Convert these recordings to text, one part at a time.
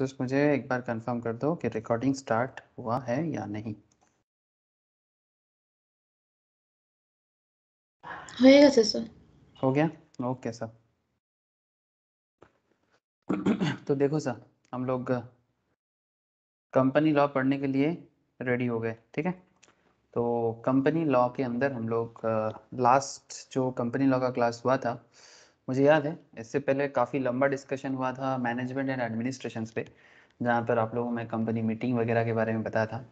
Just मुझे एक बार confirm कर दो कि रिकॉर्डिंग स्टार्ट हुआ है या नहीं। होएगा सर। हो गया? Okay sir. तो देखो सर, हम लोग कंपनी लॉ पढ़ने के लिए रेडी हो गए, ठीक है। तो कंपनी लॉ के अंदर हम लोग लास्ट जो कंपनी लॉ का क्लास हुआ था, मुझे याद है इससे पहले काफ़ी लंबा डिस्कशन हुआ था मैनेजमेंट एंड एडमिनिस्ट्रेशन पे, जहाँ पर आप लोगों में कंपनी मीटिंग वगैरह के बारे में बताया था।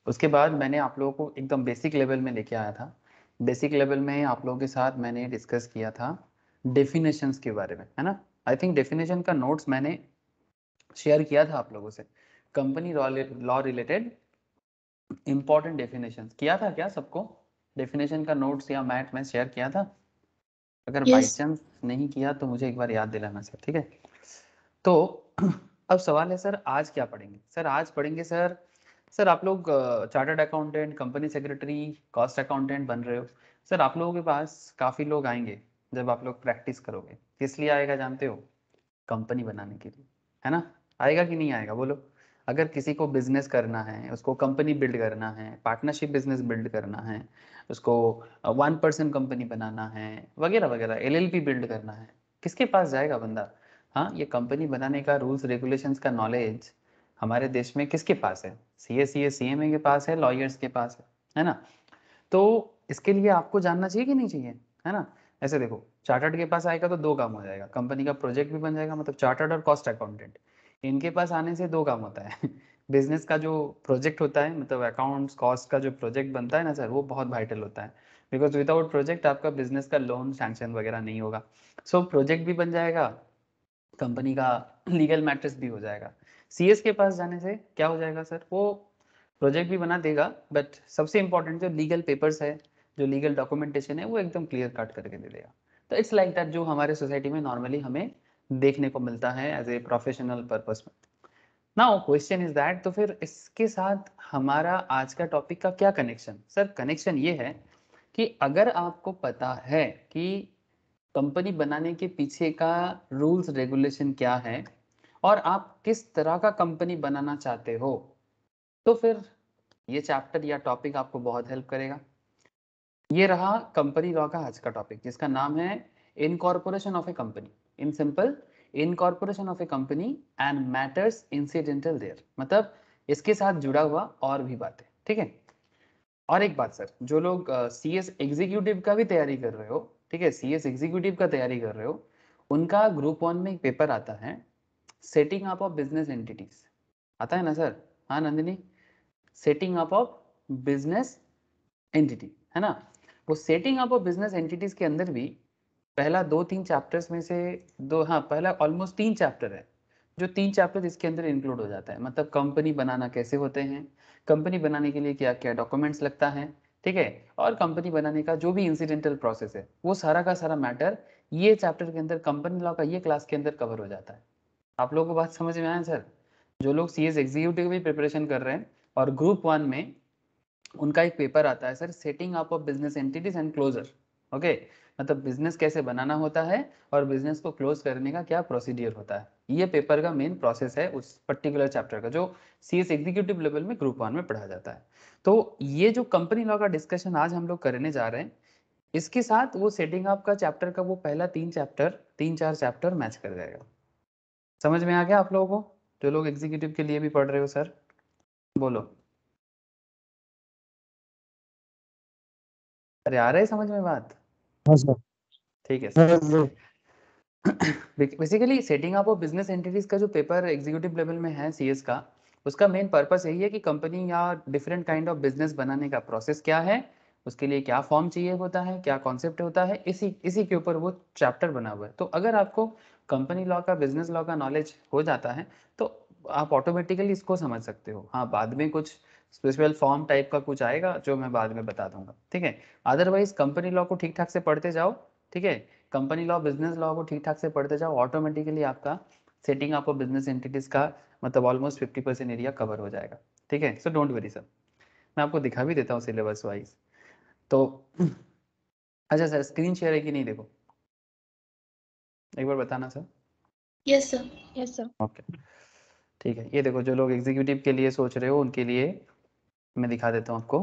उसके बाद मैंने आप लोगों को एकदम बेसिक लेवल में लेके आया था। बेसिक लेवल में आप लोगों के साथ मैंने डिस्कस किया था डेफिनेशंस के बारे में, है ना। आई थिंक डेफिनेशन का नोट्स मैंने शेयर किया था आप लोगों से। Company law related important definition किया था क्या सबको? डेफिनेशन का नोट्स या मैट में शेयर किया था? अगर बाई यस। चांस नहीं किया तो मुझे एक बार याद दिलाना सर, ठीक है। तो अब सवाल है सर, आज क्या पढ़ेंगे? सर आज पढ़ेंगे सर आप लोग chartered accountant, company secretary, cost accountant बन रहे हो। सर आप लोगों के पास काफ़ी लोग आएंगे जब आप लोग प्रैक्टिस करोगे। किस लिए आएगा जानते हो? कंपनी बनाने के लिए, है ना। आएगा कि नहीं आएगा बोलो? अगर किसी को बिजनेस करना है, उसको कंपनी बिल्ड करना है, पार्टनरशिप बिजनेस बिल्ड करना है, उसको 1% कंपनी बनाना है, वगैरह वगैरह, एलएलपी बिल्ड करना है, किसके पास जाएगा बंदा? हाँ, ये कंपनी बनाने का रूल्स रेगुलेशंस का नॉलेज हमारे देश में किसके पास है? सीए सीएमए के पास है, लॉयर्स के पास है ना। तो इसके लिए आपको जानना चाहिए कि नहीं चाहिए, है ना। ऐसे देखो, चार्टर्ड के पास आएगा तो दो काम हो जाएगा, कंपनी का प्रोजेक्ट भी बन जाएगा, मतलब चार्टर्ड और कॉस्ट अकाउंटेंट इनके पास आने से दो काम होता है। बिजनेस का जो प्रोजेक्ट होता है, मतलब अकाउंट्स कॉस्ट का जो प्रोजेक्ट बनता है ना सर, वो बहुत वाइटल होता है। बिकॉज विदाउट प्रोजेक्ट आपका बिजनेस का लोन सैंक्शन वगैरह नहीं होगा। सो प्रोजेक्ट भी बन जाएगा, कंपनी का लीगल मैटर्स भी हो जाएगा। सीएस के पास जाने से क्या हो जाएगा सर? वो प्रोजेक्ट भी बना देगा, बट सबसे इंपॉर्टेंट जो लीगल पेपर्स है, जो लीगल डॉक्यूमेंटेशन है, वो एकदम क्लियर कट करके दे देगा। तो इट्स लाइक दैट जो हमारे सोसाइटी में नॉर्मली हमें देखने को मिलता है एज ए प्रोफेशनल पर्पस में। नाउ क्वेश्चन इज दैट, तो फिर इसके साथ हमारा आज का टॉपिक का क्या कनेक्शन? सर कनेक्शन ये है कि अगर आपको पता है कि कंपनी बनाने के पीछे का रूल्स रेगुलेशन क्या है और आप किस तरह का कंपनी बनाना चाहते हो, तो फिर ये चैप्टर या टॉपिक आपको बहुत हेल्प करेगा। ये रहा कंपनी लॉ का आज का टॉपिक, जिसका नाम है incorporation of a company. In simple, incorporation of a company and matters incidental there, मतलब इसके साथ जुड़ा हुआ और भी बातें, ठीक है। और एक बात सर, जो लोग सीएस एग्जीक्यूटिव का भी तैयारी कर रहे हो, ठीक है, सीएस एग्जीक्यूटिव का तैयारी कर रहे हो, उनका ग्रुप 1 में एक पेपर आता है, setting up of business entities. आता है ना सर? हाँ Nandini, setting up of business entity, है ना। वो setting up of business entities के अंदर भी पहला 2-3 चैप्टर्स में से दो, हाँ पहला ऑलमोस्ट 3 चैप्टर है, जो 3 चैप्टर इसके अंदर इंक्लूड हो जाता है। मतलब कंपनी बनाना कैसे होते हैं, कंपनी बनाने के लिए क्या क्या डॉक्यूमेंट्स लगता है, ठीक है, और कंपनी बनाने का जो भी इंसिडेंटल प्रोसेस है, वो सारा का सारा मैटर ये चैप्टर के अंदर, कंपनी लॉ का ये क्लास के अंदर कवर हो जाता है। आप लोगों को बात समझ में आया सर? जो लोग सीएस एग्जीक्यूटिव भी प्रिपरेशन कर रहे हैं और ग्रुप 1 में उनका एक पेपर आता है sir, setting up of business entities and closure. Okay, मतलब बिजनेस कैसे बनाना होता है और बिजनेस को क्लोज करने का क्या प्रोसीडियर होता है, ये पेपर का मेन प्रोसेस है उस पर्टिकुलर चैप्टर का, जो सीएस एग्जीक्यूटिव लेवल में ग्रुप 1 में पढ़ा जाता है। तो ये जो कंपनी लॉ का डिस्कशन आज हम लोग करने जा रहे हैं, इसके साथ वो सेटिंग अप का चैप्टर का वो पहला 3 4 चैप्टर मैच कर जाएगा। समझ में आ गया आप लोगों को, जो लोग एग्जीक्यूटिव के लिए भी पढ़ रहे हो? सर बोलो, अरे आ रहा है समझ में बात? हाँ सर। ठीक है sir. Basically setting up of business entities का जो पेपर एग्जीक्यूटिव लेवल में है सीएस का, उसका मेन पर्पस यही है कि कंपनी या डिफरेंट काइंड ऑफ बिजनेस बनाने का प्रोसेस क्या है, उसके लिए क्या फॉर्म चाहिए होता है, क्या कॉन्सेप्ट होता है, इसी इसी के ऊपर वो चैप्टर बना हुआ है। तो अगर आपको कंपनी लॉ का, बिजनेस लॉ का नॉलेज हो जाता है, तो आप ऑटोमेटिकली इसको समझ सकते हो। हाँ, बाद में कुछ स्पेशल फॉर्म टाइप का कुछ आएगा जो मैं बाद में बता दूंगा, ठीक है। अदरवाइज कंपनी लॉ को ठीक ठाक से पढ़ते जाओ, ठीक है, कंपनी लॉ बिजनेस लॉ को ठीक ठाक से पढ़ते जाओ, ऑटोमेटिकली आपका setting up of business entities का मतलब ऑलमोस्ट 50% एरिया कवर हो जाएगा, ठीक है। सो डोंट वरी सर, मैं आपको दिखा भी देता हूँ सिलेबस वाइज। तो अच्छा सर, स्क्रीन शेयर है कि नहीं देखो, एक बार बताना sir. Yes sir. Yes sir. Okay, ठीक है, ये देखो जो लोग एग्जीक्यूटिव के लिए सोच रहे हो उनके लिए मैं दिखा देता हूँ आपको,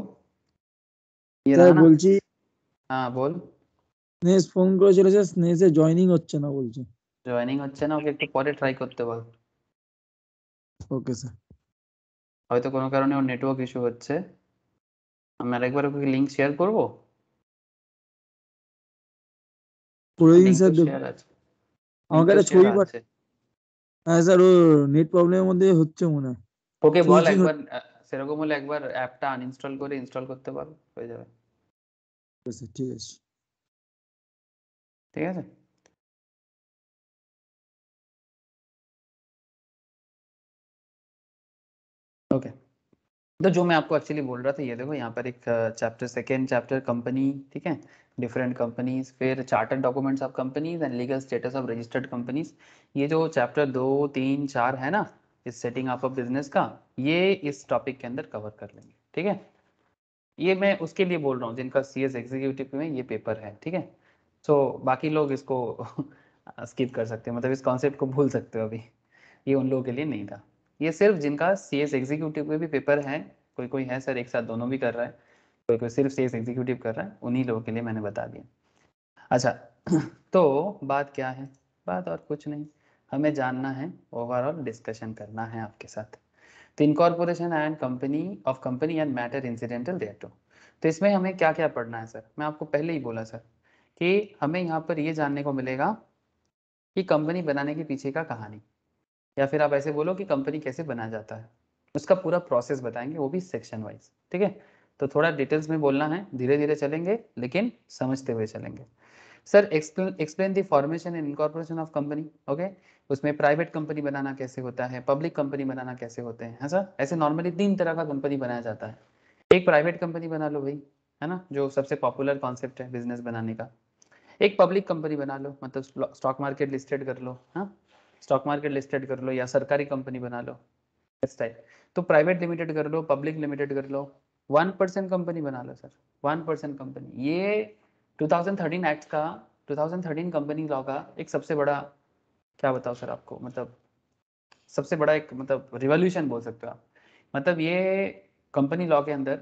ये স্যার रहा ना। বলছি हाँ बोल। স্নেহ ফোন করেছিল যে স্নেহে জয়েনিং হচ্ছে না বলছে। জয়েনিং হচ্ছে না, ওকে একটু পরে ট্রাই করতে বল। Okay sir. হয়তো কোনো কারণে ওর নেটওয়ার্ক ইস্যু হচ্ছে। আমি আরেকবার ওকে লিঙ্ক শেয়ার করবো। করে দিন লিঙ্ক তো স্যার, শেয়ার আছে, লিঙ্ক আমাকে তো একটা শেয়ার ছবি আছে। হ্যাঁ স্যার, ও নেট প্রবলেমের মধ্যে হচ্ছে মনে হয়। ওকে বল সুইচিং একবার, হচ্ছে সেরকম হলে একবার অ্যাপটা আনইনস্টল করে ইনস্টল করতে বল, হয়ে যাবে। স্যার, ঠিক আছে। ঠিক আছে। ओके, तो जो मैं आपको एक्चुअली बोल रहा था, ये देखो यहाँ पर एक चैप्टर, सेकेंड चैप्टर कंपनी, ठीक है, डिफरेंट कंपनीज, फिर chartered documents of companies and legal status of registered companies. ये जो चैप्टर 2, 3, 4 है ना, इस सेटिंग अप ऑफ बिजनेस का, ये इस टॉपिक के अंदर कवर कर लेंगे। ठीक है, ये मैं उसके लिए बोल रहा हूँ जिनका CS एग्जीक्यूटिव में ये पेपर है। ठीक है, सो बाकी लोग इसको स्किप कर सकते हो, मतलब इस कॉन्सेप्ट को भूल सकते हो अभी, ये उन लोगों के लिए नहीं था। ये सिर्फ जिनका CS एग्जीक्यूटिव में भी पेपर है, कोई कोई है सर एक साथ दोनों भी कर रहा है, कोई कोई सिर्फ CS एग्जीक्यूटिव कर रहा है, उन्हीं लोगों के लिए मैंने बता दिया। अच्छा, तो बात क्या है? बात और कुछ नहीं, हमें जानना है, ओवरऑल डिस्कशन करना है आपके साथ। तो incorporation and company of company and matter incidental thereto. तो इसमें हमें क्या क्या पढ़ना है सर? मैं आपको पहले ही बोला सर कि हमें यहाँ पर ये जानने को मिलेगा कि कंपनी बनाने के पीछे का कहानी, या फिर आप ऐसे बोलो कि कंपनी कैसे बनाया जाता है, उसका पूरा प्रोसेस बताएंगे, वो भी सेक्शन वाइज। ठीक है, तो थोड़ा डिटेल्स में बोलना है, धीरे धीरे चलेंगे लेकिन समझते हुए चलेंगे। Sir explain the formation and incorporation of company. Okay, उसमें प्राइवेट कंपनी बनाना कैसे होता है, पब्लिक कंपनी बनाना कैसे होते हैं, है सर? ऐसे नॉर्मली 3 तरह का कंपनी बनाया जाता है। एक प्राइवेट कंपनी बना लो भाई, है ना, जो सबसे पॉपुलर कॉन्सेप्ट है बिजनेस बनाने का। एक पब्लिक कंपनी बना लो, मतलब स्टॉक मार्केट लिस्टेड कर लो, हाँ, स्टॉक मार्केट लिस्टेड कर लो, या सरकारी कंपनी बना लो, इस टाइप। तो प्राइवेट लिमिटेड कर लो, पब्लिक लिमिटेड कर लो, 1% कंपनी बना लो सर, 1% कंपनी। ये 2013 एक्ट का, 2013 कंपनी लॉ का एक सबसे बड़ा, क्या बताओ सर आपको, मतलब सबसे बड़ा एक, मतलब रिवॉल्यूशन बोल सकते हो आप। मतलब ये कंपनी लॉ के अंदर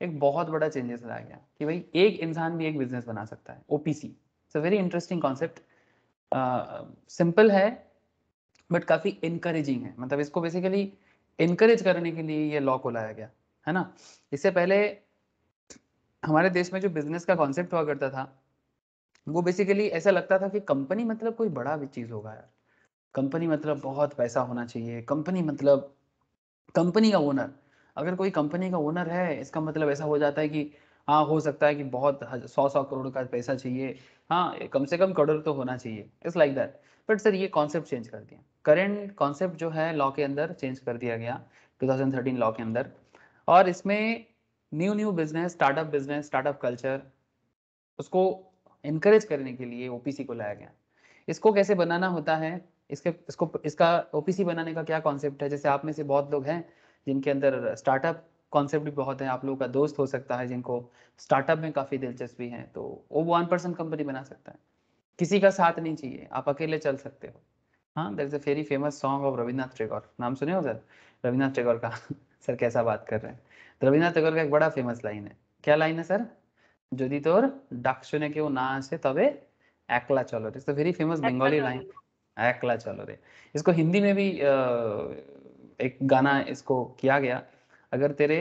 एक बहुत बड़ा चेंजेस लाया गया कि भाई एक इंसान भी एक बिजनेस बना सकता है, OPC। It's a very interesting concept, simple है बट काफ़ी इनकरेजिंग है। मतलब इसको बेसिकली इनकरेज करने के लिए ये लॉ को लाया गया, है ना। इससे पहले हमारे देश में जो बिजनेस का कॉन्सेप्ट हुआ करता था, वो बेसिकली ऐसा लगता था कि कंपनी मतलब कोई बड़ा भी चीज़ होगा यार, कंपनी मतलब बहुत पैसा होना चाहिए, कंपनी मतलब कंपनी का ओनर। अगर कोई कंपनी का ओनर है, इसका मतलब ऐसा हो जाता है कि हाँ, हो सकता है कि बहुत 100 करोड़ का पैसा चाहिए, हाँ कम से कम करोड़ तो होना चाहिए, it's like that. But sir ये कॉन्सेप्ट चेंज कर दिया, करेंट कॉन्सेप्ट जो है लॉ के अंदर चेंज कर दिया गया 2013 लॉ के अंदर। और इसमें new new business, startup culture, उसको इनकरेज करने के लिए OPC को लाया गया। इसको कैसे बनाना होता है, इसका OPC बनाने का क्या कॉन्सेप्ट है? जैसे आप में से बहुत लोग हैं जिनके अंदर स्टार्टअप कॉन्सेप्ट भी बहुत है, आप लोगों का दोस्त हो सकता है जिनको स्टार्टअप में काफ़ी दिलचस्पी है, तो वो 1% कंपनी बना सकता है, किसी का साथ नहीं चाहिए, आप अकेले चल सकते हो। हाँ, there is a very famous song of Rabindranath Tagore, नाम सुने हो सर रविन्द्रनाथ टैगोर का? सर कैसा बात कर रहे हैं। तो रविन्द्रनाथ टैगोर का एक बड़ा फेमस लाइन है, क्या लाइन है सर? যদি তোর ডাক শুনে কেউ না আসে তবে একলা চলো রে। It's a very famous Bengali line, एकला चलो रे। इसको हिंदी में भी एक गाना इसको किया गया, अगर तेरे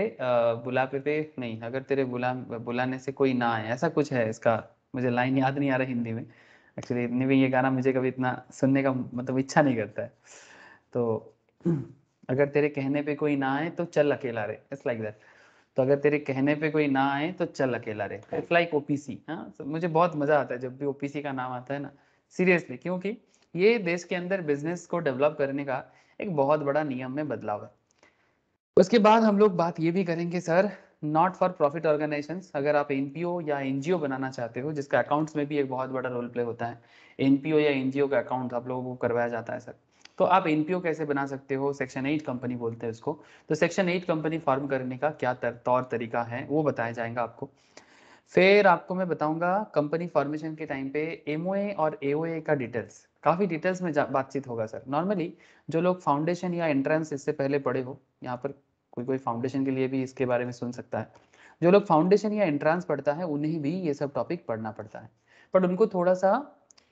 बुलावे पे नहीं, अगर तेरे बुलाने से कोई ना आए, ऐसा कुछ है इसका, मुझे लाइन याद नहीं आ रहा हिंदी में। एक्चुअली इतनी भी ये गाना मुझे कभी इतना सुनने का मतलब इच्छा नहीं करता है। तो अगर तेरे कहने पे कोई ना आए तो चल अकेला रे, इट्स लाइक दैट। तो अगर तेरे कहने पे कोई ना आए तो चल अकेला रे, इट्स लाइक OPC। हाँ, so मुझे बहुत मजा आता है जब भी OPC का नाम आता है ना, सीरियसली, क्योंकि ये देश के अंदर बिजनेस को डेवलप करने का एक बहुत बड़ा नियम में बदलाव है। उसके बाद हम लोग बात ये भी करेंगे sir, not for profit organisations. अगर आप NPO या NGO बनाना चाहते हो, जिसका अकाउंट्स में भी एक बहुत बड़ा रोल प्ले होता है, NPO या NGO का अकाउंट आप लोगों को करवाया जाता है सर, तो आप NPO कैसे बना सकते हो, सेक्शन 8 कंपनी बोलते हैं उसको, तो सेक्शन 8 कंपनी फॉर्म करने का क्या तौर तरीका है वो बताया जाएगा आपको। फिर आपको मैं बताऊंगा कंपनी फॉर्मेशन के टाइम पे एमओए और एओए का डिटेल्स, काफ़ी डिटेल्स में बातचीत होगा सर। नॉर्मली जो लोग फाउंडेशन या एंट्रेंस इससे पहले पढ़े हो, यहाँ पर कोई कोई फाउंडेशन के लिए भी इसके बारे में सुन सकता है। जो लोग फाउंडेशन या एंट्रेंस पढ़ता है उन्हें भी ये सब टॉपिक पढ़ना पड़ता है, बट उनको थोड़ा सा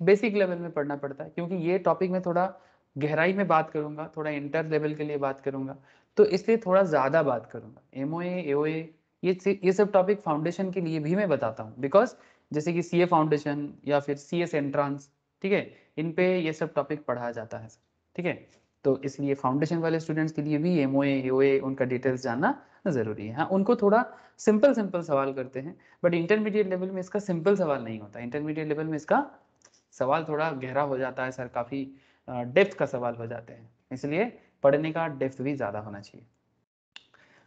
बेसिक लेवल में पढ़ना पड़ता है, क्योंकि ये टॉपिक में थोड़ा गहराई में बात करूंगा, थोड़ा इंटर लेवल के लिए बात करूंगा, तो इसलिए थोड़ा ज़्यादा बात करूंगा। एमओए एओए ये सब टॉपिक फाउंडेशन के लिए भी मैं बताता हूँ, बिकॉज जैसे कि सीए फाउंडेशन या फिर सीएस एंट्रांस, ठीक है, इन पे ये सब टॉपिक पढ़ाया जाता है सर, ठीक है। तो इसलिए फाउंडेशन वाले स्टूडेंट्स के लिए भी एमओए एओए उनका डिटेल्स जानना ज़रूरी है। हाँ, उनको थोड़ा सिंपल सिंपल सवाल करते हैं, बट इंटरमीडिएट लेवल में इसका सिंपल सवाल नहीं होता। इंटरमीडिएट लेवल में इसका सवाल थोड़ा गहरा हो जाता है सर, काफ़ी डेप्थ का सवाल हो जाते हैं, इसलिए पढ़ने का डेप्थ भी ज़्यादा होना चाहिए।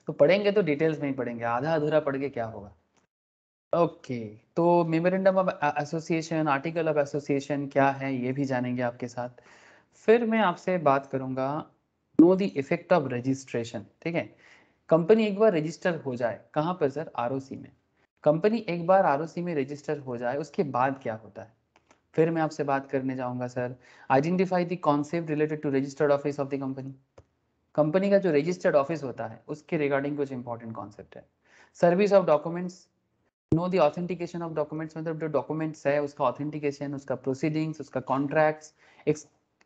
तो पढ़ेंगे तो डिटेल्स में ही पढ़ेंगे, आधा अधूरा पढ़ के क्या होगा। ओके, तो memorandum of association, article of association क्या है ये भी जानेंगे आपके साथ। फिर मैं आपसे बात करूंगा know the effect of registration, ठीक है। कंपनी एक बार रजिस्टर हो जाए, कहाँ पर सर, आरओसी में। कंपनी एक बार आरओसी में रजिस्टर हो जाए उसके बाद क्या होता है, फिर मैं आपसे बात करने जाऊंगा sir identify the concept related to registered office of the company. Company का जो रजिस्टर्ड ऑफिस होता है उसके रिगार्डिंग कुछ इंपॉर्टेंट कॉन्सेप्ट है। Service of documents, no the authentication of documents, मतलब जो डॉक्यूमेंट्स है उसका ऑथेंटिकेशन, उसका प्रोसीडिंग्स, उसका contracts,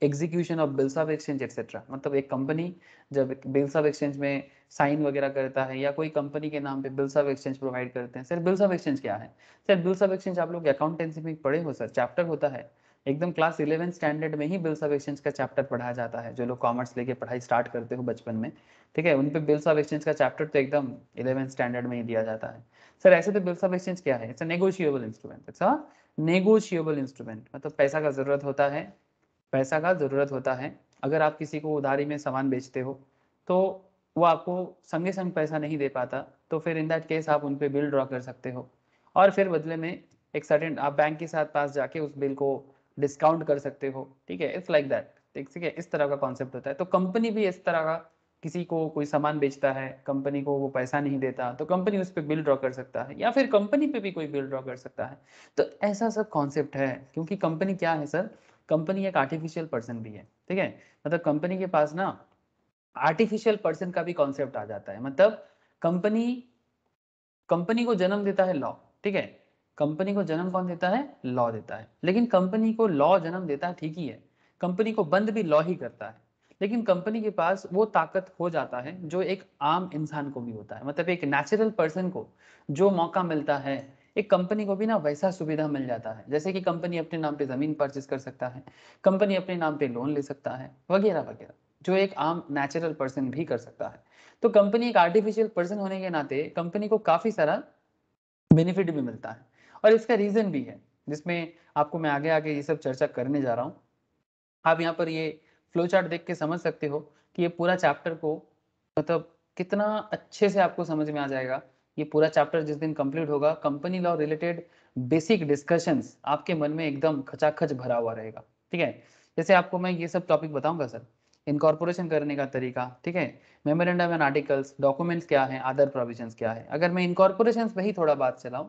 execution of bills of exchange etcetera. मतलब एक कंपनी जब बिल्स ऑफ एक्सचेंज में साइन वगैरह करता है, या कोई कंपनी के नाम पे बिल्स ऑफ एक्सचेंज प्रोवाइड करते हैं। सर बिल्स ऑफ एक्सचेंज क्या है, सर बिल्स ऑफ एक्सचेंज आप लोग अकाउंटेंसी में पढ़े हो सर, चैप्टर होता है एकदम क्लास 11 स्टैंडर्ड में ही बिल्स ऑफ एक्सचेंज का चैप्टर पढ़ाया जाता है। जो लोग कॉमर्स लेके पढ़ाई स्टार्ट करते हो बचपन में, ठीक है, उन पे बिल्स ऑफ एक्सचेंज का चैप्टर तो एकदम 11 स्टैंडर्ड में ही दिया जाता है। सर ऐसे तो बिल्स ऑफ एक्सचेंज क्या है, it's a negotiable instrument, it's a negotiable instrument. मतलब पैसा का जरूरत होता है, पैसा का ज़रूरत होता है। अगर आप किसी को उधारी में सामान बेचते हो तो वो आपको संगे संग पैसा नहीं दे पाता, तो फिर इन दैट केस आप उन पे बिल ड्रॉ कर सकते हो, और फिर बदले में एक सर्टेन आप बैंक के साथ पास जाके उस बिल को डिस्काउंट कर सकते हो, ठीक है, इट्स लाइक दैट, ठीक है, इस तरह का कॉन्सेप्ट होता है। तो कंपनी भी इस तरह का, किसी को कोई सामान बेचता है, कंपनी को वो पैसा नहीं देता, तो कंपनी उस पर बिल ड्रॉ कर सकता है, या फिर कंपनी पे भी कोई बिल ड्रॉ कर सकता है। तो ऐसा सब कॉन्सेप्ट है, क्योंकि कंपनी क्या है सर, कंपनी एक आर्टिफिशियल पर्सन भी है, ठीक है। मतलब कंपनी के पास ना आर्टिफिशियल पर्सन का भी कॉन्सेप्ट आ जाता है। मतलब कंपनी कंपनी को जन्म देता है लॉ, ठीक है, कंपनी को जन्म कौन देता है, लॉ देता है। लेकिन कंपनी को लॉ जन्म देता है, ठीक ही है, कंपनी को बंद भी लॉ ही करता है। लेकिन कंपनी के पास वो ताकत हो जाता है जो एक आम इंसान को भी होता है। मतलब एक नेचुरल पर्सन को जो मौका मिलता है, एक कंपनी को भी ना वैसा सुविधा मिल जाता है। जैसे कि कंपनी अपने नाम पे जमीन परचेज कर सकता है, कंपनी अपने नाम पे लोन ले सकता है, वगैरह वगैरह, जो एक आम नेचुरल पर्सन भी कर सकता है। तो कंपनी एक आर्टिफिशियल पर्सन होने के नाते कंपनी को काफी सारा बेनिफिट भी मिलता है, और इसका रीजन भी है जिसमें आपको मैं आगे आगे ये सब चर्चा करने जा रहा हूँ। आप यहाँ पर ये फ्लो चार्ट देख के समझ सकते हो कि ये पूरा चैप्टर को, मतलब कितना अच्छे से आपको समझ में आ जाएगा। ये पूरा चैप्टर जिस दिन कंप्लीट होगा, company law related basic discussions आपके मन में एकदम खचाखच भरा हुआ रहेगा, ठीक है। जैसे आपको मैं ये सब टॉपिक बताऊंगा सर, इनकॉर्पोरेशन करने का तरीका, ठीक है, मेमोरेंडम एंड आर्टिकल्स, डॉक्यूमेंट्स क्या है, अदर प्रोविजंस क्या है। अगर मैं इनकॉर्पोरेशन पे ही थोड़ा बात चलाऊं,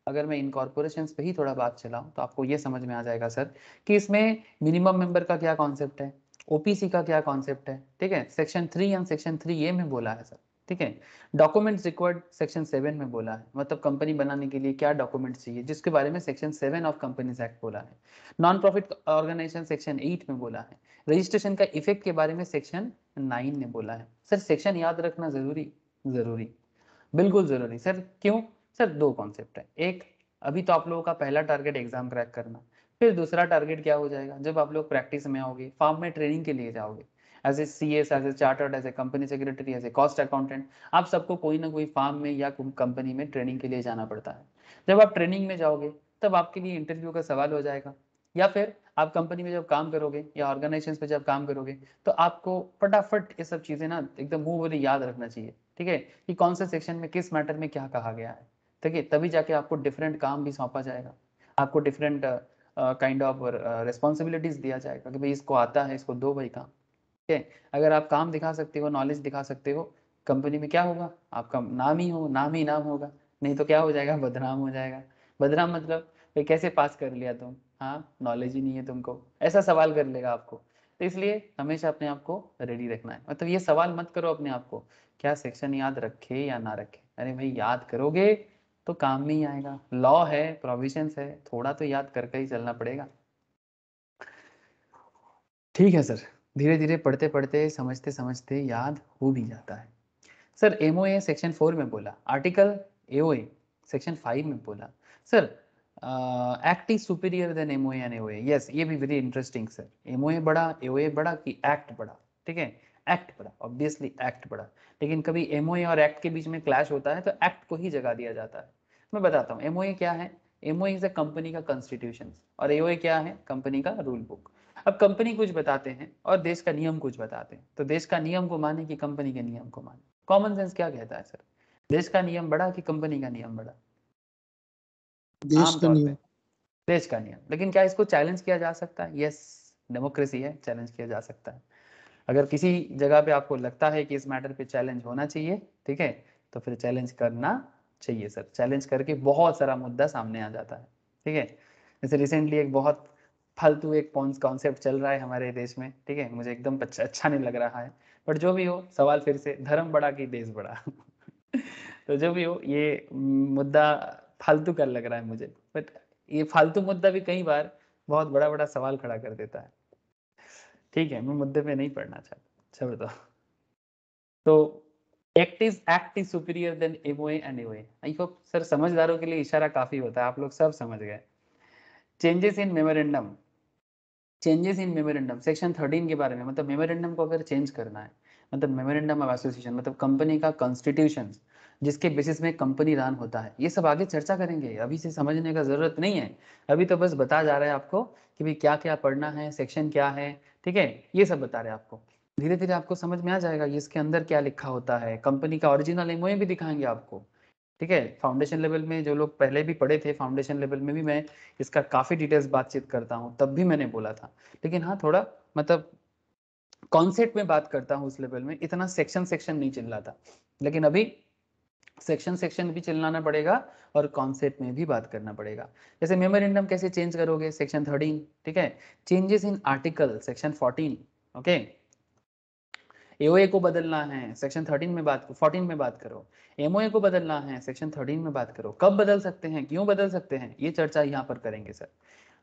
अगर मैं इनकॉर्पोरेशन पे ही थोड़ा बात चलाऊं, तो आपको ये समझ में आ जाएगा सर कि इसमें मिनिमम मेंबर का क्या कॉन्सेप्ट है, ओपीसी का क्या कॉन्सेप्ट है, ठीक है, सेक्शन 3 एंड सेक्शन 3A में बोला है सर, ठीक है। डॉक्यूमेंट्स रिक्वायर्ड सेक्शन 7 में बोला है, मतलब कंपनी बनाने के लिए क्या डॉक्यूमेंट्स चाहिए, जिसके बारे में सेक्शन 7 ऑफ कंपनीज एक्ट बोला है। नॉन प्रॉफिट ऑर्गेनाइजेशन सेक्शन 8 में बोला है। रजिस्ट्रेशन का इफेक्ट के बारे में सेक्शन 9 ने बोला है। सर सेक्शन याद रखना जरूरी, जरूरी, बिल्कुल जरूरी सर। क्यों सर, दो कॉन्सेप्ट है। एक, अभी तो आप लोगों का पहला टारगेट एग्जाम क्रैक करना, फिर दूसरा टारगेट क्या हो जाएगा, जब आप लोग प्रैक्टिस में आओगे, फार्म में ट्रेनिंग के लिए जाओगे, as a CS, as a chartered, as a company secretary, as a cost accountant, आप सबको कोई ना कोई फार्म में या कंपनी में ट्रेनिंग के लिए जाना पड़ता है। जब आप ट्रेनिंग में जाओगे तब आपके लिए इंटरव्यू का सवाल हो जाएगा, या फिर आप कंपनी में जब काम करोगे या ऑर्गेनाइजेशन पे जब काम करोगे, तो आपको फटाफट ये सब चीजें ना एकदम मुंह बोली याद रखना चाहिए, ठीक है, कि कौन से सेक्शन में किस मैटर में क्या कहा गया है, ठीक है। तभी जाके आपको डिफरेंट काम भी सौंपा जाएगा, आपको डिफरेंट काइंड ऑफ रिस्पॉन्सिबिलिटीज दिया जाएगा कि भाई इसको आता है, इसको दो भाई काम, ठीक है। अगर आप काम दिखा सकते हो, नॉलेज दिखा सकते हो, कंपनी में क्या होगा, आपका नाम ही नाम होगा, नहीं तो क्या हो जाएगा, बदनाम हो जाएगा। बदनाम मतलब भाई कैसे पास कर लिया तुम, हाँ नॉलेज ही नहीं है तुमको, ऐसा सवाल कर लेगा आपको। तो इसलिए हमेशा अपने आप को रेडी रखना है। मतलब ये सवाल मत करो अपने आप को क्या सेक्शन याद रखे या ना रखे, अरे भाई याद करोगे तो काम में ही आएगा। लॉ है, प्रोविजंस है, थोड़ा तो याद करके ही चलना पड़ेगा। ठीक है सर, धीरे धीरे पढ़ते पढ़ते समझते समझते याद हो भी जाता है। सर एमओए सेक्शन 4 में बोला, आर्टिकल एओए सेक्शन 5 में बोला। Sir act is superior than MOA and AOA. Yes, ये भी वेरी इंटरेस्टिंग सर। एमओए बड़ा, एओए बड़ा कि एक्ट बड़ा? ठीक है, एक्ट बड़ा, ऑब्वियसली एक्ट बड़ा। लेकिन कभी एमओए और एक्ट के बीच में क्लैश होता है तो एक्ट को ही जगह दिया जाता है। मैं बताता हूँ एमओए क्या है। एमओए इज अ कंपनी का कॉन्स्टिट्यूशन और एओए क्या है, कंपनी का रूल बुक। अब कंपनी कुछ बताते हैं और देश का नियम कुछ बताते हैं, तो देश का नियम को माने कि कंपनी के नियम को माने। कॉमन सेंस क्या कहता है सर, देश का नियम बड़ा कि कंपनी का नियम बड़ा? देश का आमतौर पे नियम। देश का नियम। लेकिन क्या इसको चैलेंज किया जा सकता है? यस, डेमोक्रेसी है, चैलेंज किया जा सकता है। अगर किसी जगह पे आपको लगता है कि इस मैटर पे चैलेंज होना चाहिए, ठीक है, तो फिर चैलेंज करना चाहिए सर। चैलेंज करके बहुत सारा मुद्दा सामने आ जाता है। ठीक है, जैसे रिसेंटली एक बहुत फालतू एक कॉन्सेप्ट चल रहा है हमारे देश में, ठीक है, मुझे एकदम अच्छा नहीं लग रहा है, बट जो भी हो, सवाल फिर से धर्म बड़ा कि देश बड़ा। तो जो भी हो, ये मुद्दा फालतू का लग रहा है मुझे, बट ये फालतू मुद्दा भी कई बार बहुत बड़ा बड़ा सवाल खड़ा कर देता है। ठीक है, मैं मुद्दे पे नहीं पढ़ना चाहता, छोड़ दो। तो act is superior than MOA and AOA. I hope sir समझदारों के लिए इशारा काफी होता है, आप लोग सब समझ गए। Changes in memorandum, changes in memorandum section 13 के बारे में। मतलब मेमोरेंडम को अगर चेंज करना है, मतलब मेमोरेंडम ऑफ एसोसिएशन मतलब कंपनी का कॉन्स्टिट्यूशन जिसके बेसिस में कंपनी रन होता है, ये सब आगे चर्चा करेंगे, अभी से समझने का जरूरत नहीं है। अभी तो बस बता जा रहा है आपको कि भाई क्या क्या पढ़ना है, सेक्शन क्या है, ठीक है, ये सब बता रहे हैं आपको। धीरे धीरे आपको समझ में आ जाएगा ये इसके अंदर क्या लिखा होता है। कंपनी का ओरिजिनल एमओए भी दिखाएंगे आपको। ठीक है, फाउंडेशन लेवल में जो लोग पहले भी पढ़े थे, फाउंडेशन लेवल में भी मैं इसका काफ़ी डिटेल्स बातचीत करता हूँ, तब भी मैंने बोला था। लेकिन हाँ, थोड़ा मतलब कॉन्सेप्ट में बात करता हूँ उस लेवल में, इतना सेक्शन सेक्शन नहीं चिल्ला था। लेकिन अभी सेक्शन सेक्शन भी चिल्लाना पड़ेगा और कॉन्सेप्ट में भी बात करना पड़ेगा। जैसे मेमोरेंडम कैसे चेंज करोगे, सेक्शन 13, ठीक है। Changes in article section 14, okay. AOA को बदलना है, सेक्शन 13 में बात 14 में बात करो। एमओए को बदलना है, सेक्शन 13 में बात करो। कब बदल सकते हैं, क्यों बदल सकते हैं, ये चर्चा यहाँ पर करेंगे sir.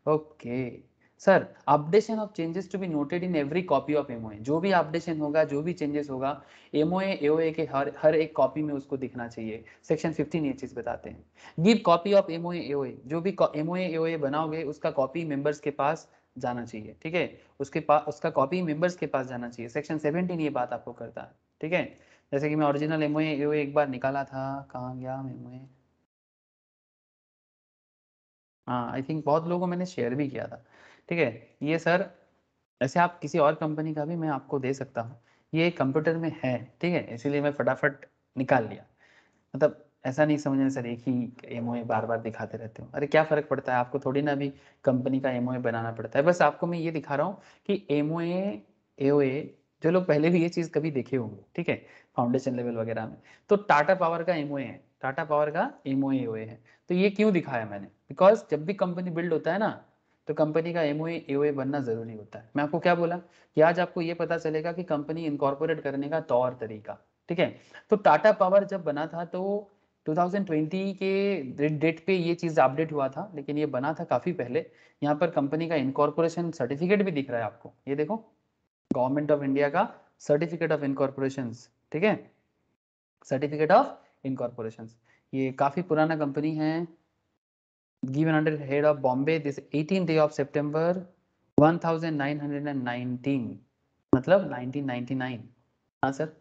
Okay sir, updation of changes to be noted in every copy of MOA. जो भी अपडेशन होगा, जो भी चेंजेस होगा, एमओए एओए के हर एक कॉपी में उसको दिखना चाहिए। सेक्शन 15 ये चीज बताते हैं। Give copy of MOA AOA, जो भी एमओए एओए बनाओगे उसका कॉपी मेंबर्स के पास जाना चाहिए, ठीक है, उसके पास उसका कॉपी मेंबर्स के पास जाना चाहिए। सेक्शन 17 ये बात आपको करता है, ठीक है। जैसे कि मैं ओरिजिनल एमओए एओए एक बार निकाला था, कहाँ गया एमओए, हाँ आई थिंक बहुत लोगों को मैंने शेयर भी किया था, ठीक है। ये सर ऐसे आप किसी और कंपनी का भी मैं आपको दे सकता हूँ, ये कंप्यूटर में है, ठीक है, इसीलिए मैं फटाफट निकाल लिया। मतलब ऐसा नहीं समझना सर एक ही एमओए बार बार दिखाते रहते हो, अरे क्या फर्क पड़ता है, आपको थोड़ी ना भी कंपनी का एमओए बनाना पड़ता है। बस आपको मैं ये दिखा रहा हूँ कि एमओए एओए, जो लोग पहले भी ये चीज़ कभी देखे होंगे, ठीक है, फाउंडेशन लेवल वगैरह में, तो टाटा पावर का एमओए है, टाटा पावर का एमओए एओए है। तो ये क्यों दिखाया मैंने, बिकॉज जब भी कंपनी बिल्ड होता है ना, तो कंपनी का एमओए एओए बनना जरूरी होता है। मैं आपको क्या बोला कि आज आपको ये पता चलेगा कि कंपनी इनकॉर्पोरेट करने का तौर तरीका, ठीक है। तो टाटा पावर जब बना था तो 2020 के डेट पे ये चीज़ अपडेट हुआ था, लेकिन ये बना था काफ़ी पहले। यहाँ पर कंपनी का इनकॉर्पोरेशन सर्टिफिकेट भी दिख रहा है आपको, ये देखो, गवर्नमेंट ऑफ इंडिया का सर्टिफिकेट ऑफ इनकॉर्पोरेशन, ठीक है, सर्टिफिकेट ऑफ इनकॉर्पोरेशन। ये काफ़ी पुराना कंपनी है। Given under head of Bombay this 18 day of September 1919, मतलब 1999। हाँ सर,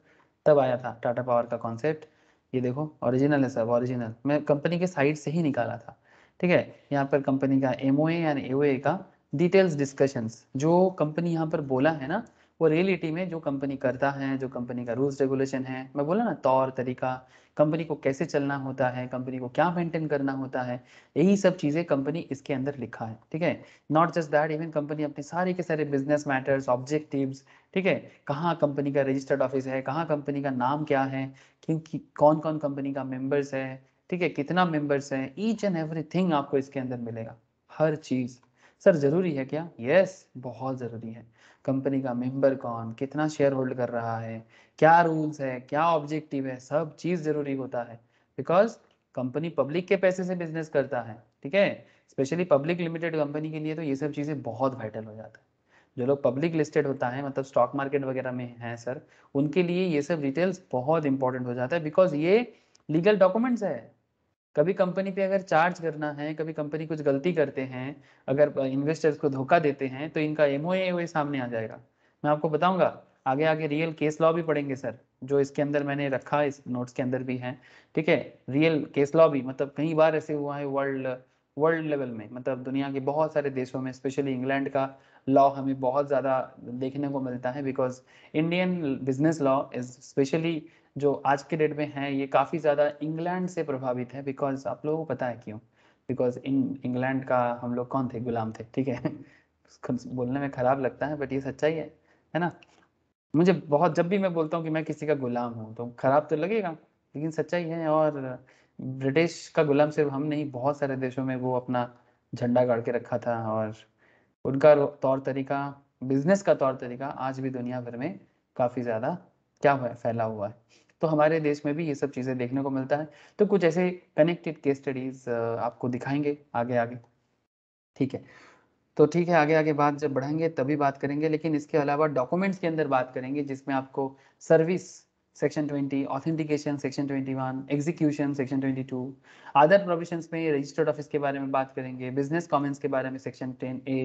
तब आया था टाटा पावर का कॉन्सेप्ट। ये देखो ओरिजिनल है सब, ओरिजिनल मैं कंपनी के साइट से ही निकाला था, ठीक है। यहाँ पर कंपनी का एमओए एंड एओए का डिटेल्स डिस्कशंस, जो कंपनी यहाँ पर बोला है ना, वो रियलिटी में जो कंपनी करता है, जो कंपनी का रूल्स रेगुलेशन है, मैं बोला ना तौर तरीका, कंपनी को कैसे चलना होता है, कंपनी को क्या मेंटेन करना होता है, यही सब चीज़ें कंपनी इसके अंदर लिखा है, ठीक है। Not just that, even company अपने सारे के सारे बिजनेस मैटर्स, ऑब्जेक्टिव्स, ठीक है, कहाँ कंपनी का रजिस्टर्ड ऑफिस है, कहाँ कंपनी का नाम क्या है, क्योंकि कौन कौन कंपनी का मेंबर्स है, ठीक है, कितना मेंबर्स हैं, ईच एंड एवरीथिंग आपको इसके अंदर मिलेगा, हर चीज। सर जरूरी है क्या? यस, बहुत जरूरी है। कंपनी का मेंबर कौन, कितना शेयर होल्ड कर रहा है, क्या रूल्स है, क्या ऑब्जेक्टिव है, सब चीज जरूरी होता है। बिकॉज कंपनी पब्लिक के पैसे से बिजनेस करता है, ठीक है। स्पेशली पब्लिक लिमिटेड कंपनी के लिए तो ये सब चीजें बहुत वाइटल हो जाता है। जो लोग पब्लिक लिस्टेड होता है, मतलब स्टॉक मार्केट वगैरह में हैं सर, उनके लिए ये सब डिटेल्स बहुत इंपॉर्टेंट हो जाता है। बिकॉज ये लीगल डॉक्यूमेंट्स है। कभी कंपनी पे अगर चार्ज करना है, कभी कंपनी कुछ गलती करते हैं, अगर इन्वेस्टर्स को धोखा देते हैं, तो इनका एमओए सामने आ जाएगा। मैं आपको बताऊंगा आगे आगे, रियल केस लॉ भी पढ़ेंगे सर, जो इसके अंदर मैंने रखा, इस नोट्स के अंदर भी है, ठीक है। रियल केस लॉ भी, मतलब कई बार ऐसे हुआ है वर्ल्ड वर्ल्ड लेवल में, मतलब दुनिया के बहुत सारे देशों में, स्पेशली इंग्लैंड का लॉ हमें बहुत ज़्यादा देखने को मिलता है। Because Indian business law is specially जो आज के डेट में है, ये काफ़ी ज़्यादा इंग्लैंड से प्रभावित है। बिकॉज आप लोगों को पता है क्यों? बिकॉज इंग्लैंड का हम लोग कौन थे? गुलाम थे, ठीक है। खुद बोलने में खराब लगता है, बट ये सच्चाई है ना। मुझे बहुत, जब भी मैं बोलता हूँ कि मैं किसी का गुलाम हूँ, तो खराब तो लगेगा, लेकिन सच्चाई है। और ब्रिटिश का गुलाम सिर्फ हम नहीं, बहुत सारे देशों में वो अपना झंडा गाड़ के रखा था। और उनका तौर तरीका, बिजनेस का तौर तरीका आज भी दुनिया भर में काफ़ी ज़्यादा क्या हुआ है, फैला हुआ है। तो हमारे देश में भी ये सब चीज़ें देखने को मिलता है। तो कुछ ऐसे कनेक्टेड केस स्टडीज आपको दिखाएंगे आगे आगे, ठीक है। तो ठीक है, आगे आगे बात जब बढ़ाएंगे तभी बात करेंगे, लेकिन इसके अलावा डॉक्यूमेंट्स के अंदर बात करेंगे, जिसमें आपको service section 20, authentication section 21, execution section 22, other provisions में रजिस्टर्ड ऑफिस के बारे में बात करेंगे, बिजनेस कॉमेंट्स के बारे में सेक्शन 10A,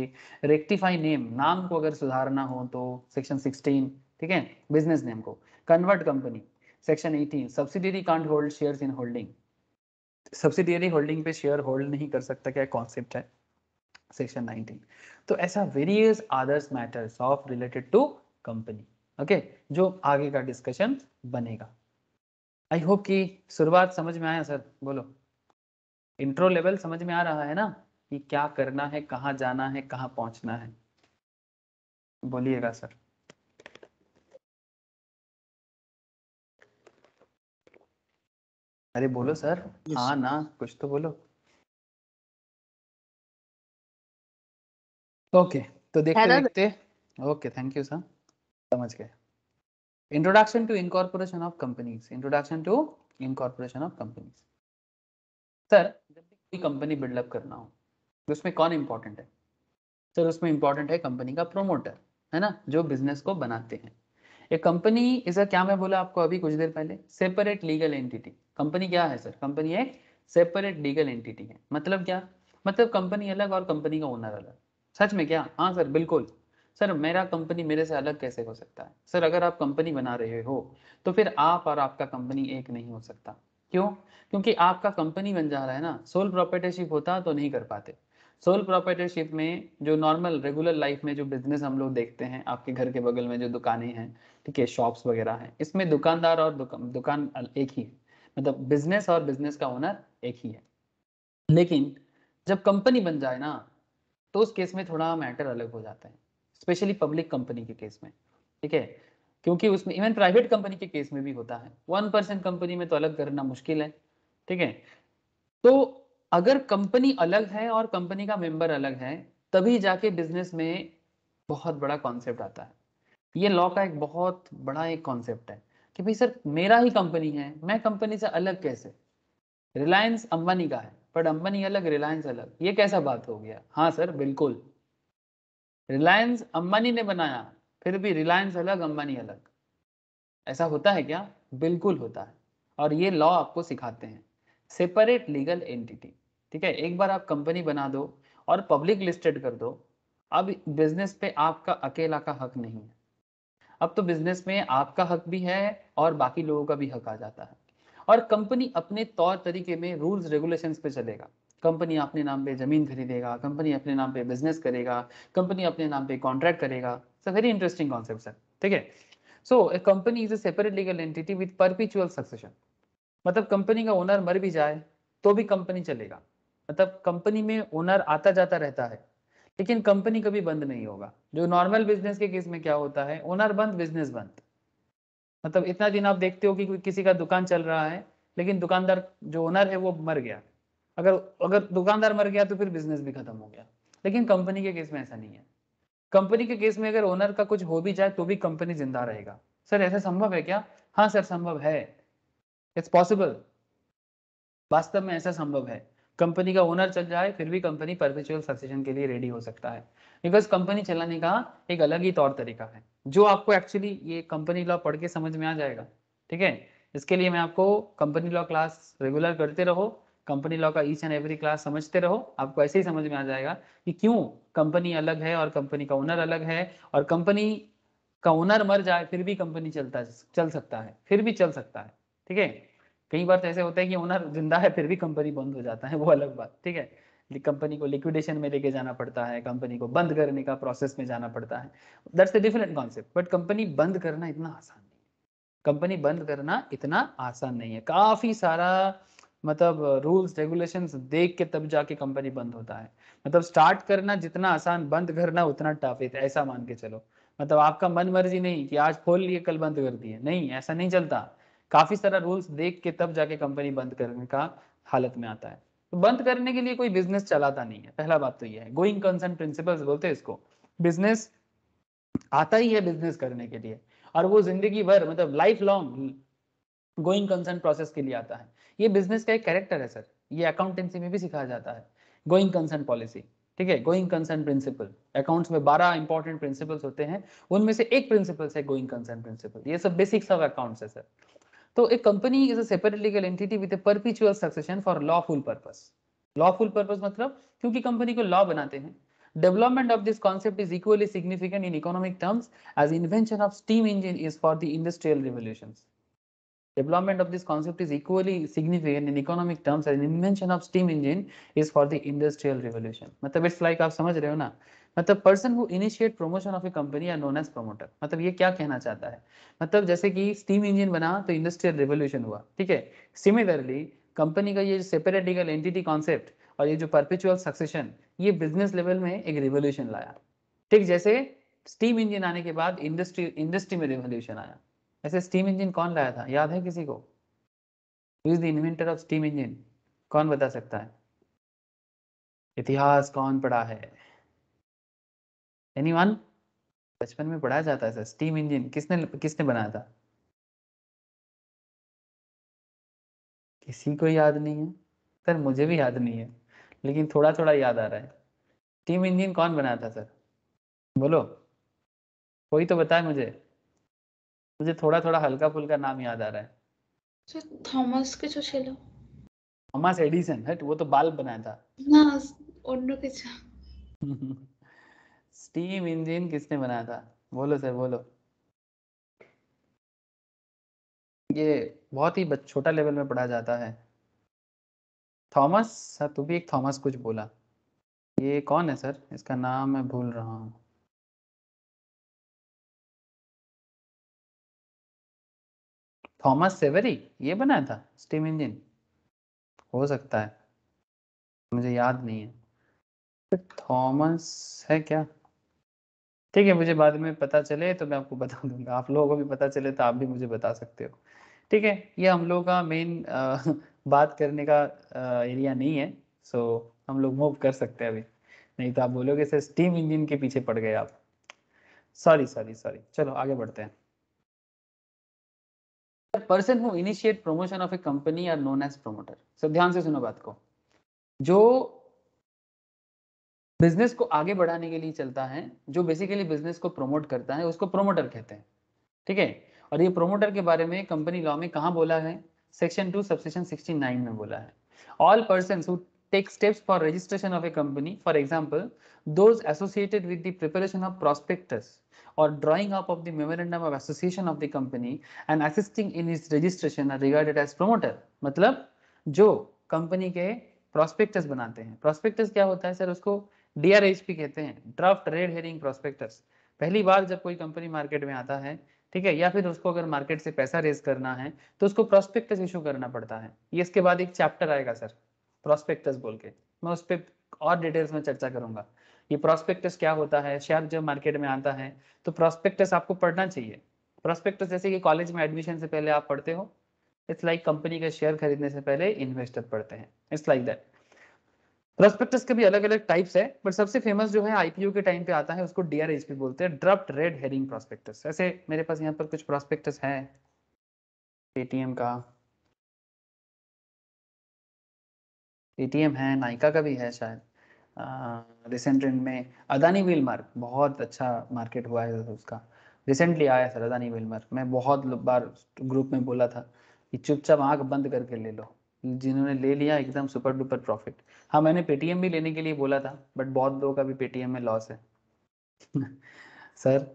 रेक्टिफाई नेम, नाम को अगर सुधारना हो तो सेक्शन 16, ठीक है, बिजनेस नेम को, convert company section 18, subsidiary can't hold shares in holding, subsidiary holding पे शेयर होल्ड नहीं कर सकता, क्या कॉन्सेप्ट है, सेक्शन 19। तो ऐसा various others matters of related to company, okay, जो आगे का डिस्कशन बनेगा। आई होप कि शुरुआत समझ में आया सर, बोलो। इंट्रो लेवल समझ में आ रहा है ना, कि क्या करना है, कहाँ जाना है, कहाँ पहुंचना है, बोलिएगा सर। अरे बोलो सर, Yes. हाँ ना, कुछ तो बोलो। ओके, तो देखते है ना? देखते, ओके थैंक यू सर, समझ गए। Introduction to incorporation of companies, introduction to incorporation of companies. Sir जब भी कोई कंपनी बिल्डअप करना हो, तो उसमें कौन इंपॉर्टेंट है? सर उसमें इंपॉर्टेंट है कंपनी का प्रोमोटर, है ना, जो बिजनेस को बनाते हैं। एक कंपनी इज क्या मैं बोला आपको अभी कुछ देर पहले, सेपरेट लीगल एंटिटी। कंपनी क्या है सर? कंपनी एक सेपरेट लीगल एंटिटी है। मतलब क्या? मतलब कंपनी अलग और कंपनी का ओनर अलग। सच में क्या? हाँ सर बिल्कुल। सर मेरा कंपनी मेरे से अलग कैसे हो सकता है? सर अगर आप कंपनी बना रहे हो, तो फिर आप और आपका कंपनी एक नहीं हो सकता। क्यों? क्योंकि आपका कंपनी बन जा रहा है ना, सोल प्रोप्राइटरशिप होता तो नहीं कर पाते। सोल प्रोप्राइटरशिप में जो नॉर्मल रेगुलर लाइफ में जो बिजनेस हम लोग देखते हैं, आपके घर के बगल में जो दुकानें हैं, ठीक है, शॉप्स वगैरह हैं, इसमें दुकानदार और दुकान एक ही है, मतलब बिजनेस और बिजनेस का ओनर एक ही है। लेकिन जब कंपनी बन जाए ना, तो उस केस में थोड़ा मैटर अलग हो जाता है, स्पेशली पब्लिक कंपनी के केस में, ठीक है। क्योंकि उसमें इवन प्राइवेट कंपनी के केस में भी होता है, 1% कंपनी में तो अलग करना मुश्किल है, ठीक है। तो अगर कंपनी अलग है और कंपनी का मेंबर अलग है, तभी जाके बिजनेस में बहुत बड़ा कॉन्सेप्ट आता है। ये लॉ का एक बहुत बड़ा एक कॉन्सेप्ट है कि भाई सर मेरा ही कंपनी है, मैं कंपनी से अलग कैसे? रिलायंस अंबानी का है, पर अंबानी अलग, रिलायंस अलग, ये कैसा बात हो गया? हाँ सर बिल्कुल, रिलायंस अंबानी ने बनाया, फिर भी रिलायंस अलग अंबानी अलग। ऐसा होता है क्या? बिल्कुल होता है। और ये लॉ आपको सिखाते हैं, सेपरेट लीगल एंटिटी, ठीक है। एक बार आप कंपनी बना दो और पब्लिक लिस्टेड कर दो, अब बिजनेस पे आपका अकेला का हक नहीं है। अब तो बिजनेस में आपका हक भी है और बाकी लोगों का भी हक आ जाता है। और कंपनी अपने तौर तरीके में रूल्स रेगुलेशंस पे चलेगा। कंपनी अपने नाम पे जमीन खरीदेगा, कंपनी अपने नाम पे बिजनेस करेगा, कंपनी अपने नाम पे कॉन्ट्रैक्ट करेगा। It's a very interesting concept sir, ठीक है। So a company is a separate legal entity with perpetual succession. मतलब कंपनी का ओनर मर भी जाए तो भी कंपनी चलेगा। मतलब कंपनी में ओनर आता जाता रहता है, लेकिन कंपनी कभी बंद नहीं होगा। जो नॉर्मल बिजनेस के केस में क्या होता है, ओनर बंद बिजनेस बंद। मतलब इतना दिन आप देखते हो कि किसी का दुकान चल रहा है, लेकिन दुकानदार जो ओनर है वो मर गया, अगर अगर दुकानदार मर गया तो फिर बिजनेस भी खत्म हो गया। लेकिन कंपनी के केस में ऐसा नहीं है। कंपनी के केस में अगर ओनर का कुछ हो भी जाए तो भी कंपनी जिंदा रहेगा। सर ऐसा संभव है क्या? हाँ सर संभव है, इट्स पॉसिबल। वास्तव में ऐसा संभव है। कंपनी का ओनर चल जाए फिर भी कंपनी परपेचुअल सक्सेशन के लिए रेडी हो सकता है, बिकॉज कंपनी चलाने का एक अलग ही तौर तरीका है, जो आपको एक्चुअली ये कंपनी लॉ पढ़ के समझ में आ जाएगा। ठीक है, इसके लिए मैं आपको कंपनी लॉ क्लास रेगुलर करते रहो, कंपनी लॉ का ईच एंड एवरी क्लास समझते रहो, आपको ऐसे ही समझ में आ जाएगा कि क्यों कंपनी अलग है और कंपनी का ओनर अलग है, और कंपनी का ओनर मर जाए फिर भी कंपनी चल सकता है, फिर भी चल सकता है। ठीक है, कई बार तो ऐसे होता है कि ओनर जिंदा है फिर भी कंपनी बंद हो जाता है, वो अलग बात। ठीक है, कंपनी को लिक्विडेशन में लेके जाना पड़ता है, कंपनी को बंद करने का प्रोसेस में जाना पड़ता है, that's a different concept. But company बंद करना इतना आसान नहीं है, कंपनी बंद करना इतना आसान नहीं है, काफी सारा मतलब रूल्स रेगुलेशंस देख के तब जाके कंपनी बंद होता है। मतलब स्टार्ट करना जितना आसान, बंद करना उतना टफ है, ऐसा मान के चलो। मतलब आपका मन मर्जी नहीं कि आज खोल लिए कल बंद कर दिए, नहीं ऐसा नहीं चलता। काफी सारा रूल्स देख के तब जाके कंपनी बंद करने का हालत में आता है। तो बंद करने के लिए कोई बिजनेस चलाता नहीं है, पहला बात तो ये है। गोइंग कंसर्न प्रिंसिपल्स बोलते हैं इसको। बिजनेस आता ही है बिजनेस करने के लिए, और वो जिंदगी भर मतलब life long going concern process के लिए आता है। ये बिजनेस का एक कैरेक्टर है सर, ये अकाउंटेंसी में भी सिखाया जाता है। गोइंग कंसर्न पॉलिसी, ठीक है, गोइंग कंसर्न प्रिंसिपल। अकाउंट्स में 12 इंपॉर्टेंट प्रिंसिपल्स होते हैं, उनमें से एक प्रिंसिपल है गोइंग कंसर्न प्रिंसिपल। ये सब बेसिक्स ऑफ अकाउंट्स है सर। तो एक company is a separate legal entity with a perpetual succession for lawful purpose. Lawful purpose मतलब क्योंकि कंपनी को लॉ बनाते हैं। Development of this concept is equally significant in economic terms as invention of steam engine is for the industrial revolutions. Development of this concept is equally significant in economic terms as invention of steam engine is for the industrial revolution. मतलब it's like आप समझ रहे हो ना, मतलब person who initiate promotion of a company are known as promoter। मतलब ये क्या कहना चाहता है, मतलब जैसे कि steam engine बना तो industrial revolution हुआ, ठीक है। Similarly कंपनी का ये separate legal entity concept और ये जो perpetual succession, ये business level में एक revolution लाया। ठीक जैसे स्टीम इंजन आने के बाद इंडस्ट्री में रिवोल्यूशन आया। ऐसे स्टीम इंजन कौन लाया था, याद है किसी को? Who is the inventor of steam engine? कौन बता सकता है? इतिहास कौन पढ़ा है? एनीवन? बचपन में पढ़ाया जाता है सर, स्टीम इंजन किसने किसने बनाया था? किसी को याद नहीं है? सर मुझे भी याद नहीं है, लेकिन थोड़ा थोड़ा याद आ रहा है। स्टीम इंजन कौन बनाया था सर? बोलो, कोई तो बताए मुझे। मुझे थोड़ा थोड़ा हल्का फुल्का नाम याद आ रहा है। থমাস কিছু ছিল थॉमस एडिसन, हट वो तो बल्ब बनाया था। না, অন্য কিছু। स्टीम इंजन किसने बनाया था? बोलो सर बोलो। ये बहुत ही छोटा लेवल में पढ़ा जाता है। थॉमस, सर तू भी एक थॉमस कुछ बोला, ये कौन है सर? इसका नाम मैं भूल रहा हूँ। थॉमस सेवरी, ये बनाया था स्टीम इंजन? हो सकता है, मुझे याद नहीं है। थॉमस है क्या? ठीक है, मुझे बाद में पता चले तो मैं आपको बता दूंगा, आप लोगों को भी पता चले तो आप भी मुझे बता सकते हो। ठीक है, ये हम लोगों का मेन बात करने का एरिया नहीं है, सो हम लोग मूव कर सकते हैं अभी, नहीं तो आप बोलोगे सर स्टीम इंजन के पीछे पड़ गए आप। सॉरी सॉरी सॉरी, चलो आगे बढ़ते हैं। Person who initiate promotion of a company are known as promoter. सब ध्यान से सुनो बात को। जो बिजनेस को आगे बढ़ाने के लिए चलता है, जो बेसिकली बिजनेस को प्रमोट करता है, उसको प्रोमोटर कहते हैं। ठीक है, और ये प्रोमोटर के बारे में कंपनी लॉ में कहाँ बोला है? सेक्शन 2 सबसेक्शन 69 में बोला है। All persons who take steps for registration of a company, for example those associated with the preparation of prospectus और drawing up of the memorandum of association of the company and assisting in its registration are regarded as promoter. मतलब जो company के prospectus बनाते हैं, prospectus क्या होता है sir? उसको DRHP कहते हैं, ड्राफ्ट रेड हेरिंग प्रॉस्पेक्टस। पहली बार जब कोई कंपनी मार्केट में आता है, ठीक है, या फिर उसको अगर मार्केट से पैसा रेज करना है तो उसको प्रोस्पेक्टस इशू करना पड़ता है। ये इसके बाद एक चैप्टर आएगा सर प्रोस्पेक्टस बोल के, मैं उस पर और डिटेल्स में चर्चा करूंगा। ये प्रोस्पेक्टस क्या होता है, शेयर जब मार्केट में आता है तो प्रोस्पेक्टस आपको पढ़ना चाहिए। प्रोस्पेक्टस जैसे कि कॉलेज में एडमिशन से पहले आप पढ़ते हो, इट्स लाइक कंपनी का शेयर खरीदने से पहले इन्वेस्टर पढ़ते हैं, इट्स लाइक दैट। प्रोस्पेक्टस के भी अलग अलग टाइप्स है, बट सबसे फेमस जो है आईपीओ के टाइम पे आता है, उसको डीआरएचपी बोलते हैं, ड्राफ्ट रेड हेरिंग प्रोस्पेक्टस। ऐसे मेरे पास यहाँ पर कुछ प्रोस्पेक्टस है पेटीएम का, पेटीएम है, नाइका का भी है शायद। रिसेंट ट्रेंड में अदानी व्हील मार्क, बहुत अच्छा मार्केट हुआ है उसका, रिसेंटली आया सर अदानी व्हील मार्क। मैं बहुत बार ग्रुप में बोला था कि चुपचाप आंख बंद करके ले लो, जिन्होंने ले लिया एकदम सुपर डुपर प्रॉफिट। हाँ मैंने पेटीएम भी लेने के लिए बोला था, बट बहुत लोगों का भी पेटीएम में लॉस है सर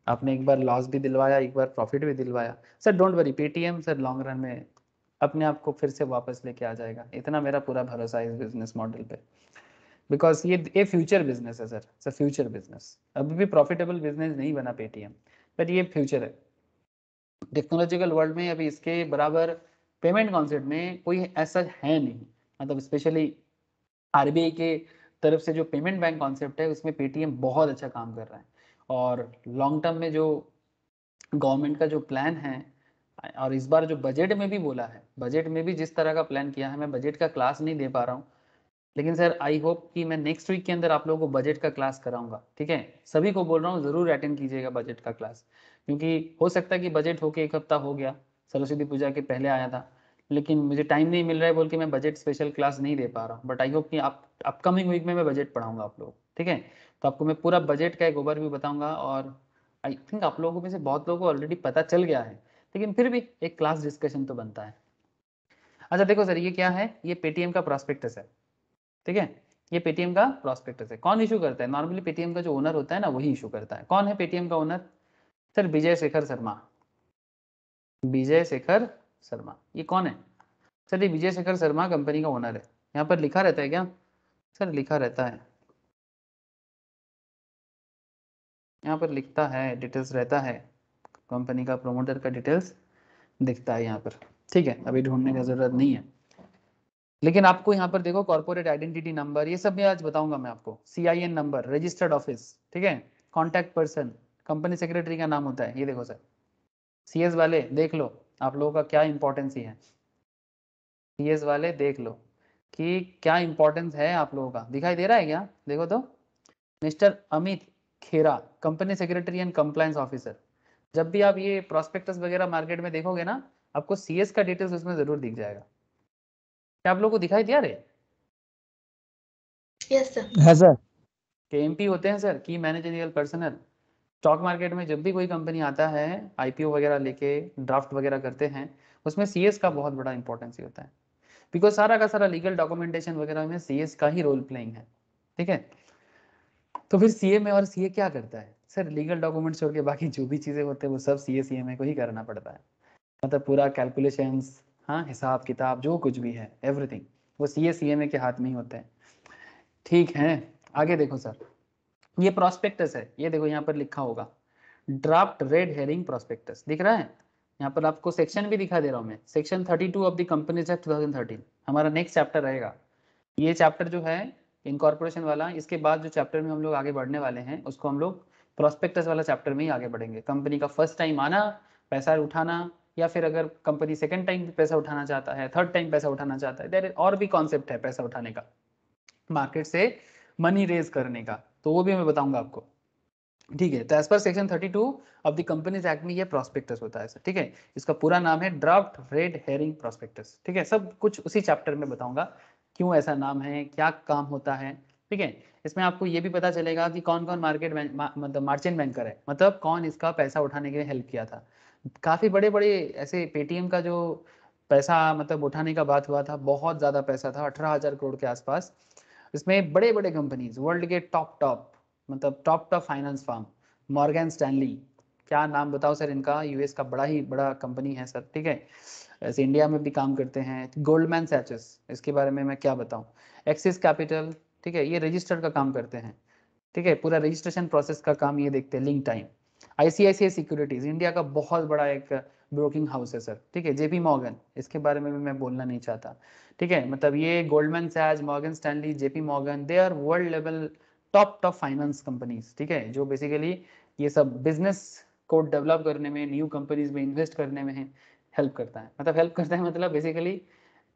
आपने एक बार लॉस भी दिलवाया, एक बार प्रॉफिट भी दिलवाया। Sir don't worry, Paytm sir long run में अपने आप को फिर से वापस लेके आ जाएगा, इतना मेरा पूरा भरोसा है इस बिजनेस मॉडल पे। बिकॉज ये फ्यूचर बिजनेस है सर, सर फ्यूचर बिजनेस, अभी भी प्रॉफिटेबल बिजनेस नहीं बना पेटीएम, बट ये फ्यूचर है। टेक्नोलॉजिकल वर्ल्ड में अभी इसके बराबर पेमेंट कॉन्सेप्ट में कोई ऐसा है नहीं, मतलब स्पेशली आरबीआई के तरफ से जो पेमेंट बैंक कॉन्सेप्ट है उसमें पेटीएम बहुत अच्छा काम कर रहा है। और लॉन्ग टर्म में जो गवर्नमेंट का जो प्लान है, और इस बार जो बजट में भी बोला है, बजट में भी जिस तरह का प्लान किया है, मैं बजट का क्लास नहीं दे पा रहा हूँ, लेकिन सर आई होप कि मैं नेक्स्ट वीक के अंदर आप लोगों को बजट का क्लास कराऊंगा, ठीक है। सभी को बोल रहा हूँ जरूर अटेंड कीजिएगा बजट का क्लास, क्योंकि हो सकता है कि बजट होके एक हफ्ता हो गया, सरस्वती पूजा के पहले आया था, लेकिन मुझे टाइम नहीं मिल रहा है बोल के मैं बजट स्पेशल क्लास नहीं दे पा रहा हूँ। बट आई होप कि आप अपकमिंग वीक में मैं बजट पढ़ाऊंगा आप लोग, ठीक है। तो आपको मैं पूरा बजट का एक ओवरव्यू बताऊंगा, और आई थिंक आप लोगों में से बहुत लोगों को ऑलरेडी पता चल गया है, लेकिन फिर भी एक क्लास डिस्कशन तो बनता है। अच्छा देखो सर, ये क्या है, ये पेटीएम का प्रॉस्पेक्टस है, ठीक है। ये पेटीएम का प्रॉस्पेक्टस है, कौन इशू करता है? नॉर्मली पेटीएम का जो ओनर होता है ना वही इशू करता है। कौन है पेटीएम का ओनर? सर विजय शेखर शर्मा, विजय शेखर शर्मा। ये कौन है सर? ये विजय शेखर शर्मा कंपनी का ओनर है। यहाँ पर लिखा रहता है क्या सर? लिखा रहता है, यहाँ पर लिखता है, डिटेल्स रहता है, कंपनी का प्रोमोटर का डिटेल्स दिखता है यहाँ पर, ठीक है। अभी ढूंढने की जरूरत नहीं है, लेकिन आपको यहाँ पर देखो कॉर्पोरेट आइडेंटिटी नंबर, ये सब भी आज बताऊंगा मैं आपको, सीआईएन नंबर, रजिस्टर्ड ऑफिस, ठीक है, कॉन्टैक्ट पर्सन, कंपनी सेक्रेटरी का नाम होता है। ये देखो सर, सीएस वाले देख लो आप लोगों का क्या इंपॉर्टेंस ही है, सीएस वाले देख लो कि क्या इंपॉर्टेंस है आप लोगों का, दिखाई दे रहा है क्या? देखो तो, mister Amit Khera, company secretary and compliance officer. जब भी आप ये प्रोस्पेक्टस वगैरह मार्केट में देखोगे ना, आपको सीएस का डिटेल्स उसमें जरूर दिख जाएगा। क्या आप लोगों को दिखाई दिया रे? Yes sir. है सर। केएमपी होते हैं सर, की मैनेजरियल पर्सनल। स्टॉक मार्केट में जब भी कोई कंपनी आता है आईपीओ वगैरह लेके ड्राफ्ट वगैरह करते हैं, उसमें सीएस का बहुत बड़ा इंपॉर्टेंस ही होता है, बिकॉज सारा का सारा लीगल डॉक्यूमेंटेशन वगैरह में सीएस का ही रोल प्लेइंग है, ठीक है। तो फिर सीए में, और सीए क्या करता है सर? लीगल डॉक्यूमेंट छोड़ के बाकी जो भी चीजें होते हैं वो सब सीए सीएमए को ही करना पड़ता है, मतलब पूरा कैलकुलेशंस, हाँ हिसाब किताब जो कुछ भी है एवरीथिंग, वो सीए सीएमए के हाथ में ही होते हैं, ठीक है। आगे देखो सर, ये प्रोस्पेक्टस है, ये देखो यहाँ पर लिखा होगा ड्राफ्ट रेड हेरिंग प्रोस्पेक्टस, दिख रहा है? यहाँ पर आपको सेक्शन भी दिखा दे रहा हूँ मैं, section 32 of the companies act 2013 हमारा नेक्स्ट चैप्टर रहेगा। ये चैप्टर जो है इनकॉर्पोरेशन वाला, इसके बाद जो चैप्टर में हम लोग आगे बढ़ने वाले हैं उसको हम लोग प्रोस्पेक्टस वाला चैप्टर में ही आगे बढ़ेंगे। कंपनी का फर्स्ट टाइम आना, पैसा उठाना, या फिर अगर कंपनी सेकंड टाइम पैसा उठाना चाहता है, थर्ड टाइम पैसा उठाना चाहता है, देयर और भी कॉन्सेप्ट है पैसा उठाने का, मार्केट से मनी रेज करने का, तो वो भी मैं बताऊंगा आपको, ठीक है। तो as per section 32 of the companies act में ये प्रोस्पेक्टस होता है सर, ठीक है। इसका पूरा नाम है ड्राफ्ट रेड हेरिंग प्रोस्पेक्टस, ठीक है। सब कुछ उसी चैप्टर में बताऊंगा, क्यों ऐसा नाम है, क्या काम होता है, ठीक है। इसमें आपको ये भी पता चलेगा कि कौन कौन मार्केट मतलब मार्चेंट बैंकर है, मतलब कौन इसका पैसा उठाने के लिए हेल्प किया था। काफी बड़े बड़े ऐसे पेटीएम का जो पैसा मतलब उठाने का बात हुआ था, बहुत ज्यादा पैसा था, 18,000 करोड़ के आसपास। इसमें बड़े बड़े कंपनीज, वर्ल्ड के टॉप टॉप, मतलब top top finance firm, Morgan Stanley, क्या नाम बताओ सर इनका, यूएस का बड़ा ही बड़ा कंपनी है सर, ठीक है। ऐसे इंडिया में भी काम करते हैं, गोल्डमैन सैचेस, इसके बारे में मैं क्या बताऊं, एक्सिस कैपिटल, ठीक है, ये रजिस्टर्ड का काम करते हैं, ठीक है, पूरा रजिस्ट्रेशन प्रोसेस का काम ये देखते हैं, link time. ICICI securities India का बहुत बड़ा एक ब्रोकिंग हाउस है सर, ठीक है। जेपी मॉर्गन, इसके बारे में भी मैं बोलना नहीं चाहता, ठीक है। मतलब ये Goldman Sachs, Morgan Stanley, JP Morgan, they are world level top top finance companies, ठीक है, जो बेसिकली ये सब बिजनेस को डेवलप करने में, न्यू कंपनीज में इन्वेस्ट करने में हेल्प करता है। मतलब हेल्प करता है मतलब बेसिकली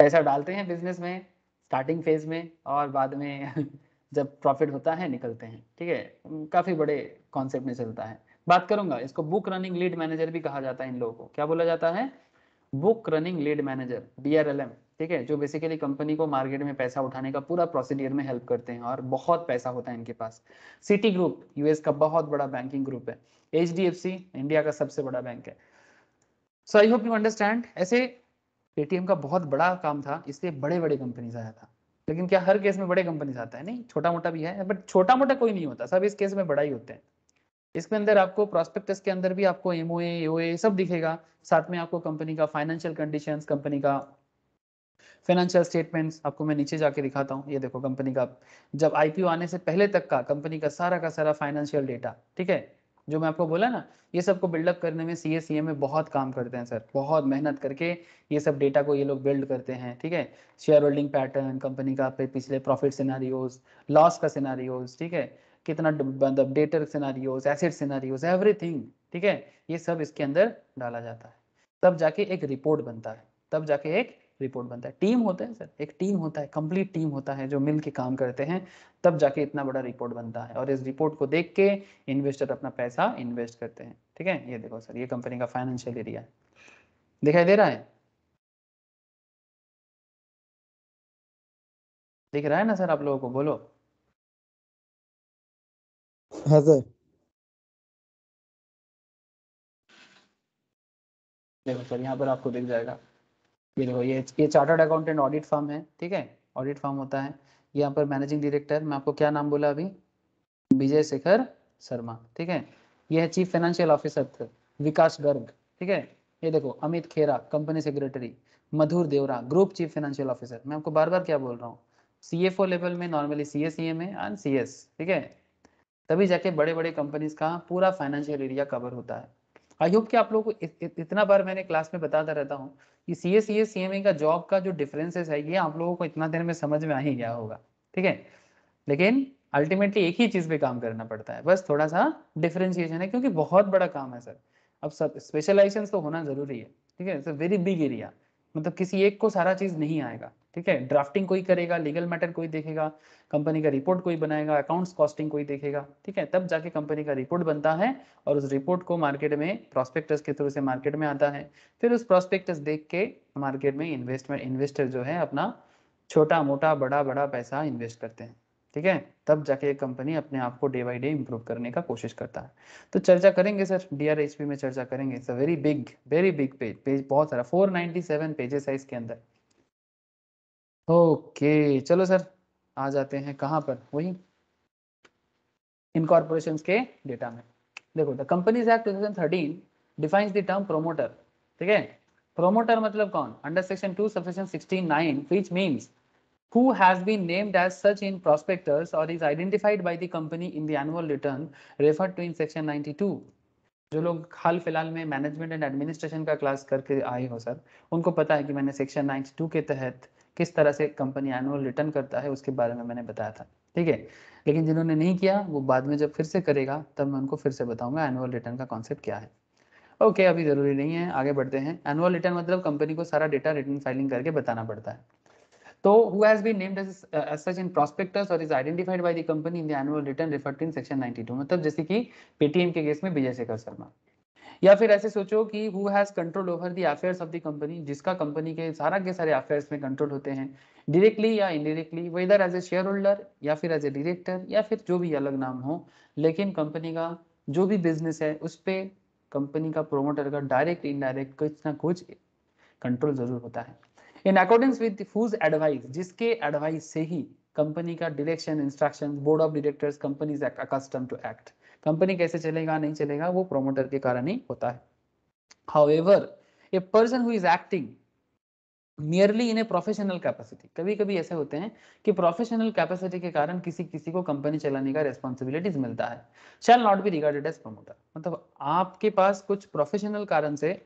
पैसा डालते हैं बिजनेस में स्टार्टिंग फेज में और बाद में जब प्रॉफिट होता है निकलते हैं। ठीक है, काफ़ी बड़े कॉन्सेप्ट में चलता है। बात करूंगा, इसको बुक रनिंग लीड मैनेजर भी कहा जाता है। इन लोगों को क्या बोला जाता है? Book running lead manager, BRLM। ठीक है, जो बेसिकली कंपनी को मार्केट में पैसा उठाने का पूरा प्रोसीडियर में हेल्प करते हैं और बहुत पैसा होता है इनके पास। सिटी ग्रुप यूएस का बहुत बड़ा बैंकिंग ग्रुप है। HDFC इंडिया का सबसे बड़ा बैंक है। सो आई होप यू अंडरस्टैंड। ऐसे पेटीएम का बहुत बड़ा काम था, इसलिए बड़े बड़े कंपनीज आया था। लेकिन क्या हर केस में बड़े कंपनीज आता है? नहीं, छोटा मोटा भी है, बट छोटा मोटा कोई नहीं होता, सब इस केस में बड़ा ही होते हैं। इसके अंदर आपको प्रोस्पेक्टस के अंदर भी आपको MOA OA सब दिखेगा। साथ में आपको कंपनी का फाइनेंशियल कंडीशंस, कंपनी का फाइनेंशियल स्टेटमेंट्स आपको मैं नीचे जाके दिखाता हूँ। ये देखो कंपनी का जब IPO आने से पहले तक का कंपनी का सारा फाइनेंशियल डेटा। ठीक है, जो मैं आपको बोला ना, ये सबको बिल्डअप करने में CA में बहुत काम करते हैं सर, बहुत मेहनत करके ये सब डेटा को ये लोग बिल्ड करते हैं। ठीक है, शेयर होल्डिंग पैटर्न, कंपनी का पिछले प्रॉफिट सिनारियोज, लॉस का सिनारियोज, ठीक है, कितना मतलब debtor scenarios, asset scenarios, everything. ठीक है, ये सब इसके अंदर डाला जाता है, तब जाके एक रिपोर्ट बनता है, तब जाके एक रिपोर्ट बनता है। टीम होता है सर, एक टीम होता है, कंप्लीट टीम होता है जो मिल के काम करते हैं, तब जाके इतना बड़ा रिपोर्ट बनता है। और इस रिपोर्ट को देख के इन्वेस्टर अपना पैसा इन्वेस्ट करते हैं। ठीक है, ये देखो सर, ये कंपनी का फाइनेंशियल एरिया है, दिखाई दे रहा है? दिख रहा है ना सर आप लोगों को? बोलो। हाँ सर। देखो सर, यहाँ पर आपको दिख जाएगा, ये देखो, ये चार्टर्ड अकाउंटेंट ऑडिट फर्म है। ठीक है, ऑडिट फर्म होता है। यहाँ पर मैनेजिंग डायरेक्टर, मैं आपको क्या नाम बोला अभी? विजय शेखर शर्मा। ठीक है, ये है चीफ फाइनेंशियल ऑफिसर विकास गर्ग। ठीक है, ये देखो अमित खेरा कंपनी सेक्रेटरी, मधुर देवरा ग्रुप चीफ फाइनेंशियल ऑफिसर। मैं आपको बार बार क्या बोल रहा हूँ, CFO लेवल में normally CA CMA and CS। ठीक है, तभी जाके बड़े बड़े कंपनीज का पूरा फाइनेंशियल एरिया कवर होता है। आई होप कि आप लोगों को इतना बार मैंने क्लास में बताता रहता हूँ कि CA CMA का जॉब का जो डिफरेंसेस है, ये आप लोगों को इतना देर में समझ में आ ही गया होगा। ठीक है, लेकिन अल्टीमेटली एक ही चीज पे काम करना पड़ता है, बस थोड़ा सा डिफरेंशिएशन है, क्योंकि बहुत बड़ा काम है सर। अब सब स्पेशलाइजेशन तो होना जरूरी है। ठीक है, it's a very big area, मतलब किसी एक को सारा चीज नहीं आएगा। ठीक है, ड्राफ्टिंग कोई करेगा, लीगल मैटर कोई देखेगा, कंपनी का रिपोर्ट कोई बनाएगा, अकाउंट्स कॉस्टिंग कोई देखेगा। ठीक है, तब जाके कंपनी का रिपोर्ट बनता है और उस रिपोर्ट को मार्केट में प्रॉस्पेक्टस के थ्रू से मार्केट में आता है। फिर उस प्रॉस्पेक्टस देख के मार्केट में इन्वेस्टर जो है अपना छोटा मोटा बड़ा बड़ा पैसा इन्वेस्ट करते हैं। ठीक है, तब जाके एक कंपनी अपने आप को डे बाई डे इंप्रूव करने का कोशिश करता है। तो चर्चा करेंगे सर, DRHP में चर्चा करेंगे। It's a very big page बहुत सारा, 497 पेजेस है इसके अंदर। ओके चलो सर, आ जाते हैं कहाँ पर, वही इनकॉर्पोरेशन के डेटा में। देखो, the companies act 2013 defines the term promoter. ठीक है, प्रोमोटर मतलब कौन? Under section 2 subsection 16(9) which means who has been named as such in prospectus or is identified by the company in the annual return referred to in section 92। जो लोग हाल फिलहाल में management and administration का class करके आए हो sir, उनको पता है कि मैंने सेक्शन 92 के तहत किस तरह से कंपनी एनुअल रिटर्न करता है उसके बारे में मैंने बताया था। ठीक है, लेकिन जिन्होंने नहीं किया वो बाद में जब फिर से करेगा तब मैं उनको फिर से बताऊंगा एनुअल रिटर्न का कॉन्सेप्ट क्या है। ओके, अभी जरूरी नहीं है, आगे बढ़ते हैं। एनुअल रिटर्न मतलब कंपनी को सारा डेटा रिटर्न फाइलिंग करके बताना पड़ता है। तो who has been named as such in prospectus or is identified by the company in the annual return referred to in section 92। मतलब जैसे कि पेटीएम के केस में विजय शेखर शर्मा। या फिर ऐसे सोचो कि who has control over the affairs of the company, जिसका कंपनी के सारे अफेयर्स में कंट्रोल होते हैं डायरेक्टली या indirectly, whether as a share holder या फिर एज ए डायरेक्टर या फिर जो भी अलग नाम हो, लेकिन कंपनी का जो भी बिजनेस है उस पर कंपनी का प्रोमोटर का डायरेक्ट इनडायरेक्ट कुछ ना कुछ कंट्रोल जरूर होता है। In accordance with whose advice, जिसके एडवाइस से ही कंपनी का direction instruction board of directors company is accustom to act. Company कैसे चलेगा नहीं चलेगा वो प्रोमोटर के कारण ही होता है। However a person who is acting merely in a professional capacity, कभी कभी ऐसे होते हैं कि प्रोफेशनल कैपेसिटी के कारण किसी किसी को कंपनी चलाने का रेस्पॉन्सिबिलिटीज मिलता है, shall not be regarded as promoter. मतलब आपके पास कुछ प्रोफेशनल कारण से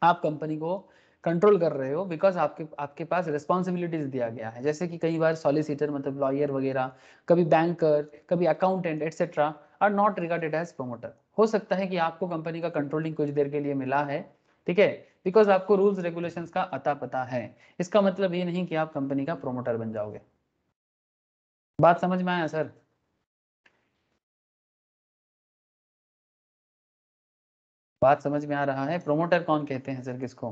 आप कंपनी को कंट्रोल कर रहे हो बिकॉज आपके आपके पास रिस्पॉन्सिबिलिटीज दिया गया है, जैसे कि कई बार सॉलिसिटर मतलब लॉयर वगैरह, कभी बैंकर, कभी accountant etcetera are not regarded as promoter. हो सकता है कि आपको कंपनी का कंट्रोलिंग कुछ देर के लिए मिला है, ठीक है, बिकॉज आपको रूल्स रेगुलेशंस का अता पता है। इसका मतलब ये नहीं कि आप कंपनी का प्रोमोटर बन जाओगे। बात समझ में आया सर? बात समझ में आ रहा है? प्रोमोटर कौन कहते हैं सर किसको?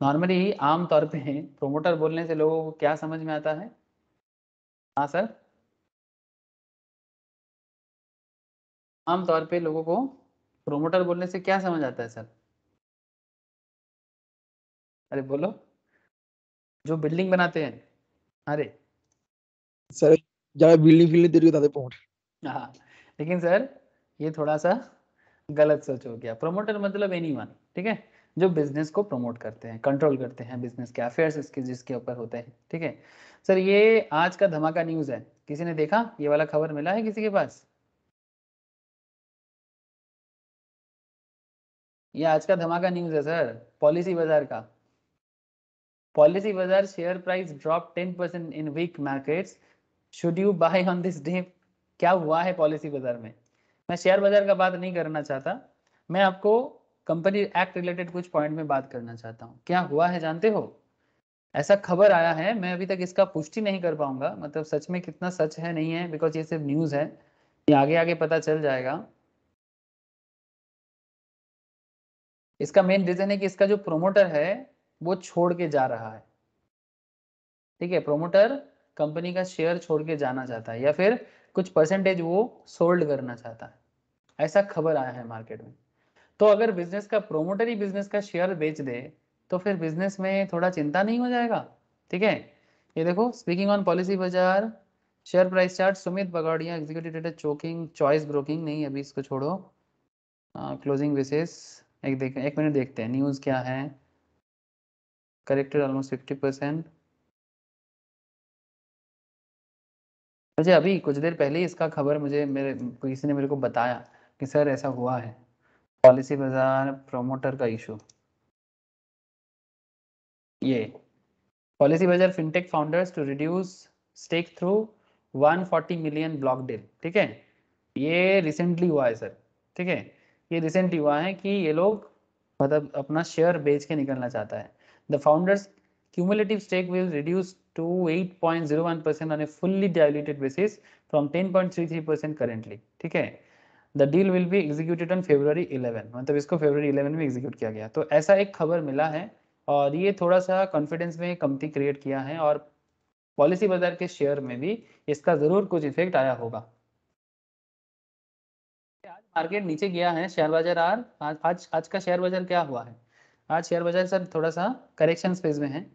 नॉर्मली आम तौर पे प्रोमोटर बोलने से लोगों को क्या समझ में आता है? हाँ सर, आम तौर पे लोगों को प्रोमोटर बोलने से क्या समझ आता है सर? अरे बोलो। जो बिल्डिंग बनाते हैं। अरे স্যার যারা বিল্ডিং ফিল্ডিং তৈরি করে তাদের প্রমোটার। हाँ, लेकिन सर ये थोड़ा सा गलत सोच हो गया। प्रोमोटर मतलब एनीवन, ठीक है, जो बिजनेस को प्रमोट करते हैं, कंट्रोल करते हैं, बिजनेस के अफेयर्स इसके जिसके ऊपर होते हैं, ठीक है। सर ये आज का धमाका न्यूज़ है, किसी ने देखा? ये वाला खबर मिला है किसी के पास? ये आज का धमाका न्यूज़ है सर, पॉलिसी बाजार का। Policybazaar share price drop 10% in week markets, should you buy on this day? क्या हुआ है पॉलिसी बाजार में? मैं शेयर बाजार का बात नहीं करना चाहता, मैं आपको कंपनी एक्ट रिलेटेड कुछ पॉइंट में बात करना चाहता हूँ। क्या हुआ है जानते हो? ऐसा खबर आया है, मैं अभी तक इसका पुष्टि नहीं कर पाऊंगा, मतलब सच में कितना सच है नहीं है, बिकॉज ये सिर्फ न्यूज़ है, ये आगे आगे पता चल जाएगा। इसका मेन रीजन है कि इसका जो प्रोमोटर है वो छोड़ के जा रहा है, ठीक है। प्रोमोटर कंपनी का शेयर छोड़ के जाना चाहता है या फिर कुछ परसेंटेज वो सोल्ड करना चाहता है, ऐसा खबर आया है मार्केट में। तो अगर बिजनेस का प्रोमोटर ही बिजनेस का शेयर बेच दे तो फिर बिजनेस में थोड़ा चिंता नहीं हो जाएगा? ठीक है, ये देखो, speaking on Policybazaar share price chart, Sumit Bagodia executive trader choking Choice Broking, नहीं अभी इसको छोड़ो, क्लोजिंग बेसिस। एक मिनट देखते हैं न्यूज़ क्या है। Corrected almost 50%। मुझे अभी कुछ देर पहले ही इसका खबर मुझे मेरे किसी ने मेरे को बताया कि सर ऐसा हुआ है, पॉलिसी बाजार प्रोमोटर का इशू। ये Policybazaar fintech founders to reduce stake through 140 million block deal, ठीक है। ये रिसेंटली हुआ है सर, ठीक है, ये रिसेंटली हुआ है कि ये लोग मतलब अपना शेयर बेच के निकलना चाहता है। The founders cumulative stake will reduce to 8.01% on a fully diluted basis from 10.33% currently, ठीक है। The deal will be executed on February 11, मतलब इसको February 11 में एग्जीक्यूट किया गया। तो ऐसा एक खबर मिला है और ये थोड़ा सा कॉन्फिडेंस में कमती क्रिएट किया है और पॉलिसी बाजार के शेयर में भी इसका जरूर कुछ इफेक्ट आया होगा। आज मार्केट नीचे गया है, शेयर बाजार आज का शेयर बाजार क्या हुआ है? आज शेयर बाजार सर थोड़ा सा करेक्शन फेज में है।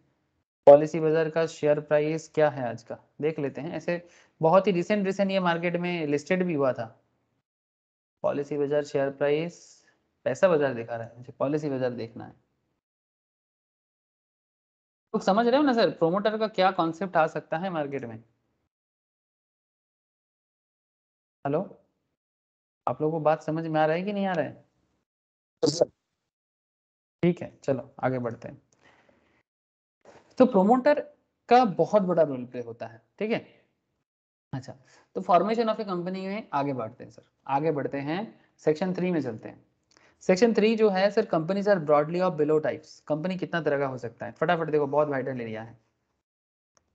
पॉलिसी बाजार का शेयर प्राइस क्या है आज का, देख लेते हैं। ऐसे बहुत ही रिसेंट ये मार्केट में लिस्टेड भी हुआ था। पॉलिसी बाजार शेयर प्राइस, पैसा बाजार दिखा रहा है मुझे, पॉलिसी बाजार देखना है। तो समझ रहे हो ना सर प्रोमोटर का क्या कॉन्सेप्ट आ सकता है मार्केट में? हेलो, आप लोगों को बात समझ में आ रहा है कि नहीं आ रहा है? ठीक है, चलो आगे बढ़ते हैं। तो प्रोमोटर का बहुत बड़ा रोल प्ले होता है, ठीक है। अच्छा, तो फॉर्मेशन ऑफ ए कंपनी में आगे बढ़ते हैं सर, आगे बढ़ते हैं, सेक्शन 3 में चलते हैं। सेक्शन 3 जो है sir, companies are broadly of below types. Company कितना तरह का हो सकता है, फटाफट देखो, बहुत वाइडल एरिया है,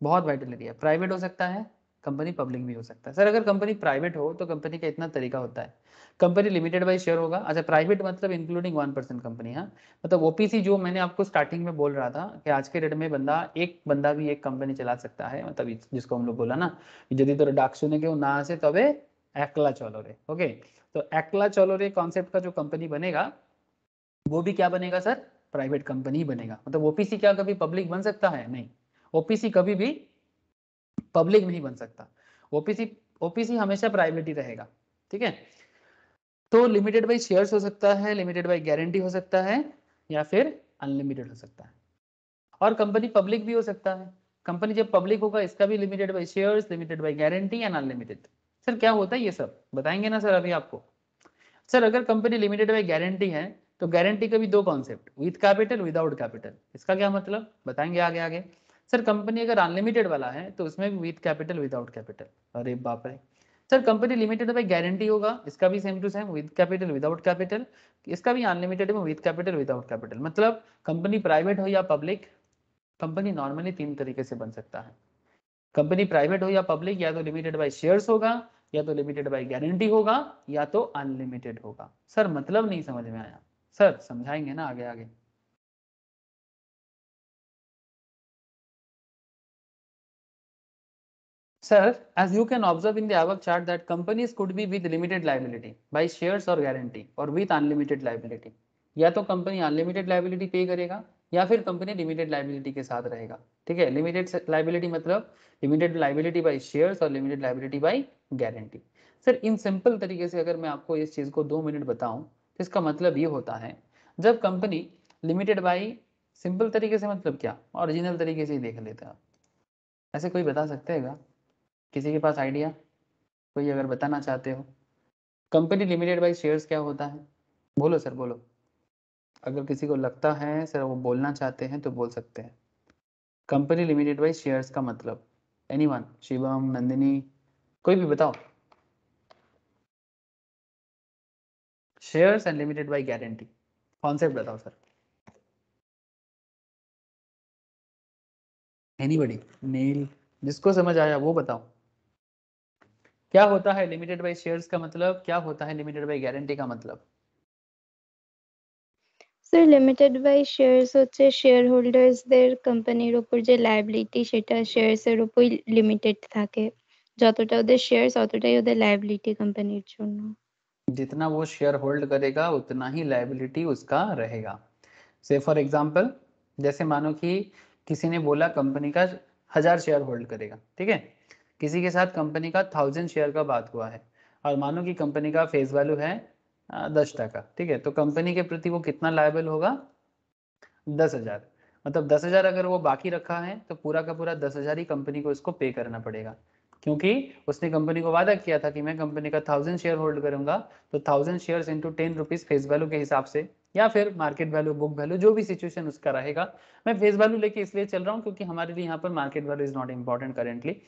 बहुत वाइडल एरिया। प्राइवेट हो सकता है कंपनी, पब्लिक भी हो सकता है। सर अगर कंपनी प्राइवेट हो तो कंपनी का इतना तरीका होता है, कंपनी लिमिटेड बाय शेयर होगा। अच्छा, प्राइवेट मतलब इंक्लूडिंग 1% कंपनी, हाँ, मतलब ओपीसी जो मैंने आपको स्टार्टिंग में बोल रहा था कि आज के डेट में एक बंदा भी एक कंपनी चला सकता है, मतलब जिसको हम लोग बोला ना, यदि तो डाक सुने के ना से तबे एकला चलो रे, ओके। तो एकला चलो रे कॉन्सेप्ट का जो कंपनी बनेगा वो भी क्या बनेगा सर, प्राइवेट कंपनी ही बनेगा। मतलब ओपीसी क्या कभी पब्लिक बन सकता है? नहीं, ओपीसी कभी भी पब्लिक नहीं बन सकता। ओपीसी ओपीसी हमेशा प्राइवेट ही रहेगा, ठीक है। तो लिमिटेड बाय शेयर्स हो सकता है, लिमिटेड बाय गारंटी हो सकता है, या फिर अनलिमिटेड हो सकता है। और कंपनी पब्लिक भी हो सकता है। कंपनी जब पब्लिक होगा इसका भी limited by shares, limited by guarantee and unlimited. Sir क्या होता है ये सब बताएंगे ना सर अभी आपको। सर अगर कंपनी लिमिटेड बाय गारंटी है तो गारंटी का भी दो concept, with capital, without capital. इसका क्या मतलब बताएंगे आगे आगे। सर कंपनी अगर अनलिमिटेड वाला है तो उसमें भी विद कैपिटल, विदाउट कैपिटल। अरे बाप रे, sir company limited by guarantee होगा, इसका भी same to same, with capital without capital, इसका भी अनलिमिटेड में विद कैपिटल विदाउट कैपिटल। मतलब कंपनी प्राइवेट हो या पब्लिक, कंपनी नॉर्मली 3 तरीके से बन सकता है। कंपनी प्राइवेट हो या पब्लिक, या तो लिमिटेड बाय शेयर्स होगा, या तो लिमिटेड बाय गारंटी होगा, या तो अनलिमिटेड होगा। सर मतलब नहीं समझ में आया? सर समझाएंगे ना आगे आगे। Sir, as you can observe in the above chart that companies could be with limited liability by shares or guarantee or with unlimited liability। या तो कंपनी अनलिमिटेड लाइबिलिटी पे करेगा या फिर कंपनी लिमिटेड लाइबिलिटी के साथ रहेगा। ठीक है, लिमिटेड लाइबिलिटी मतलब लिमिटेड लाइबिलिटी बाय शेयर्स और limited liability by guarantee. Sir in simple तरीके से अगर मैं आपको इस चीज को 2 मिनट बताऊं तो इसका मतलब ये होता है, जब कंपनी लिमिटेड बाय, सिंपल तरीके से मतलब क्या, ओरिजिनल तरीके से ही देख लेते हैं। ऐसे कोई बता सकते हैं क्या? किसी के पास आइडिया, कोई अगर बताना चाहते हो? कंपनी लिमिटेड बाय शेयर्स क्या होता है? बोलो सर बोलो, अगर किसी को लगता है सर वो बोलना चाहते हैं तो बोल सकते हैं। कंपनी लिमिटेड बाय शेयर्स का मतलब, एनीवन, शिवम, नंदिनी, कोई भी बताओ। Shares and limited by guarantee, concept बताओ सर। एनीबडी, नील, जिसको समझ आया वो बताओ। क्या होता है लिमिटेड बाय शेयर्स का मतलब, क्या होता है लिमिटेड बाय गारंटी का मतलब? স্যার লিমিটেড বাই শেয়ার্স হচ্ছে শেয়ার হোল্ডার্সদের কোম্পানির উপর যে লায়াবিলিটি সেটা শেয়ার্সের উপরই লিমিটেড থাকে, যতটা ওদের শেয়ার্স অতটাই ওদের লায়াবিলিটি কোম্পানির জন্য। जितना वो शेयर होल्ड करेगा उतना ही लायबिलिटी उसका रहेगा। से फॉर एग्जांपल, जैसे मानो कि किसी ने बोला कंपनी का 1000 शेयर होल्ड करेगा, ठीक है, किसी के साथ कंपनी का 1000 शेयर का बात हुआ है, और मानो कि कंपनी का फेस वैल्यू है 10 टका, ठीक है, तो कंपनी के प्रति वो कितना लायबल होगा? 10,000। मतलब 10,000 अगर वो बाकी रखा है तो पूरा का पूरा 10,000 ही कंपनी को इसको पे करना पड़ेगा, क्योंकि उसने कंपनी को वादा किया था कि मैं कंपनी का 1000 शेयर होल्ड करूंगा, तो 1000 shares into 10 rupees face value के हिसाब से, या फिर मार्केट वैल्यू, बुक वैल्यू, जो भी सिचुएशन उसका रहेगा। मैं फेस वैल्यू लेके इसलिए चल रहा हूँ क्योंकि हमारे लिए यहाँ पर market value is not important currently.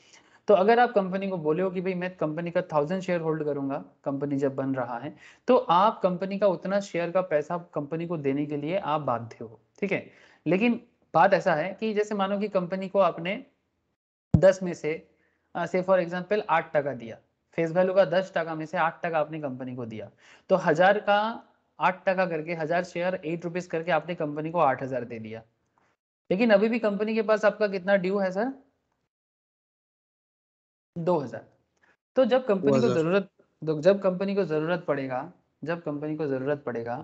तो अगर आप कंपनी को बोले हो कि भाई मैं कंपनी का 1000 शेयर होल्ड करूंगा, कंपनी जब बन रहा है, तो आप कंपनी का उतना शेयर का पैसा कंपनी को देने के लिए आप बाध्य हो, ठीक है। लेकिन बात ऐसा है कि जैसे मानो कि कंपनी को आपने 10 में से फॉर एग्जांपल 8 टका दिया, फेस वैल्यू का 10 टका में से 8 टका आपने कंपनी को दिया, तो 1000 का 8 टका करके 1000 शेयर 8 रुपीज करके आपने कंपनी को 8000 दे दिया। लेकिन अभी भी कंपनी के पास आपका कितना ड्यू है सर? 2000। तो जब कंपनी को 2000 जरूरत, जब कंपनी को जरूरत पड़ेगा, जब कंपनी को जरूरत पड़ेगा,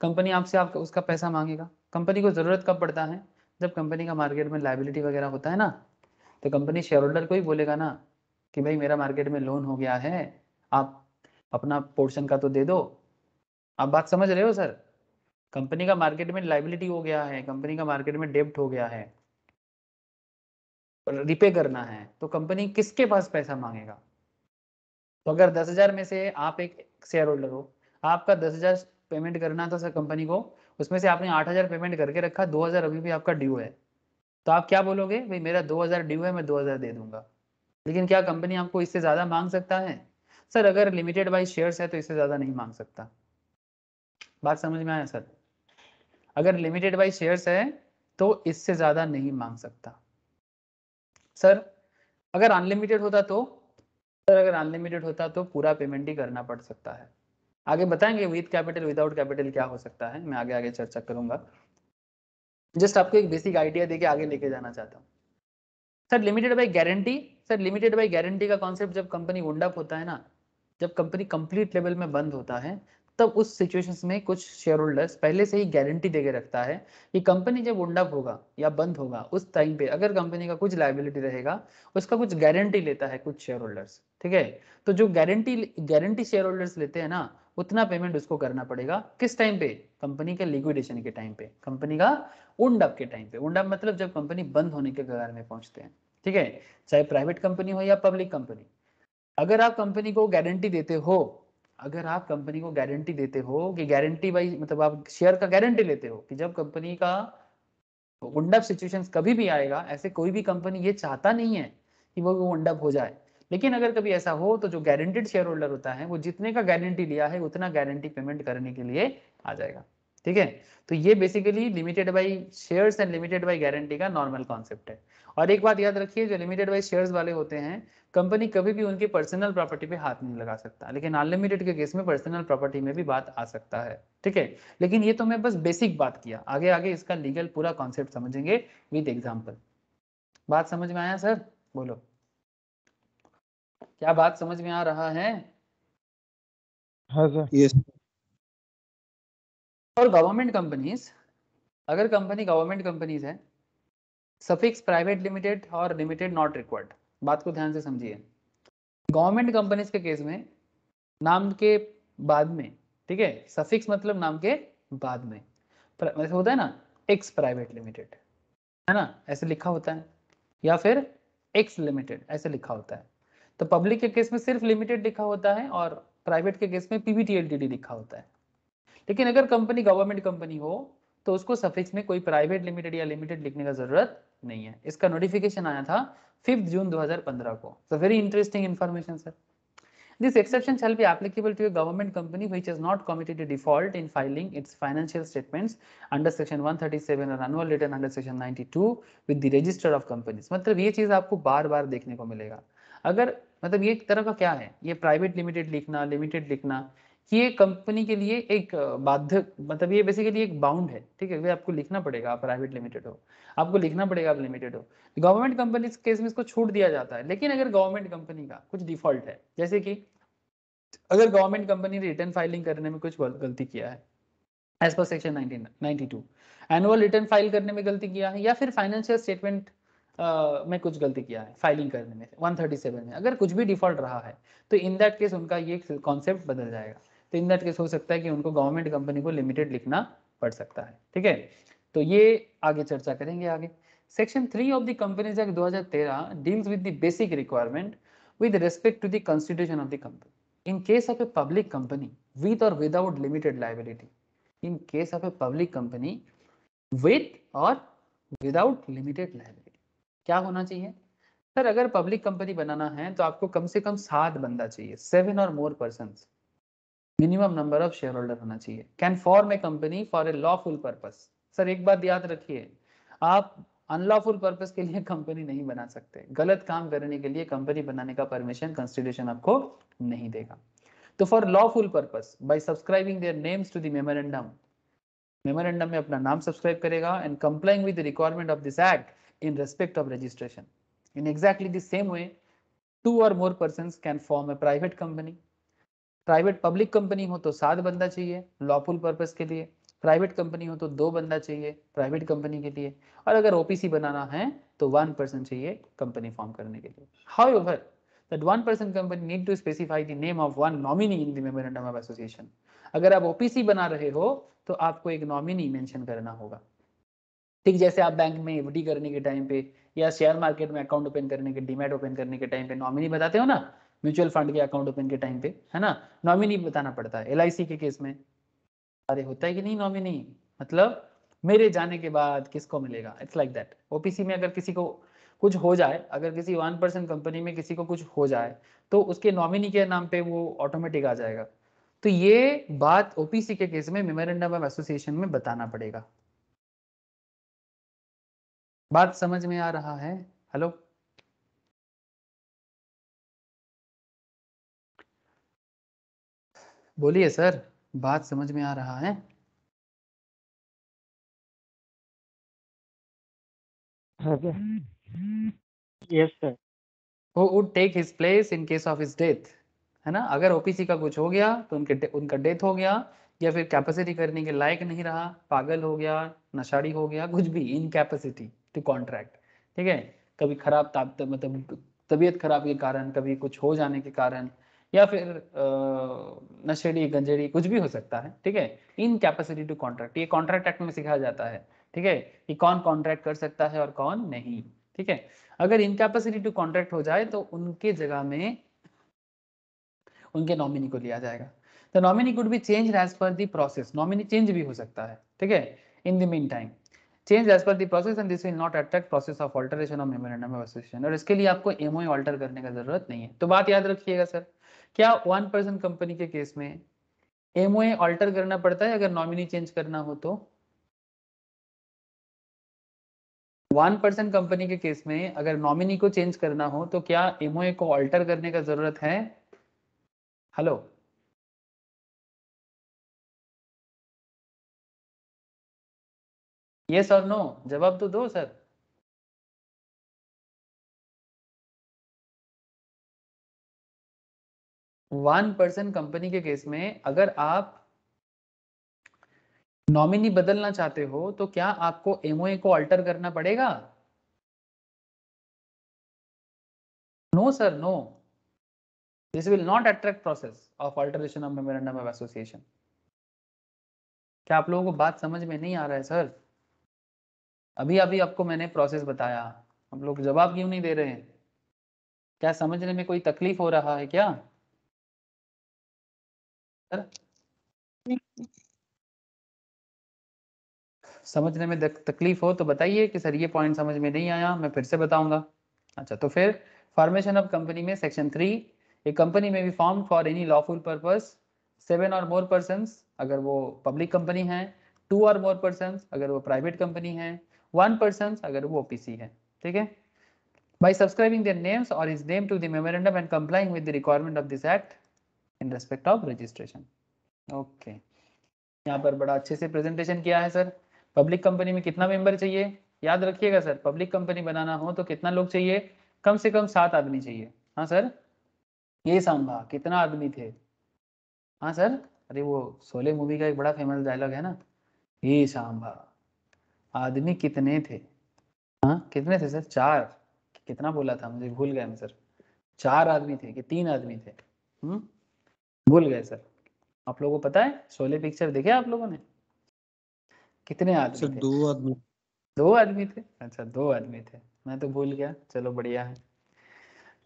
कंपनी आपसे आपका उसका पैसा मांगेगा। कंपनी को जरूरत कब पड़ता है? जब कंपनी का मार्केट में लायबिलिटी वगैरह होता है ना, तो कंपनी शेयर होल्डर को ही बोलेगा ना कि भाई मेरा मार्केट में लोन हो गया है, आप अपना पोर्शन का तो दे दो। आप बात समझ रहे हो सर? कंपनी का मार्केट में लायबिलिटी हो गया है, कंपनी का मार्केट में डेब्ट हो गया है, रिपे करना है, तो कंपनी किसके पास पैसा मांगेगा? तो अगर 10,000 में से आप एक शेयर होल्डर हो, आपका 10,000 पेमेंट करना था सर कंपनी को, उसमें से आपने 8,000 पेमेंट करके रखा, 2,000 अभी भी आपका ड्यू है, तो आप क्या बोलोगे? भाई मेरा 2,000 ड्यू है, मैं 2,000 दे दूंगा। लेकिन क्या कंपनी आपको इससे ज्यादा मांग सकता है? सर अगर लिमिटेड बाय शेयर्स है तो इससे ज्यादा नहीं मांग सकता। बात समझ में आया सर? अगर लिमिटेड बाय शेयर्स है तो इससे ज्यादा नहीं मांग सकता। सर अगर अनलिमिटेड होता तो, सर अगर अनलिमिटेड होता तो पूरा पेमेंट ही करना पड़ सकता है। आगे बताएंगे विद कैपिटल विदाउट कैपिटल क्या हो सकता है, मैं आगे आगे चर्चा करूंगा। जस्ट आपको एक बेसिक आइडिया देके आगे लेके जाना चाहता हूँ। Sir limited by guarantee, sir limited by guarantee का कॉन्सेप्ट जब कंपनी वुंड अप होता है ना, जब कंपनी कंप्लीट लेवल में बंद होता है, तब उस सिचुएशंस में कुछ शेयर होल्डर्स पहले से ही गारंटी देके रखता है कि कंपनी जब वुंड अप होगा या बंद होगा उस टाइम पे अगर कंपनी का कुछ लायबिलिटी रहेगा, उसका कुछ गारंटी लेता है कुछ शेयर होल्डर्स, ठीक है। तो जो गारंटी गारंटी शेयर होल्डर्स लेते हैं ना, उतना पेमेंट उसको करना पड़ेगा किस टाइम पे? कंपनी के लिक्विडेशन के टाइम पे, कंपनी का वुंड अप के टाइम पे। वुंड अप मतलब जब कंपनी बंद होने के कगार में पहुंचते हैं, ठीक है, चाहे प्राइवेट कंपनी हो या पब्लिक कंपनी। अगर आप कंपनी को गारंटी देते हो, अगर आप कंपनी को गारंटी देते हो कि गारंटी बाई मतलब आप शेयर का गारंटी लेते हो कि जब कंपनी का वुंड अप सिचुएशंस कभी भी आएगा, ऐसे कोई भी कंपनी ये चाहता नहीं है कि वो वुंड अप हो जाए, लेकिन अगर कभी ऐसा हो तो जो गारंटीड शेयर होल्डर होता है वो जितने का गारंटी लिया है उतना गारंटी पेमेंट करने के लिए आ जाएगा। ठीक है, तो ये basically limited by shares and limited by guarantee का नॉर्मल कॉन्सेप्ट है। और एक बात याद रखिए, जो लिमिटेड बाय शेयर्स वाले होते हैं, कंपनी कभी भी उनकी पर्सनल प्रॉपर्टी पे हाथ नहीं लगा सकता, लेकिन अनलिमिटेड के केस में पर्सनल प्रॉपर्टी में भी बात आ सकता है। ठीक है, लेकिन ये तो मैं बस बेसिक बात किया, आगे आगे इसका लीगल पूरा कॉन्सेप्ट समझेंगे विद एग्जांपल। बात समझ में आया सर? बोलो, क्या बात समझ में आ रहा है? हाँ सर। यस और गवर्नमेंट कंपनीज, अगर कंपनी गवर्नमेंट कंपनीज है, सफिक्स प्राइवेट लिमिटेड और लिमिटेड नॉट रिक्वायर्ड, बात को ध्यान से समझिए। गवर्नमेंट कंपनीज के केस में नाम के बाद में, ठीक है, सफिक्स मतलब नाम के बाद में वैसे होता है ना, एक्स प्राइवेट लिमिटेड, है ना, ऐसे लिखा होता है, या फिर एक्स लिमिटेड ऐसे लिखा होता है। तो पब्लिक के केस में सिर्फ लिमिटेड लिखा होता है और प्राइवेट के केस में पीवीटी एलटीडी लिखा होता है। लेकिन अगर कंपनी गवर्नमेंट कंपनी हो तो उसको सफिक्स में कोई प्राइवेट लिमिटेड या लिमिटेड लिखने का जरूरत नहीं है। इसका नोटिफिकेशन आया था 5 जून 2015 को। So very interesting information sir. This exception shall be applicable to a government company which has not committed a default in filing its financial statements under section 137 or annual return under section 92 with the register of companies। मतलब ये चीज आपको बार बार देखने को मिलेगा। अगर मतलब ये एक तरह का क्या है, ये प्राइवेट लिमिटेड लिखना, लिमिटेड लिखना, ये कंपनी के लिए एक बाध्यक, मतलब ये बेसिकली एक बाउंड है। ठीक है, आपको लिखना पड़ेगा, आप प्राइवेट लिमिटेड हो, आपको लिखना पड़ेगा आप लिमिटेड हो। गवर्नमेंट कंपनी के केस में इसको छूट दिया जाता है। लेकिन अगर गवर्नमेंट कंपनी का कुछ डिफॉल्ट है, जैसे कि अगर गवर्नमेंट कंपनी ने रिटर्न फाइलिंग करने में कुछ गलती किया है as per section 1992, annual return file करने में गलती किया है, या फिर फाइनेंशियल स्टेटमेंट में कुछ गलती किया है फाइलिंग करने में 137 में, अगर कुछ भी डिफॉल्ट रहा है तो इन दैट केस उनका ये कॉन्सेप्ट बदल जाएगा। तो इन दैट केस हो सकता है कि उनको गवर्नमेंट कंपनी को लिमिटेड लिखना पड़ सकता है। ठीक है, तो ये आगे चर्चा करेंगे आगे। Section 3 of the companies act 2013 deals with the basic requirement with respect to the constitution of the company. In case of a public company with or without limited liability, in case of a public company with or without limited liability, क्या होना चाहिए sir? अगर public company बनाना है तो आपको कम से कम 7 बंदा चाहिए, 7 और more persons, minimum number of share holder होना चाहिए। Can form a company for a lawful purpose. Sir एक बात याद रखिए, आप अनलॉफुल पर्पस के लिए कंपनी नहीं बना सकते। गलत काम करने के लिए कंपनी बनाने का परमिशन कॉन्स्टिट्यूशन आपको नहीं देगा। तो for lawful purpose by subscribing their names to the memorandum, memorandum में अपना नाम सब्सक्राइब करेगा, and complying with the requirement of this act in respect of registration. In exactly the same way 2 और more persons can form a private company. Private public company हो तो 7 बंदा चाहिए lawful purpose के लिए, प्राइवेट कंपनी हो तो 2 बंदा चाहिए प्राइवेट कंपनी के लिए, और अगर ओपीसी बनाना है तो 1 पर्सन चाहिए कंपनी फॉर्म करने के लिए। However that 1 person company need to specify the name of 1 nominee in the memorandum of association. अगर आप ओपीसी बना रहे हो तो आपको एक नॉमिनी मेंशन करना होगा। ठीक जैसे आप बैंक में एफडी करने के टाइम पे या शेयर मार्केट में अकाउंट ओपन करने के, डीमैट ओपन करने के टाइम पे नॉमिनी बताते हो ना, म्यूचुअल फंड के अकाउंट ओपन के टाइम पे, है ना, नॉमिनी बताना पड़ता है। एलआईसी के केस में अरे होता है कि नहीं नॉमिनी, मतलब मेरे जाने के बाद किसको मिलेगा, इट्स लाइक दैट। ओपीसी में अगर किसी को कुछ हो जाए, अगर किसी 1 पर्सन कंपनी में किसी को कुछ हो जाए तो उसके नॉमिनी के नाम पे वो ऑटोमेटिक आ जाएगा। तो ये बात ओपीसी के केस में मेमोरेंडम ऑफ एसोसिएशन में बताना पड़ेगा। बात समझ में आ रहा है? हेलो, बोलिए सर, बात समझ में आ रहा है? हाँ sir. Yes sir. Who would take his place in case of his death, है ना, अगर ओपीसी का कुछ हो गया तो उनका डेथ हो गया, या फिर कैपेसिटी करने के लायक नहीं रहा, पागल हो गया, नशाड़ी हो गया, कुछ भी, इनकैपेसिटी टू कॉन्ट्रैक्ट। ठीक है, कभी खराब मतलब तबीयत खराब के कारण, कभी कुछ हो जाने के कारण, या फिर नशेड़ी गंजेड़ी कुछ भी हो सकता है। ठीक है, इनकैपेसिटी टू कॉन्ट्रैक्ट, ये कॉन्ट्रैक्ट एक्ट में सिखाया जाता है। ठीक है, कि कौन कॉन्ट्रैक्ट कर सकता है और कौन नहीं। ठीक है, अगर इनकैपेसिटी टू कॉन्ट्रैक्ट हो जाए तो उनके जगह में उनके नॉमिनी को लिया जाएगा। तो nominee could be change as per the process, nominee change भी हो सकता है। ठीक है, in the mean time change as per the process and this will not attract process of alteration of memorandum of association, और इसके लिए आपको एमओए ऑल्टर करने का जरूरत नहीं है। तो बात याद रखिएगा सर, क्या 1% कंपनी के केस में एमओए ऑल्टर करना पड़ता है अगर नॉमिनी चेंज करना हो तो? 1% कंपनी के केस में अगर नॉमिनी को चेंज करना हो तो क्या एमओए को ऑल्टर करने का जरूरत है? हेलो, यस और नो, जवाब तो दो सर। 1% कंपनी के केस में अगर आप नॉमिनी बदलना चाहते हो तो क्या आपको एमओए को अल्टर करना पड़ेगा? No sir, no, this will not attract process of alteration of memorandum of association. क्या आप लोगों को बात समझ में नहीं आ रहा है सर? अभी अभी आपको मैंने प्रोसेस बताया, आप लोग जवाब क्यों नहीं दे रहे हैं? क्या समझने में कोई तकलीफ हो रहा है क्या सर? समझने में तकलीफ हो तो बताइए कि सर ये पॉइंट समझ में नहीं आया, मैं फिर से बताऊंगा। अच्छा, तो फिर फॉर्मेशन ऑफ कंपनी में section 3, a company may be form for any lawful purpose, 7 और मोर पर्सन्स अगर वो पब्लिक कंपनी है, 2 और मोर पर्सन्स अगर वो प्राइवेट कंपनी है, 1 पर्सन अगर वो ओपीसी है। ठीक है, by subscribing their names or his name to the memorandum and complying with the requirement of this act in respect of registration. Okay, यहाँ पर बड़ा अच्छे से प्रेजेंटेशन किया है सर। पब्लिक कंपनी में कितना मेंबर चाहिए याद रखिएगा सर, पब्लिक कंपनी बनाना हो तो कितना लोग चाहिए? कम से कम 7 आदमी चाहिए। हाँ सर, ये सांभा कितना आदमी थे? हाँ सर, अरे वो शोले मूवी का एक बड़ा फेमस डायलॉग है ना, ये सांभा आदमी कितने थे? हाँ कितने थे सर? 4, कितना बोला था मुझे भूल गया मैं सर। 4 आदमी थे कि 3 आदमी थे? भूल गए सर। आप लोगों को पता है शोले पिक्चर देखे आप लोगों ने? कितने आदमी सर थे? 2 आदमी। 2 आदमी थे? अच्छा 2 आदमी थे, मैं तो भूल गया, चलो बढ़िया है।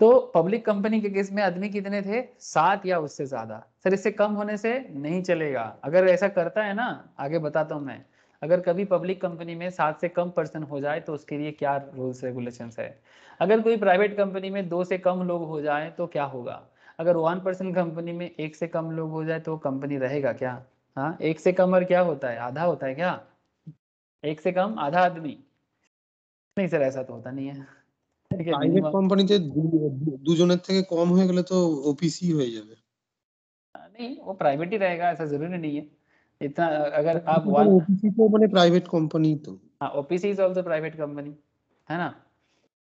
तो पब्लिक कंपनी के केस में आदमी कितने थे? 7 या उससे ज्यादा। सर इससे कम होने से नहीं चलेगा, अगर ऐसा करता है ना, आगे बताता हूँ मैं, अगर कभी पब्लिक कंपनी में 7 से कम पर्सन हो जाए तो उसके लिए क्या रूल्स रेगुलेशंस है। अगर कोई प्राइवेट कंपनी में 2 से कम लोग हो जाए तो क्या होगा? अगर 1% कंपनी में 1 से कम लोग हो जाए तो कंपनी रहेगा क्या? हाँ, 1 से कम और क्या होता है? आधा होता है क्या? 1 से कम आधा आदमी? नहीं सर, ऐसा तो होता नहीं है। ठीक है, প্রাইভেট मिनिमम কোম্পানিতে দুজনের থেকে কম হয়ে গেলে তো ওপিসি হয়ে যাবে। नहीं, वो प्राइवेट ही रहेगा, ऐसा जरूरी नहीं है इतना। अगर आप वन, ওপিসি তো মানে প্রাইভেট কোম্পানি তো। हाँ OPC is also private company, है ना?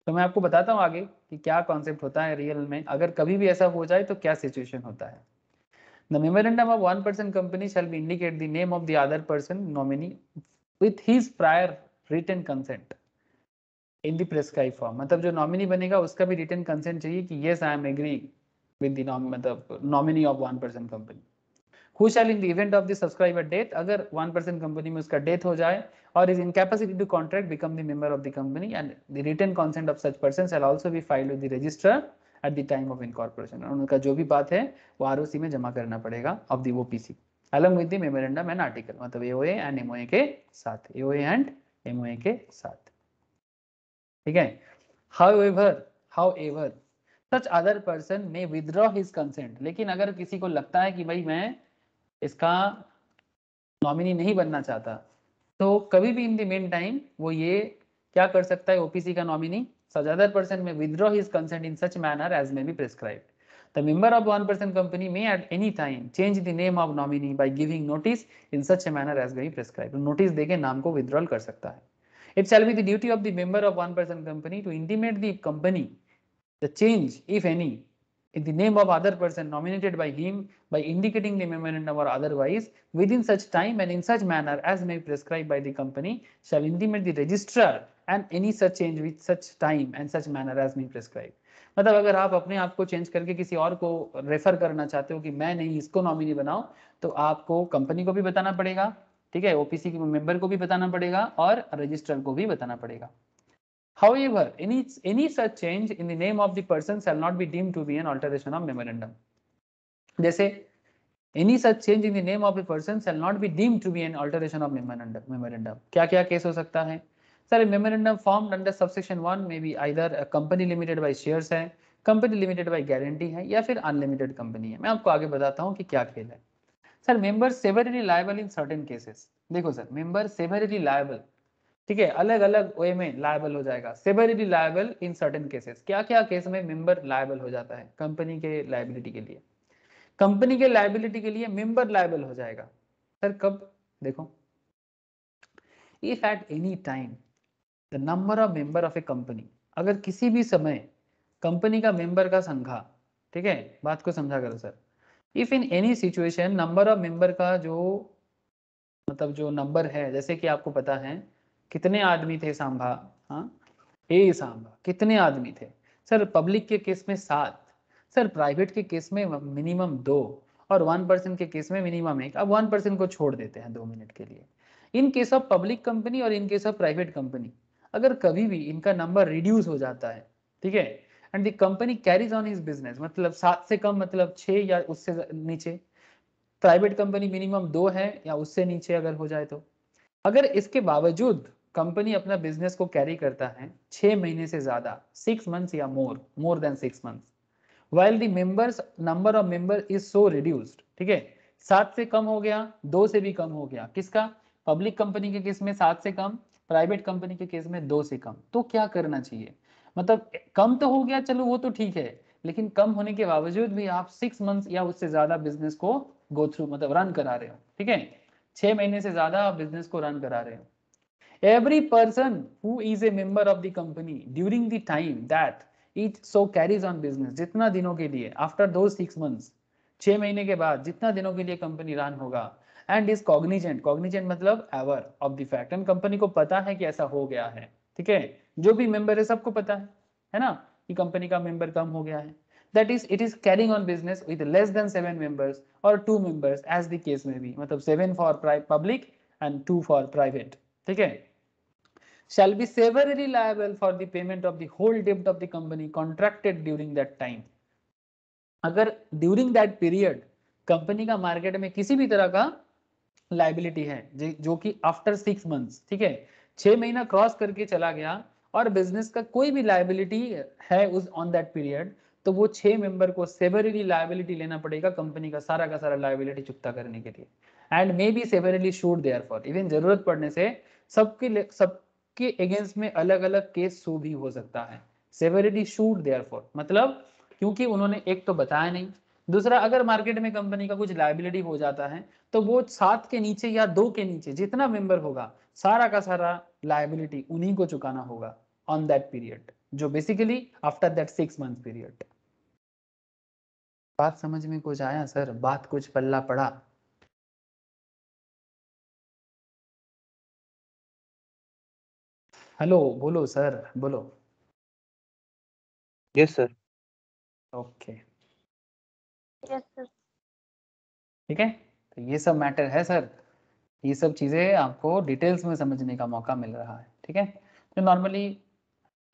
तो मैं आपको बताता हूँ आगे कि क्या कॉन्सेप्ट होता है रियल में, अगर कभी भी ऐसा हो जाए तो क्या सिचुएशन होता है। The memorandum of 1% company shall be indicate the name of the other person nominee with his prior written consent in the prescribe form. मतलब जो नॉमिनी बनेगा उसका भी रिटन कंसेंट चाहिए कि yes I am agree with the मतलब nominee of 1% company. Who shall in the event of the subscriber death, अगर 1% company में उसका डेथ हो जाए और is incapacity to contract become the member of the company and the written consent of such person shall also be filed with the registrar at the time of incorporation। और उनका जो भी बात है वो आरओसी में जमा करना पड़ेगा of the OPC along with the memorandum and article, मतलब AOA and MOA के साथ, AOA and MOA के साथ। ठीक है, however such other person may withdraw his consent। लेकिन अगर किसी को लगता है कि भाई मैं इसका नॉमिनी नहीं बनना चाहता तो कभी भी इन द मेन टाइम वो ये क्या कर सकता है? ओपीसी का nominee such other person may withdraw his consent in such manner as may be prescribed। The member of 1% company may at any time change the name of nominee by giving notice in such a manner as may be prescribed। Notice देके नाम को withdrawal कर सकता है। It shall be the duty of the member of 1% company to intimate the company the change, if any, in the name of other person nominated by him by indicating the memorandum or otherwise within such time and in such manner as may be prescribed by the company shall intimate the registrar and any such change with such time and such manner as may be prescribed। मतलब अगर आप अपने आप को change करके किसी और को रेफर करना चाहते हो कि मैं नहीं इसको नॉमिनी बनाओ, तो आपको कंपनी को भी बताना पड़ेगा, ठीक है, ओपीसी के मेंबर को भी बताना पड़ेगा और रजिस्ट्रार को भी बताना पड़ेगा। However, any such change in the name of the person shall not be deemed to be an alteration of memorandum। जैसे Any such change in the name of a person shall not be deemed to be an alteration of memorandum. क्या क्या case हो सकता है sir? Memorandum formed under subsection 1 may be either a company limited by shares है, company limited by guarantee है, या फिर unlimited company है। मैं आपको आगे बताता हूँ कि क्या खेल है sir. Member severally liable in certain cases. देखो सर, मेंबर सेवरली लायबल, ठीक है, अलग अलग वे में लायबल हो जाएगा। Severally liable in certain cases, क्या क्या केस में मेंबर लायबल हो जाता है कंपनी के लायबिलिटी के लिए? कंपनी के लायबिलिटी के लिए मेंबर लायबल हो जाएगा सर कब? देखो, if at any time the number of member of a company, अगर किसी भी समय कंपनी का मेंबर का संख्या, ठीक है, बात को समझा करो sir. If in any situation number of member का जो मतलब जो नंबर है, जैसे कि आपको पता है कितने आदमी थे सांभा, हाँ ए सांभा कितने आदमी थे सर? पब्लिक के केस में 7 सर, प्राइवेट के केस में मिनिमम 2 और 1% के केस में मिनिमम 1। अब 1% को छोड़ देते हैं 2 मिनट के लिए। In case of public company और in case of private company, अगर कभी भी इनका नंबर रिड्यूस हो जाता है, ठीक है, and the company carries on his business, मतलब 7 से कम मतलब 6 या उससे नीचे, प्राइवेट कंपनी मिनिमम 2 है या उससे नीचे अगर हो जाए तो, अगर इसके बावजूद कंपनी अपना बिजनेस को कैरी करता है 6 महीने से ज्यादा, 6 मंथ्स या more than 6 months, while the members number of member is so reduced, ठीक है, 7 से कम हो गया, 2 से भी कम हो गया, किसका? पब्लिक कंपनी के केस में 7 से कम, प्राइवेट कंपनी के केस में 2 से कम। तो क्या करना चाहिए? मतलब कम तो हो गया, चलो वो तो ठीक है, लेकिन कम होने के बावजूद भी आप 6 मंथ्स या उससे ज्यादा बिजनेस को गो थ्रू मतलब रन करा रहे हो, ठीक है, 6 महीने से ज्यादा आप बिजनेस को रन करा रहे हो। Every person who is a member of the company during the time that it so carries on business, जितना दिनों के लिए, after those 6 months, 6 महीने के बाद जितना दिनों के लिए कंपनी रन होगा, and is cognizant मतलब aware of the fact, and company को पता है कि ऐसा हो गया है, ठीक है, जो भी मेंबर है सबको पता है ना, कि कंपनी का मेंबर कम हो गया है, that is it is carrying on business with less than 7 members or 2 members as the case may be, मतलब 7 for public and 2 for private, ठीक है, shall be severally liable for the payment of the whole debt of the company contracted during that time। अगर during that period company का market में किसी भी तरह का लाइबिलिटी है जो कि आफ्टर 6 मंथ्स, ठीक है, 6 महीना क्रॉस करके चला गया और बिजनेस का कोई भी लाइबिलिटी है उस ऑन दैट पीरियड, तो वो 6 मेंबर को सेवरली लाइबिलिटी लेना पड़ेगा कंपनी का सारा लाइबिलिटी चुकता करने के लिए, and may be severally should therefore, even जरूरत पड़ने से सबके अगेंस्ट में अलग अलग केस शो भी हो सकता है। सेवरली शूड देयरफॉर मतलब क्योंकि उन्होंने एक तो बताया नहीं, दूसरा अगर मार्केट में कंपनी का कुछ लाइबिलिटी हो जाता है तो वो 7 के नीचे या 2 के नीचे जितना मेंबर होगा सारा का सारा लाइबिलिटी उन्हीं को चुकाना होगा ऑन दैट पीरियड, जो basically after that 6 month period. बात समझ में कुछ आया सर? बात कुछ पल्ला पड़ा? हेलो बोलो सर, बोलो। Yes sir. Okay yes sir. ठीक है, तो ये सब मैटर है सर, ये सब चीज़ें आपको डिटेल्स में समझने का मौका मिल रहा है, ठीक है। तो नॉर्मली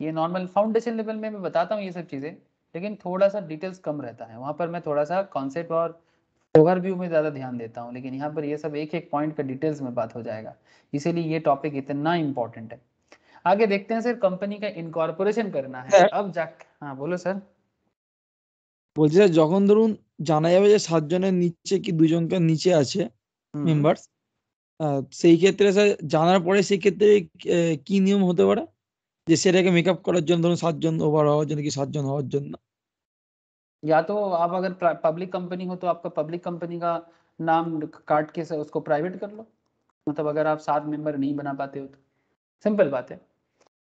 ये नॉर्मल फाउंडेशन लेवल में मैं बताता हूँ ये सब चीज़ें, लेकिन थोड़ा सा डिटेल्स कम रहता है, वहाँ पर मैं थोड़ा सा कॉन्सेप्ट और ओवरव्यू में ज़्यादा ध्यान देता हूँ, लेकिन यहाँ पर ये सब एक एक पॉइंट का डिटेल्स में बात हो जाएगा, इसीलिए ये टॉपिक इतना इंपॉर्टेंट है। आगे देखते हैं सर, कंपनी का इनकॉर्पोरेशन करना है अब जाके। हाँ बोलो सर। বলছি স্যার যখন ধরুন জানা যাবে যে 7 জনের নিচে কি 2 জনকার নিচে আছে মেম্বারস, সেই ক্ষেত্রে স্যার জানার পরে সেই ক্ষেত্রে কি নিয়ম হতে পারে যে সেটাকে মেকআপ করার জন্য ধরুন 7 জন ওভার হওয়ার জন্য কি 7 জন হওয়ার জন্য? या तो आप अगर पब्लिक कंपनी हो तो आपका पब्लिक कंपनी का नाम काट के उसको प्राइवेट कर लो, मतलब अगर आप 7 मेंबर नहीं बना पाते हो तो सिंपल बात है।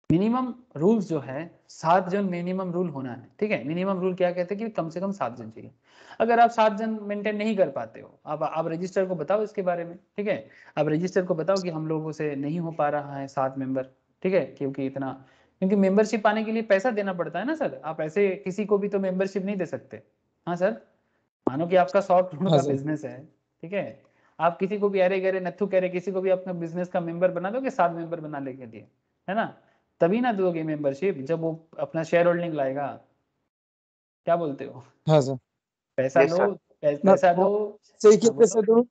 मिनिमम रूल्स जो है 7 जन मिनिमम रूल होना है, ठीक है। मिनिमम रूल क्या कहते हैं कि कम से कम 7 जन चाहिए। अगर आप 7 जन मेंटेन नहीं कर पाते हो, आप रजिस्टर को बताओ इसके बारे में, ठीक है, आप रजिस्टर को बताओ कि हम लोगों से नहीं हो पा रहा है 7 मेंबर, ठीक है, क्योंकि मेंबरशिप पाने के लिए पैसा देना पड़ता है ना सर, आप ऐसे किसी को भी तो मेंबरशिप नहीं दे सकते। हाँ सर, मानो कि आपका 100 करोड़ का बिजनेस है, ठीक है, आप किसी को भी अरे गरे नथु कह रहे किसी को भी अपना बिजनेस का मेंबर बना दोगे 7 मेंबर बनाने के लिए, है ना, तभी ना दोगे मेंबरशिप जब वो अपना शेयर होल्डिंग लाएगा। क्या बोलते हो? हाँ सर। पैसा Yes, लो, sir. না पैसा दो। সেই हाँ, ক্ষেত্রে बोलो। সে ধরুন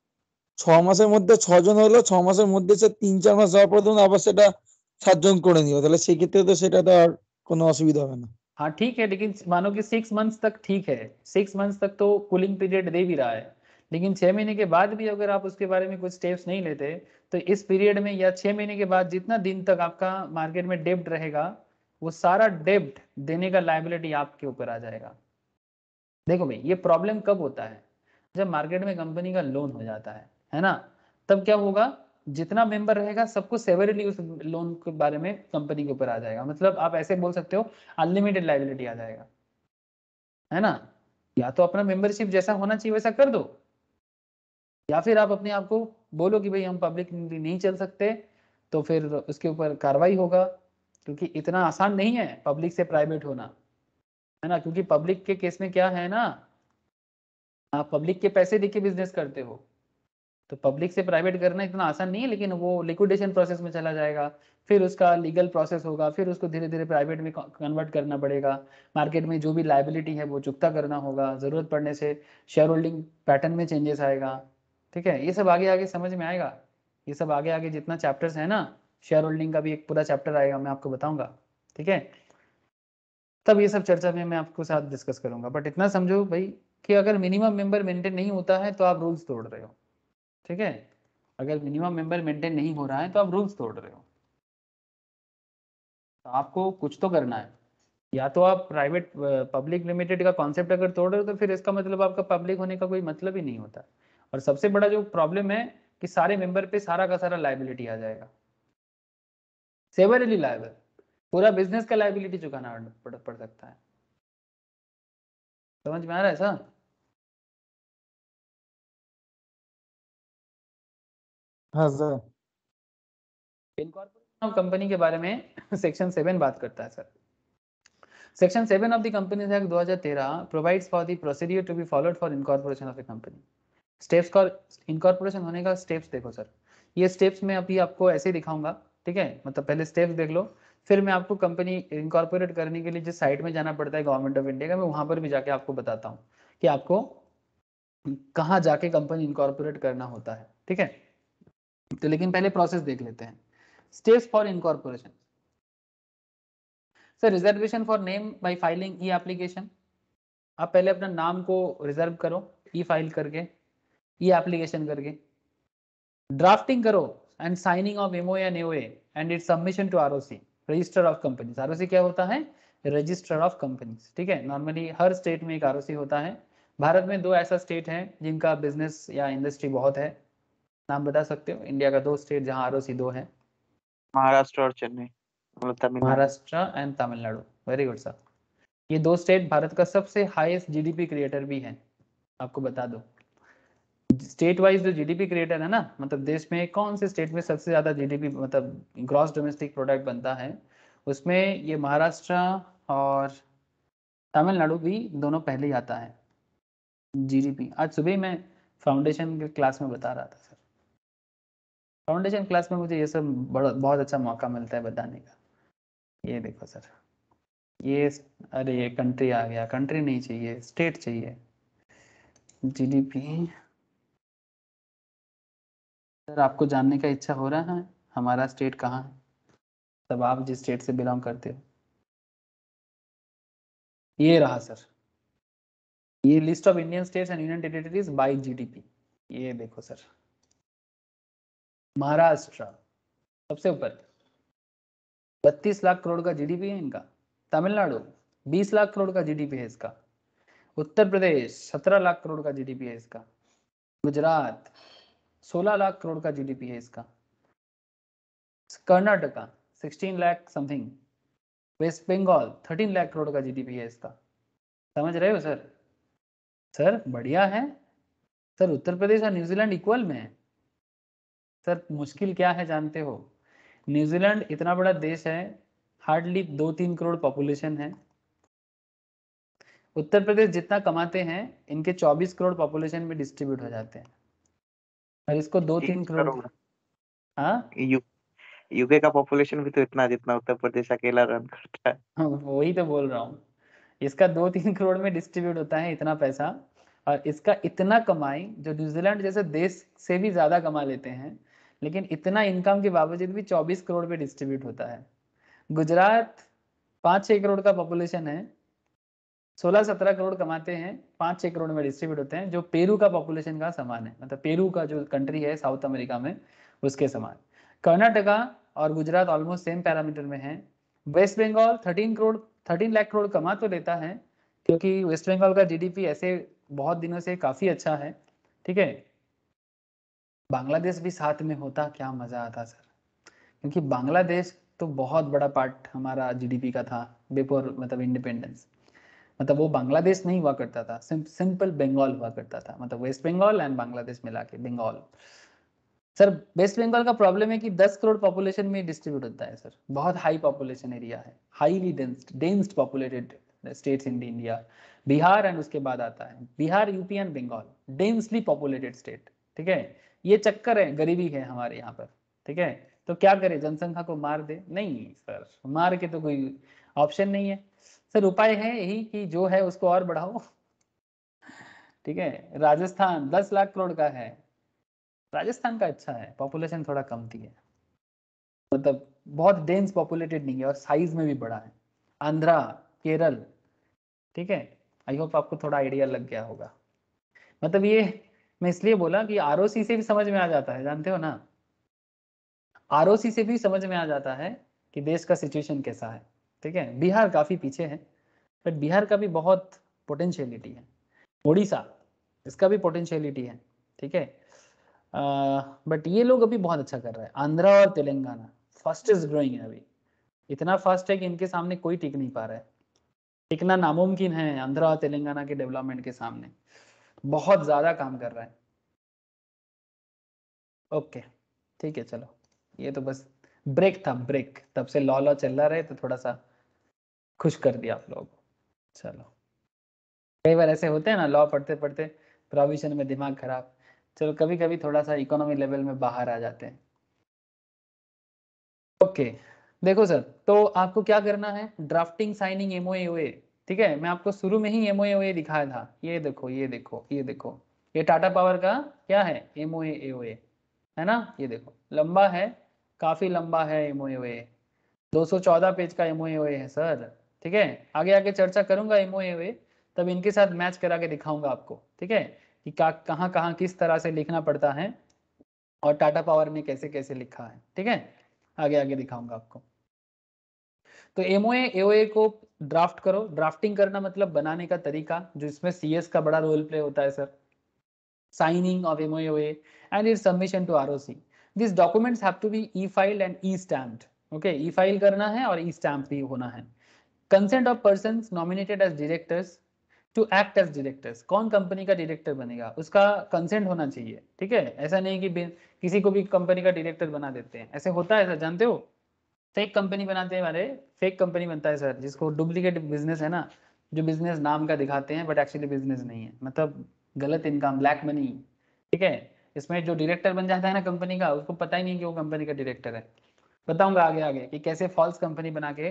6 মাসের মধ্যে 6 জন হলো, 6 মাসের মধ্যে সে 3-4 মাস যাওয়ার পর ধরুন আবার সেটা 7 জন করে নিল, তাহলে সেই ক্ষেত্রে তো সেটা তো আর কোনো অসুবিধা হবে না। हाँ ठीक है, लेकिन मानो कि 6 मंथ्स तक ठीक है, 6 मंथ्स तक तो कूलिंग पीरियड दे भी रहा है, लेकिन 6 महीने के बाद भी अगर आप उसके बारे में कुछ स्टेप्स नहीं लेते तो इस पीरियड में या 6 महीने के बाद जितना दिन तक आपका मार्केट में डेब्ट रहेगा वो सारा डेब्ट देने का लायबिलिटी आपके ऊपर आ जाएगा। देखो भाई, ये प्रॉब्लम कब होता है? जब मार्केट में कंपनी का लोन हो जाता है ना, तब क्या होगा, जितना मेंबर रहेगा सबको सेवरली उस लोन के बारे में कंपनी के ऊपर आ जाएगा। मतलब आप ऐसे बोल सकते हो अनलिमिटेड लायबिलिटी आ जाएगा, है ना। या तो अपना मेंबरशिप जैसा होना चाहिए वैसा कर दो, या फिर आप अपने आप को बोलो कि भाई हम पब्लिक नहीं चल सकते, तो फिर उसके ऊपर कार्रवाई होगा, क्योंकि इतना आसान नहीं है पब्लिक से प्राइवेट होना, है ना। क्योंकि पब्लिक के केस में क्या है ना, आप पब्लिक के पैसे देके बिजनेस करते हो, तो पब्लिक से प्राइवेट करना इतना आसान नहीं है, लेकिन वो लिक्विडेशन प्रोसेस में चला जाएगा, फिर उसका लीगल प्रोसेस होगा, फिर उसको धीरे धीरे प्राइवेट में कन्वर्ट करना पड़ेगा, मार्केट में जो भी लायबिलिटी है वो चुकता करना होगा, ज़रूरत पड़ने से शेयर होल्डिंग पैटर्न में चेंजेस आएगा। ठीक है, ये सब आगे आगे समझ में आएगा, ये सब आगे आगे जितना चैप्टर्स है ना, शेयर होल्डिंग का भी एक पूरा चैप्टर आएगा, मैं आपको बताऊंगा। ठीक है, तब ये सब चर्चा में मैं आपको साथ डिस्कस करूंगा। बट इतना समझो भाई कि अगर मिनिमम मेंबर मेंटेन नहीं होता है तो आप रूल्स तोड़ रहे हो। ठीक है, अगर मिनिमम मेंबर मेंटेन नहीं हो रहा है तो आप रूल्स तोड़ रहे हो, तो आपको कुछ तो करना है। या तो आप प्राइवेट पब्लिक लिमिटेड का कॉन्सेप्ट अगर तोड़ रहे हो तो फिर इसका मतलब आपका पब्लिक होने का कोई मतलब ही नहीं होता। और सबसे बड़ा जो प्रॉब्लम है कि सारे मेंबर पे सारा का सारा लायबिलिटी आ जाएगा, सेवरली लायबल, पूरा बिजनेस का लायबिलिटी चुकाना पड़ सकता है। समझ में आ रहा है सर? हाँ सर। इनकॉर्पोरेशन ऑफ कंपनी के बारे में सेक्शन 7 बात करता है sir. Section 7 of the companies act 2013 provides for the procedure to be followed for incorporation of a company. Steps का इनकॉर्पोरेशन होने का स्टेप्स देखो सर, ये स्टेप्स मैं अभी आपको ऐसे ही दिखाऊंगा। ठीक है, मतलब पहले स्टेप्स देख लो, फिर मैं आपको कंपनी इनकॉर्पोरेट करने के लिए जिस साइट में जाना पड़ता है गवर्नमेंट ऑफ इंडिया का, मैं वहां पर भी जाके आपको बताता हूँ कि आपको कहाँ जाके कंपनी इनकॉर्पोरेट करना होता है। ठीक है, तो लेकिन पहले प्रोसेस देख लेते हैं। Steps for incorporation sir, reservation for name by filing E application. आप पहले अपना नाम को रिजर्व करो ई फाइल करके, ई एप्लीकेशन करके, ड्राफ्टिंग करो and signing of MOA and AOA and its submission to ROC, register of companies. ROC क्या होता है? Register of companies. ठीक है, नॉर्मली हर स्टेट में एक आरओसी होता है। भारत में 2 ऐसा स्टेट है जिनका बिजनेस या इंडस्ट्री बहुत है, नाम बता सकते हो? इंडिया का 2 स्टेट जहां आरओसी 2 है, महाराष्ट्र और चेन्नई, मतलब Tamil Nadu. Maharashtra and Tamil Nadu. Very good sir. ये 2 स्टेट भारत का सबसे हाईएस्ट जीडीपी क्रिएटर भी है, आपको बता दो। स्टेट वाइज जो जीडीपी क्रिएटर है ना, मतलब देश में कौन से स्टेट में सबसे ज्यादा जीडीपी मतलब ग्रॉस डोमेस्टिक प्रोडक्ट बनता है, उसमें ये महाराष्ट्र और तमिलनाडु भी दोनों पहले ही आता है जीडीपी। आज सुबह मैं फाउंडेशन के क्लास में बता रहा था सर, फाउंडेशन क्लास में मुझे ये सब बहुत अच्छा मौका मिलता है बताने का। ये देखो सर, ये अरे ये कंट्री आ गया, कंट्री नहीं चाहिए, स्टेट चाहिए। जीडीपी सर, आपको जानने का इच्छा हो रहा है हमारा स्टेट कहाँ है? तब आप जिस स्टेट से बिलोंग करते हो, ये रहा सर, ये list of Indian states and union territories by GDP. ये देखो सर, महाराष्ट्र सबसे ऊपर 32 लाख करोड़ का जीडीपी है इनका। तमिलनाडु 20 लाख करोड़ का जीडीपी है इसका। उत्तर प्रदेश 17 लाख करोड़ का जीडीपी है इसका। गुजरात 16 लाख करोड़ का जीडीपी है इसका। कर्नाटका 16 लाख समथिंग। वेस्ट बंगाल 13 लाख करोड़ का जीडीपी है इसका। समझ रहे हो सर? सर बढ़िया है सर, उत्तर प्रदेश और न्यूजीलैंड इक्वल में है सर। मुश्किल क्या है जानते हो? न्यूजीलैंड इतना बड़ा देश है, हार्डली 2-3 करोड़ पॉपुलेशन है। उत्तर प्रदेश जितना कमाते हैं इनके 24 करोड़ पॉपुलेशन में डिस्ट्रीब्यूट हो जाते हैं, और इसको 2-3 करोड़। हाँ, यूके का पॉपुलेशन भी तो इतना जितना उत्तर प्रदेश अकेला रन करता है। वही तो बोल रहा हूँ, इसका 2-3 करोड़ में डिस्ट्रीब्यूट होता है इतना पैसा, और इसका इतना कमाई जो न्यूजीलैंड जैसे देश से भी ज्यादा कमा लेते हैं, लेकिन इतना इनकम के बावजूद भी 24 करोड़ पे डिस्ट्रीब्यूट होता है। गुजरात 5-6 करोड़ का पॉपुलेशन है, 16-17 करोड़ कमाते हैं, 5-6 करोड़ में डिस्ट्रीब्यूट होते हैं, जो पेरू का पॉपुलेशन का समान है, मतलब पेरू का जो कंट्री है साउथ अमेरिका में उसके समान। कर्नाटका और गुजरात ऑलमोस्ट सेम पैरामीटर में है। वेस्ट बंगाल 13 लाख करोड़ कमा तो लेता है, क्योंकि वेस्ट बंगाल का जीडीपी ऐसे बहुत दिनों से काफी अच्छा है, ठीक है। बांग्लादेश भी साथ में होता क्या मजा आता सर, क्योंकि बांग्लादेश तो बहुत बड़ा पार्ट हमारा जीडीपी का था बिफोर, मतलब इंडिपेंडेंस। मतलब वो बांग्लादेश नहीं हुआ करता था, सिंपल बंगाल हुआ करता था, मतलब वेस्ट बंगाल एंड बांग्लादेश मिला के बंगाल। सर वेस्ट बंगाल का प्रॉब्लम है कि 10 करोड़ पॉपुलेशन में डिस्ट्रीब्यूट होता है सर, बहुत हाई पॉपुलेशन एरिया है, highly densed populated states in India. Bihar and उसके बाद आता है Bihar, UP and Bengal, densely populated state, ठीक है। ये चक्कर है, गरीबी है हमारे यहाँ पर, ठीक है। तो क्या करे, जनसंख्या को मार दे? नहीं सर, मार के तो कोई ऑप्शन नहीं है सर। उपाय है यही कि जो है उसको और बढ़ाओ, ठीक है। राजस्थान 10 लाख करोड़ का है, राजस्थान का अच्छा है, पॉपुलेशन थोड़ा कम थी है, मतलब बहुत डेंस पॉपुलेटेड नहीं है और साइज में भी बड़ा है। आंध्रा, केरल, ठीक है। आई होप आपको थोड़ा आइडिया लग गया होगा। मतलब ये मैं इसलिए बोला कि आरओसी से भी समझ में आ जाता है, जानते हो ना, आरओसी से भी समझ में आ जाता है कि देश का सिचुएशन कैसा है, ठीक है। बिहार काफी पीछे है, बट बिहार का भी बहुत पोटेंशियलिटी है। उड़ीसा, इसका भी पोटेंशियलिटी है, ठीक है। बट ये लोग अभी बहुत अच्छा कर रहे हैं। आंध्रा और तेलंगाना फास्टेस्ट ग्रोइंग है अभी, इतना फास्ट है कि इनके सामने कोई टिक नहीं पा रहा है। टिकना नामुमकिन है आंध्रा और तेलंगाना के डेवलपमेंट के सामने, बहुत ज्यादा काम कर रहा है। ओके, ठीक है, चलो ये तो बस ब्रेक था, ब्रेक, तब से लॉ चल रहा रहे तो थोड़ा सा खुश कर दिया आप लोगों को। चलो, कई बार ऐसे होते हैं ना, लॉ पढ़ते पढ़ते प्रोविजन में दिमाग खराब, चलो कभी कभी थोड़ा सा इकोनॉमी लेवल में बाहर आ जाते हैं। ओके, देखो सर, तो आपको क्या करना है, ड्राफ्टिंग, साइनिंग, एमओए, ठीक है। मैं आपको शुरू में ही एमओए दिखाया था, ये देखो ये देखो ये देखो, ये टाटा पावर का क्या है, एमओए, है ना। ये देखो लंबा है, काफी लंबा है एमओए, 214 पेज का एमओए है सर, ठीक है। आगे आगे चर्चा करूंगा एमओए, तब इनके साथ मैच करा के दिखाऊंगा आपको, ठीक है, कि कहाँ कहाँ किस तरह से लिखना पड़ता है और टाटा पावर ने कैसे कैसे लिखा है, ठीक है। आगे आगे दिखाऊंगा आपको। तो एमओए एओए को ड्राफ्ट करो, ड्राफ्टिंग करना मतलब बनाने का तरीका, जो इसमें सीएस का बड़ा रोल प्ले होता है sir. Signing of MOA and its submission to ROC. These documents have to be e-filed and e-stamped. Okay, e-file करना है और e-stamp भी होना है. Consent of persons nominated as directors to act as directors. कौन company का director बनेगा उसका कंसेंट होना चाहिए, ठीक है। ऐसा नहीं कि किसी को भी कंपनी का डायरेक्टर बना देते हैं, ऐसे होता है सर, जानते हो। फेक कंपनी बनाते हैं वाले, फेक कंपनी बनता है सर, जिसको डुप्लीकेट बिजनेस है ना, जो बिजनेस नाम का दिखाते हैं बट एक्चुअली बिजनेस नहीं है, मतलब गलत इनकम, ब्लैक मनी, ठीक है। इसमें जो डायरेक्टर बन जाता है ना कंपनी का, उसको पता ही नहीं कि वो कंपनी का डायरेक्टर है। बताऊंगा आगे आगे कि कैसे फॉल्स कंपनी बना के,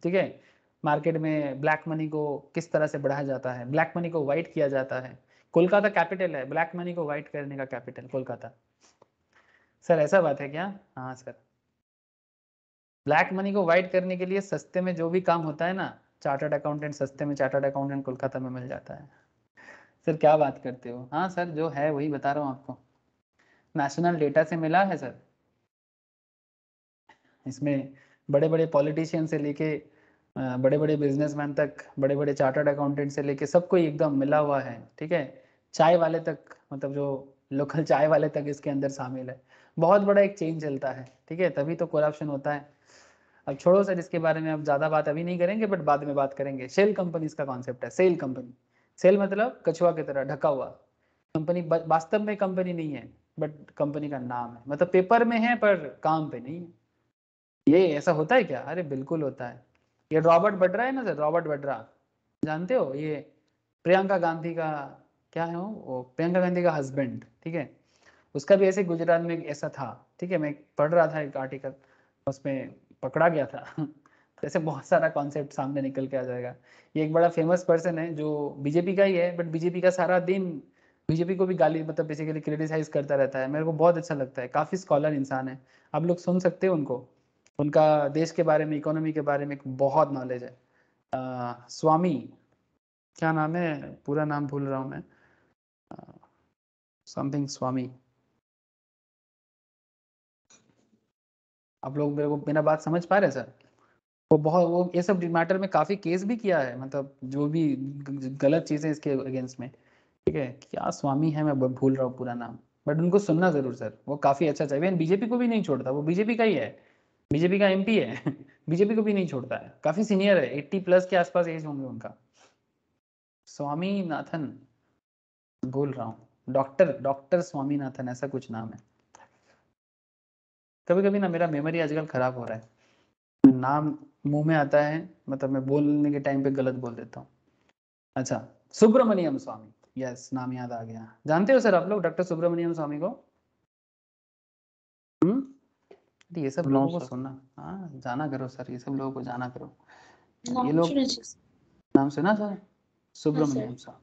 ठीक है, मार्केट में ब्लैक मनी को किस तरह से बढ़ाया जाता है, ब्लैक मनी को व्हाइट किया जाता है। कोलकाता कैपिटल है ब्लैक मनी को व्हाइट करने का, कैपिटल कोलकाता। सर ऐसा बात है क्या? हाँ सर, ब्लैक मनी को व्हाइट करने के लिए सस्ते में जो भी काम होता है ना, चार्टर्ड अकाउंटेंट, सस्ते में चार्टर्ड अकाउंटेंट कोलकाता में मिल जाता है। सर क्या बात करते हो? हाँ सर, जो है वही बता रहा हूँ आपको, नेशनल डेटा से मिला है सर। इसमें बड़े बड़े पॉलिटिशियन से लेके बड़े बड़े बिजनेसमैन तक, बड़े बड़े चार्टर्ड अकाउंटेंट से लेके सबको एकदम मिला हुआ है, ठीक है। चाय वाले तक, मतलब जो लोकल चाय वाले तक इसके अंदर शामिल है। बहुत बड़ा एक चेंज चलता है, ठीक है, तभी तो करप्शन होता है। अब छोड़ो सर इसके बारे में, अब ज्यादा बात अभी नहीं करेंगे, बट बाद में बात करेंगे। सेल कंपनीज का कॉन्सेप्ट है, सेल कंपनी। सेल मतलब कछुआ की तरह ढका हुआ कंपनी, वास्तव में कंपनी नहीं है, बट कंपनी का नाम है, मतलब पेपर में है पर काम पे नहीं है। ये ऐसा होता है क्या? अरे बिल्कुल होता है। ये रॉबर्ट वड्रा है ना सर, रॉबर्ट वड्रा, जानते हो, ये प्रियंका गांधी का क्या है, वो प्रियंका गांधी का हस्बैंड, ठीक है। उसका भी ऐसे गुजरात में ऐसा था, ठीक है। मैं पढ़ रहा था एक आर्टिकल, उसमें पकड़ा गया था ऐसे बहुत सारा कॉन्सेप्ट सामने निकल के आ जाएगा। ये एक बड़ा फेमस पर्सन है जो बीजेपी का ही है, बट बीजेपी का सारा दिन बीजेपी को भी गाली मतलब बेसिकली क्रिटिसाइज करता रहता है। मेरे को बहुत अच्छा लगता है, काफी स्कॉलर इंसान है, आप लोग सुन सकते हो उनको। उनका देश के बारे में, इकोनॉमी के बारे में बहुत नॉलेज है। स्वामी, क्या नाम है, पूरा नाम भूल रहा हूँ मैं, समथिंग स्वामी। आप लोग मेरे को मेरा बात समझ पा रहे हैं सर? वो ये सब मैटर में काफी केस भी किया है, मतलब जो भी गलत चीजें इसके अगेंस्ट में। ठीक है, क्या स्वामी है, मैं भूल रहा हूँ पूरा नाम, बट उनको सुनना जरूर सर, वो काफी अच्छा चाहिए। बीजेपी को भी नहीं छोड़ता, वो बीजेपी का ही है, बीजेपी का एमपी है बीजेपी को भी नहीं छोड़ता है, काफी सीनियर है, 80+ के आसपास एज होंगे उनका। स्वामीनाथन, भूल रहा हूँ, डॉक्टर स्वामीनाथन ऐसा कुछ नाम है। कभी कभी ना मेरा मेमोरी आजकल खराब हो रहा है, नाम मुंह में आता है, मतलब मैं बोलने के टाइम पे गलत बोल देता हूँ। अच्छा, सुब्रमण्यम स्वामी, यस, नाम याद आ गया। जानते हो सर आप लोग डॉक्टर सुब्रमण्यम स्वामी को? ये सब नो लोगों को सर। सुनना, हाँ जाना करो सर, ये सब लोगों को जाना करो। ये नाम लोग, सुना जी। नाम सुना सर? हाँ सुब्रमण्यम सर। स्वामी,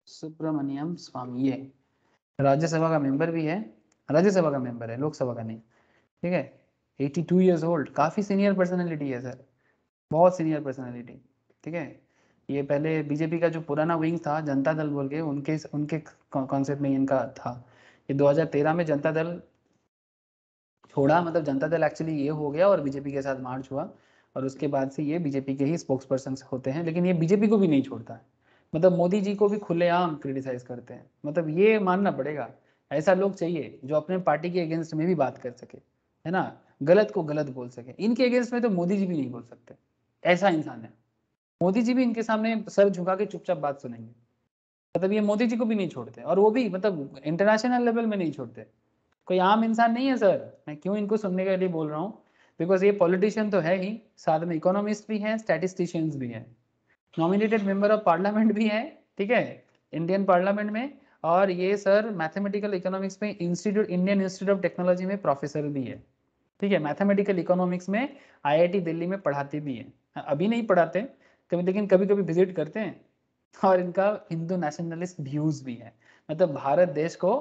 सुब्रमण्यम स्वामी, ये राज्यसभा का मेंबर भी है, राज्यसभा का मेंबर है, लोकसभा का नहीं। ठीक है, 82 ईयर्स ओल्ड, काफी सीनियर पर्सनैलिटी है सर, बहुत सीनियर पर्सनैलिटी। ठीक है, ये पहले बीजेपी का जो पुराना विंग था जनता दल बोल के, उनके उनके कॉन्सेप्ट में इनका था। ये 2013 में जनता दल छोड़ा, मतलब जनता दल एक्चुअली ये हो गया और बीजेपी के साथ मार्च हुआ, और उसके बाद से ये बीजेपी के ही स्पोक्स पर्सन होते हैं। लेकिन ये बीजेपी को भी नहीं छोड़ता है, मतलब मोदी जी को भी खुलेआम क्रिटिसाइज करते हैं। मतलब ये मानना पड़ेगा, ऐसा लोग चाहिए जो अपने पार्टी के अगेंस्ट में भी बात कर सके, है ना, गलत को गलत बोल सके। इनके अगेंस्ट में तो मोदी जी भी नहीं बोल सकते, ऐसा इंसान है। मोदी जी भी इनके सामने सर झुका के चुपचाप बात सुनेंगे, मतलब ये मोदी जी को भी नहीं छोड़ते, और वो भी मतलब इंटरनेशनल लेवल में नहीं छोड़ते। कोई आम इंसान नहीं है सर। मैं क्यों इनको सुनने के लिए बोल रहा हूँ, बिकॉज ये पॉलिटिशियन तो है ही, साथ में इकोनॉमिस्ट भी है, स्टैटिस्टिशियंस भी है, नॉमिनेटेड मेंबर ऑफ पार्लियामेंट भी है, ठीक है, इंडियन पार्लियामेंट में। और ये सर मैथमेटिकल इकोनॉमिक्स में institute, Indian institute of technology में प्रोफेसर भी है। ठीक है, मैथमेटिकल इकोनॉमिक्स में आईआईटी दिल्ली में पढ़ाते भी हैं। अभी नहीं पढ़ाते कभी, लेकिन कभी कभी विजिट करते हैं। और इनका हिंदू नेशनलिस्ट व्यूज भी है, मतलब भारत देश को,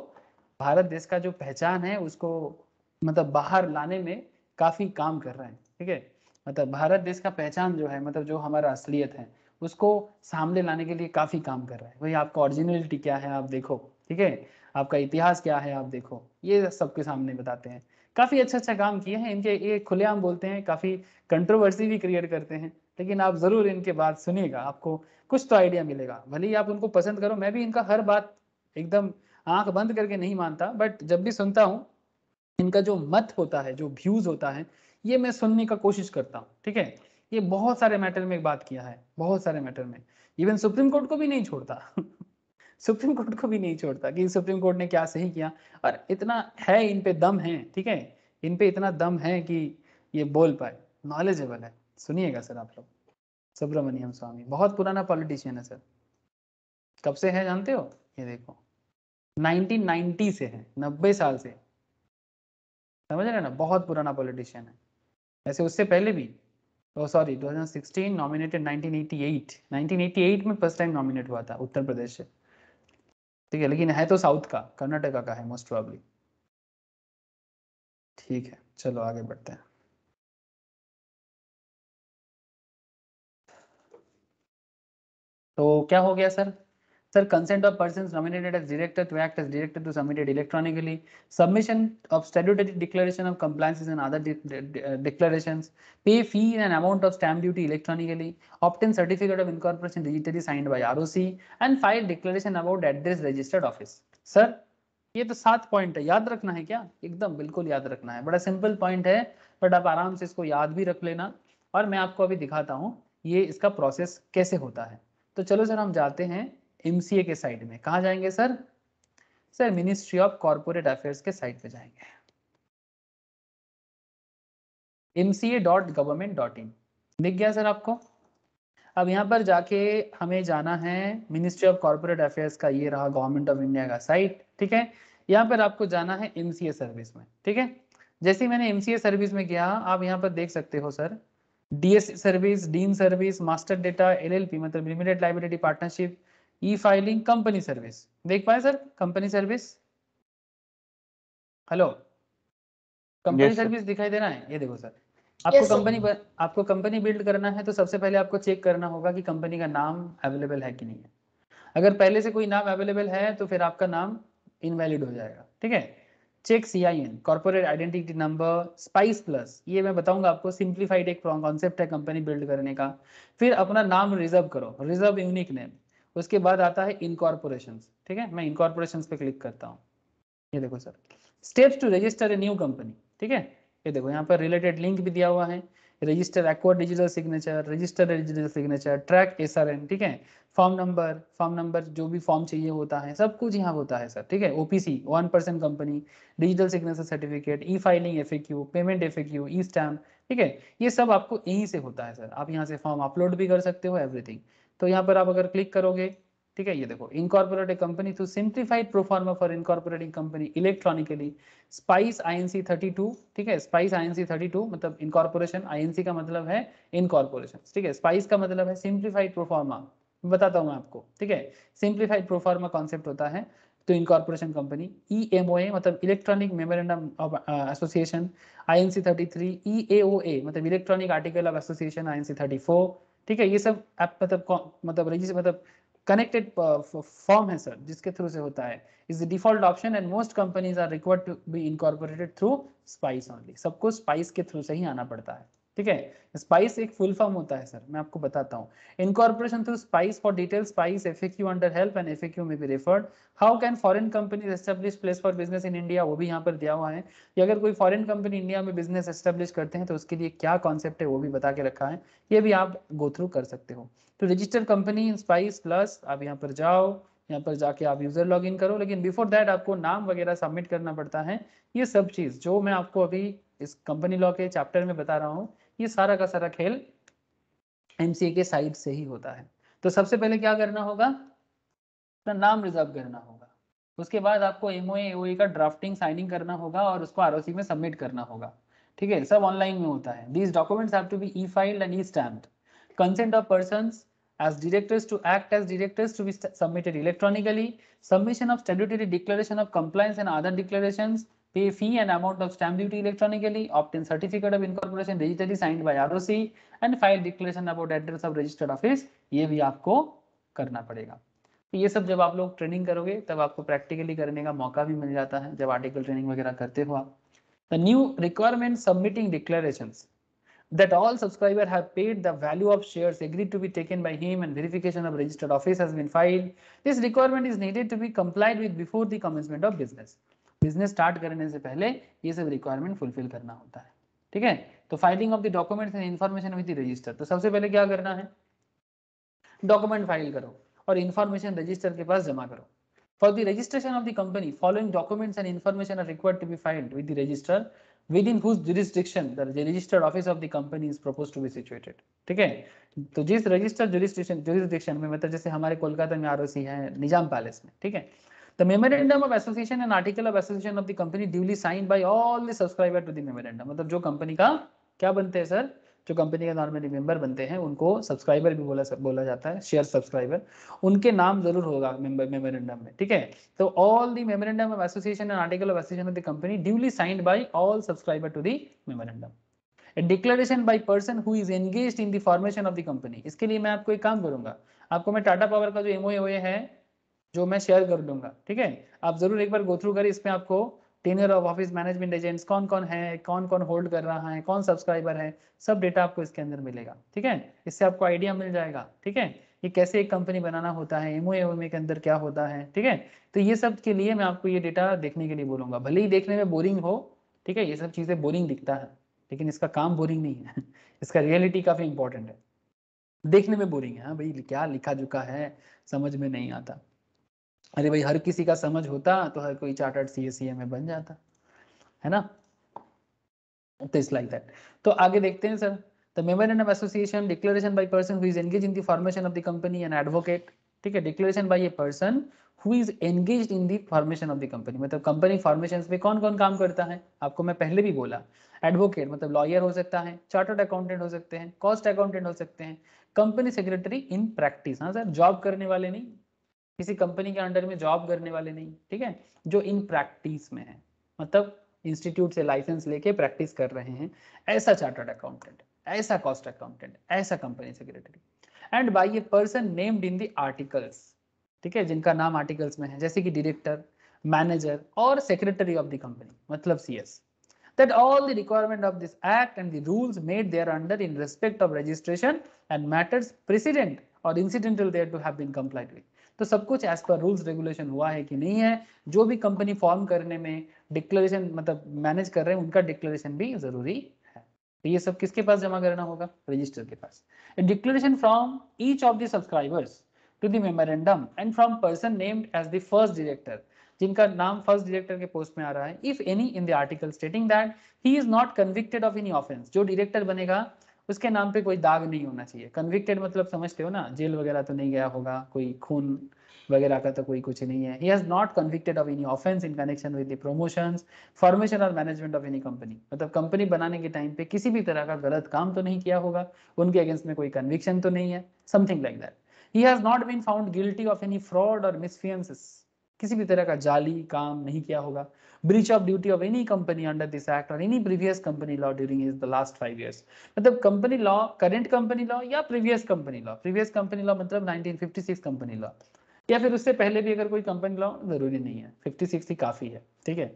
भारत देश का जो पहचान है उसको मतलब बाहर लाने में काफी काम कर रहे हैं। ठीक है, मतलब भारत देश का पहचान जो है, मतलब जो हमारा असलियत है उसको सामने लाने के लिए काफी काम कर रहा है। भाई आपका ओरिजिनलिटी क्या है आप देखो, ठीक है, आपका इतिहास क्या है आप देखो, ये सबके सामने बताते हैं। काफी अच्छा अच्छा काम किए हैं इनके, ये खुलेआम बोलते हैं, काफी कंट्रोवर्सी भी क्रिएट करते हैं। लेकिन आप जरूर इनके बात सुनिएगा, आपको कुछ तो आइडिया मिलेगा। भले ही आप उनको पसंद करो, मैं भी इनका हर बात एकदम आंख बंद करके नहीं मानता, बट जब भी सुनता हूँ इनका जो मत होता है, जो व्यूज होता है, ये मैं सुनने का कोशिश करता हूँ। ठीक है, ये बहुत सारे मैटर में बात किया है, बहुत सारे मैटर में, इवन सुप्रीम कोर्ट को भी नहीं छोड़ता सुप्रीम कोर्ट को भी नहीं छोड़ता कि सुप्रीम कोर्ट ने क्या सही किया। और इतना है इन पे दम है, ठीक है, इन पे इतना दम है कि ये बोल पाए, नॉलेजेबल है। सुनिएगा सर आप लोग, सुब्रमण्यम स्वामी बहुत पुराना पॉलिटिशियन है सर। कब से है जानते हो? ये देखो 1990 से है, 90 साल से, समझ रहे हैं ना, बहुत पुराना पॉलिटिशियन है। वैसे उससे पहले भी, ओ सॉरी 2016, नॉमिनेटेड 1988, 1988 में फर्स्ट टाइम नॉमिनेट हुआ था उत्तर प्रदेश से। ठीक है, लेकिन है तो साउथ का, कर्नाटका का है मोस्ट प्रोबेबली। ठीक है, चलो आगे बढ़ते हैं। तो क्या हो गया sir? Sir, consent of persons nominated as director to act as director to submit it electronically, submission of statutory declaration of compliances and other declarations, pay fee and amount of stamp duty electronically, obtain certificate of incorporation digitally signed by ROC, and file declaration about address registered office. Sir, ये तो 7 point है, याद रखना है क्या? एकदम बिल्कुल याद रखना है, बड़ा सिंपल पॉइंट है, बट आप आराम से इसको याद भी रख लेना। और मैं आपको अभी दिखाता हूँ ये इसका प्रोसेस कैसे होता है। तो चलो सर, हम जाते हैं एमसीए के साइड में। कहाँ जाएंगे sir? Sir ministry of corporate affairs के साइट पे जाएंगे, mca.government.in। दिख गया सर आपको? अब यहाँ पर जाके हमें जाना है मिनिस्ट्री ऑफ कॉर्पोरेट अफेयर्स का, ये रहा गवर्नमेंट ऑफ इंडिया का साइट। ठीक है, यहाँ पर आपको जाना है एमसीए सर्विस में। ठीक है, जैसे ही मैंने एमसीए सर्विस में गया, आप यहाँ पर देख सकते हो sir, DS service, DIN service, master data, LLP मतलब limited liability partnership, e filing, company service. देख पाए sir company service? Hello, company Yes, sir. Service दिखाई दे रहा है? ये देखो सर, Yes, sir. आपको कंपनी बिल्ड करना है तो सबसे पहले आपको चेक करना होगा कि कंपनी का नाम अवेलेबल है कि नहीं है। अगर पहले से कोई नाम अवेलेबल है तो फिर आपका नाम इनवैलिड हो जाएगा, ठीक है। Check CIN, corporate identity number, spice plus, ये मैं बताऊंगा आपको, सिंप्लीफाइड एक कॉन्सेप्ट है कंपनी बिल्ड करने का। फिर अपना नाम रिजर्व करो, रिजर्व यूनिक नेम। उसके बाद आता है इनकॉर्पोरेशन, ठीक है। मैं इनकॉर्पोरेशन पे क्लिक करता हूँ। ये देखो sir, steps to register a new company, ठीक है। ये देखो यहाँ पर रिलेटेड लिंक भी दिया हुआ है, register acquire digital signature, register digital signature, track SRN, ठीक है। फॉर्म नंबर जो भी फॉर्म चाहिए होता है सब कुछ यहाँ होता है सर, ठीक है। OPC 1% company, digital signature certificate, ई फाइलिंग, FAQ, पेमेंट FAQ, ई स्टैम्प, ठीक है। ये सब आपको यहीं से होता है सर। आप यहाँ से फॉर्म अपलोड भी कर सकते हो, एवरीथिंग। तो यहाँ पर आप अगर क्लिक करोगे, ठीक है, ये देखो, incorporate A company through simplified proforma for incorporating company electronically, spice INC 32, ठीक है। स्पाइस INC 32 मतलब इनकॉर्पोरेशन, INC का मतलब है इनकॉर्पोरेशन, ठीक है। स्पाइस का मतलब है सिंप्लीफाइड प्रोफार्मा, बताता हूँ मैं आपको, ठीक है। सिंप्लीफाइड प्रोफार्मा कॉन्सेप्ट होता है तो इनकॉर्पोरेशन कंपनी, EMOA मतलब electronic memorandum of association, INC 33, EAOA मतलब electronic article of association, INC 34, ठीक है। ये सब मतलब रजिस्टर मतलब कनेक्टेड फॉर्म है सर, जिसके थ्रू से होता है। Is the default option and most companies are required to be incorporated through spice only. सबको स्पाइस के थ्रू से ही आना पड़ता है, ठीक है। स्पाइस एक फुल फॉर्म होता है सर, मैं आपको बताता हूँ। Incorporation through spice, for detail spice FAQ under help and FAQ में भी referred. How can foreign companies establish place for business in India, वो भी यहाँ पर दिया हुआ है कि अगर कोई फॉरेन कंपनी इंडिया में बिजनेस एस्टेब्लिश करते हैं तो उसके लिए क्या कॉन्सेप्ट है वो भी बता के रखा है, ये भी आप गो थ्रू कर सकते हो। तो रजिस्टर कंपनी इन स्पाइस प्लस, आप यहाँ पर जाओ, यहाँ पर जाके आप यूजर लॉग इन करो, लेकिन बिफोर दैट आपको नाम वगैरह सबमिट करना पड़ता है। ये सब चीज जो मैं आपको अभी इस कंपनी लॉ के चैप्टर में बता रहा हूँ, ये सारा का सारा खेल MCA के साइड से ही होता है। तो सबसे पहले क्या करना होगा, अपना नाम रिजर्व करना होगा। उसके बाद आपको MOA AOA का ड्राफ्टिंग साइनिंग करना होगा और उसको ROC में सबमिट करना होगा, ठीक है। सब ऑनलाइन में होता है। These documents have to be e-filed and e-stamped. Consent of persons as directors to act as directors to be submitted electronically. Submission of statutory declaration of compliance and other declarations. Pay fee and amount of stamp duty electronically. Obtain certificate of incorporation digitally signed by ROC and file declaration about address of registered office. ये भी आपको करना पड़ेगा। तो ये सब जब आप लोग ट्रेनिंग करोगे तब आपको प्रैक्टिकली करने का मौका भी मिल जाता है, जब आर्टिकल ट्रेनिंग वगैरह करते हो आप। The new requirement submitting declarations that all subscribers have paid the value of shares agreed to be taken by him and verification of registered office has been filed. This requirement is needed to be complied with before the commencement of business. Business start करने से पहले ये सब requirement fulfil करना होता है, ठीक है। तो filing of the documents and information with the register, तो सबसे पहले क्या करना है, डॉक्यूमेंट फाइल करो और इन्फॉर्मेशन रजिस्टर के पास जमा करो। For the registration of the company, following documents and information are required to be filed with the register within whose jurisdiction the registered office of the company is proposed to be situated, ठीक है। तो जिस registered jurisdiction में, मतलब जैसे हमारे कोलकाता में ROC है निजाम पैलेस में, ठीक है। The memorandum of association and article of association of the company duly signed by all the subscriber to the memorandum, मतलब जो कंपनी का क्या बनते हैं सर, जो कंपनी का नॉर्मली मेंबर बनते हैं उनको सब्सक्राइबर भी बोला जाता है, शेयर सब्सक्राइबर, उनके नाम जरूर होगा मेमोरेंडम में, ठीक है। तो all the memorandum of association and article of association of the company duly signed by all subscriber to the memorandum. A declaration by person who is engaged in the formation of the company, इसके लिए मैं आपको एक काम करूंगा, आपको मैं Tata power का जो MOA है जो मैं शेयर कर दूंगा, ठीक है। आप जरूर एक बार गो थ्रू करें, इसमें आपको tenure of office, management agents कौन कौन है, कौन कौन होल्ड कर रहा है, कौन सब्सक्राइबर है, सब डेटा आपको इसके अंदर मिलेगा, ठीक है। इससे आपको आइडिया मिल जाएगा, ठीक है, ये कैसे एक कंपनी बनाना होता है, MOA के अंदर क्या होता है, ठीक है। तो ये सब के लिए मैं आपको ये डेटा देखने के लिए बोलूंगा, भले ही देखने में बोरिंग हो, ठीक है, ये सब चीजें बोरिंग दिखता है लेकिन इसका काम बोरिंग नहीं है इसका रियलिटी काफी इंपॉर्टेंट है। देखने में बोरिंग है, हाँ भाई क्या लिखा जुका है समझ में नहीं आता, अरे भाई हर किसी का समझ होता तो हर कोई चार्टर्ड CA में बन जाता, है ना। तो इट्स लाइक दैट। तो आगे देखते हैं sir, the memorandum of association, declaration by person who is engage in the formation of the company, an advocate, ठीक है, declaration bye a person who is engaged in the formation of the company, मतलब company formation में कौन कौन काम करता है, आपको मैं पहले भी बोला, एडवोकेट मतलब लॉयर हो सकता है, चार्टर्ड अकाउंटेंट हो सकते हैं, कॉस्ट अकाउंटेंट हो सकते हैं, कंपनी सेक्रेटरी इन प्रैक्टिस, हाँ सर, जॉब करने वाले नहीं, किसी कंपनी के अंडर में जॉब करने वाले नहीं, ठीक है, जो इन प्रैक्टिस में है, मतलब इंस्टीट्यूट से लाइसेंस लेके प्रैक्टिस कर रहे हैं, ऐसा चार्टर्ड अकाउंटेंट, ऐसा कॉस्ट अकाउंटेंट, ऐसा company secretary, and by a person named in the articles, ठीक है, जिनका नाम आर्टिकल्स में है, जैसे कि डायरेक्टर, मैनेजर और सेक्रेटरी ऑफ द कंपनी, मतलब CS, that all the requirement of this act and the rules made thereunder in respect of registration and matters precedent or incidental there to have been complied with, तो सब कुछ as per rules regulation हुआ है कि नहीं है, जो भी कंपनी फॉर्म करने में डिक्लेरेशन मतलब मैनेज कर रहे हैं उनका डिक्लेरेशन भी जरूरी है, तो ये सब किसके पास जमा करना होगा, रजिस्टर के पास, declaration from each of the subscribers to the memorandum and from person named as the first director, जिनका नाम फर्स्ट डायरेक्टर के पोस्ट में आ रहा है, if any in the article stating that he is not convicted of any offence, जो director बनेगा उसके नाम पे कोई दाग नहीं होना चाहिए, कन्विक्टेड मतलब समझते हो ना, जेल वगैरह तो नहीं गया होगा, कोई खून वगैरह का तो कोई कुछ नहीं है, he has not convicted of any offense in connection with the promotions, formation or management of any company, मतलब कंपनी बनाने के टाइम पे किसी भी तरह का गलत काम तो नहीं किया होगा, उनके अगेंस्ट में कोई कन्विक्शन तो नहीं है, something like that, he has not been found guilty of any fraud or misfeasance, किसी भी तरह का जाली काम नहीं किया होगा, breach of duty of any company under this act और any previous company law during the last 5 years, मतलब company law, current company law या previous company law, previous company law मतलब 1956 कंपनी लॉ, या फिर उससे पहले भी अगर कोई कंपनी लॉ, जरूरी नहीं है, 56 ही काफी है, ठीक है,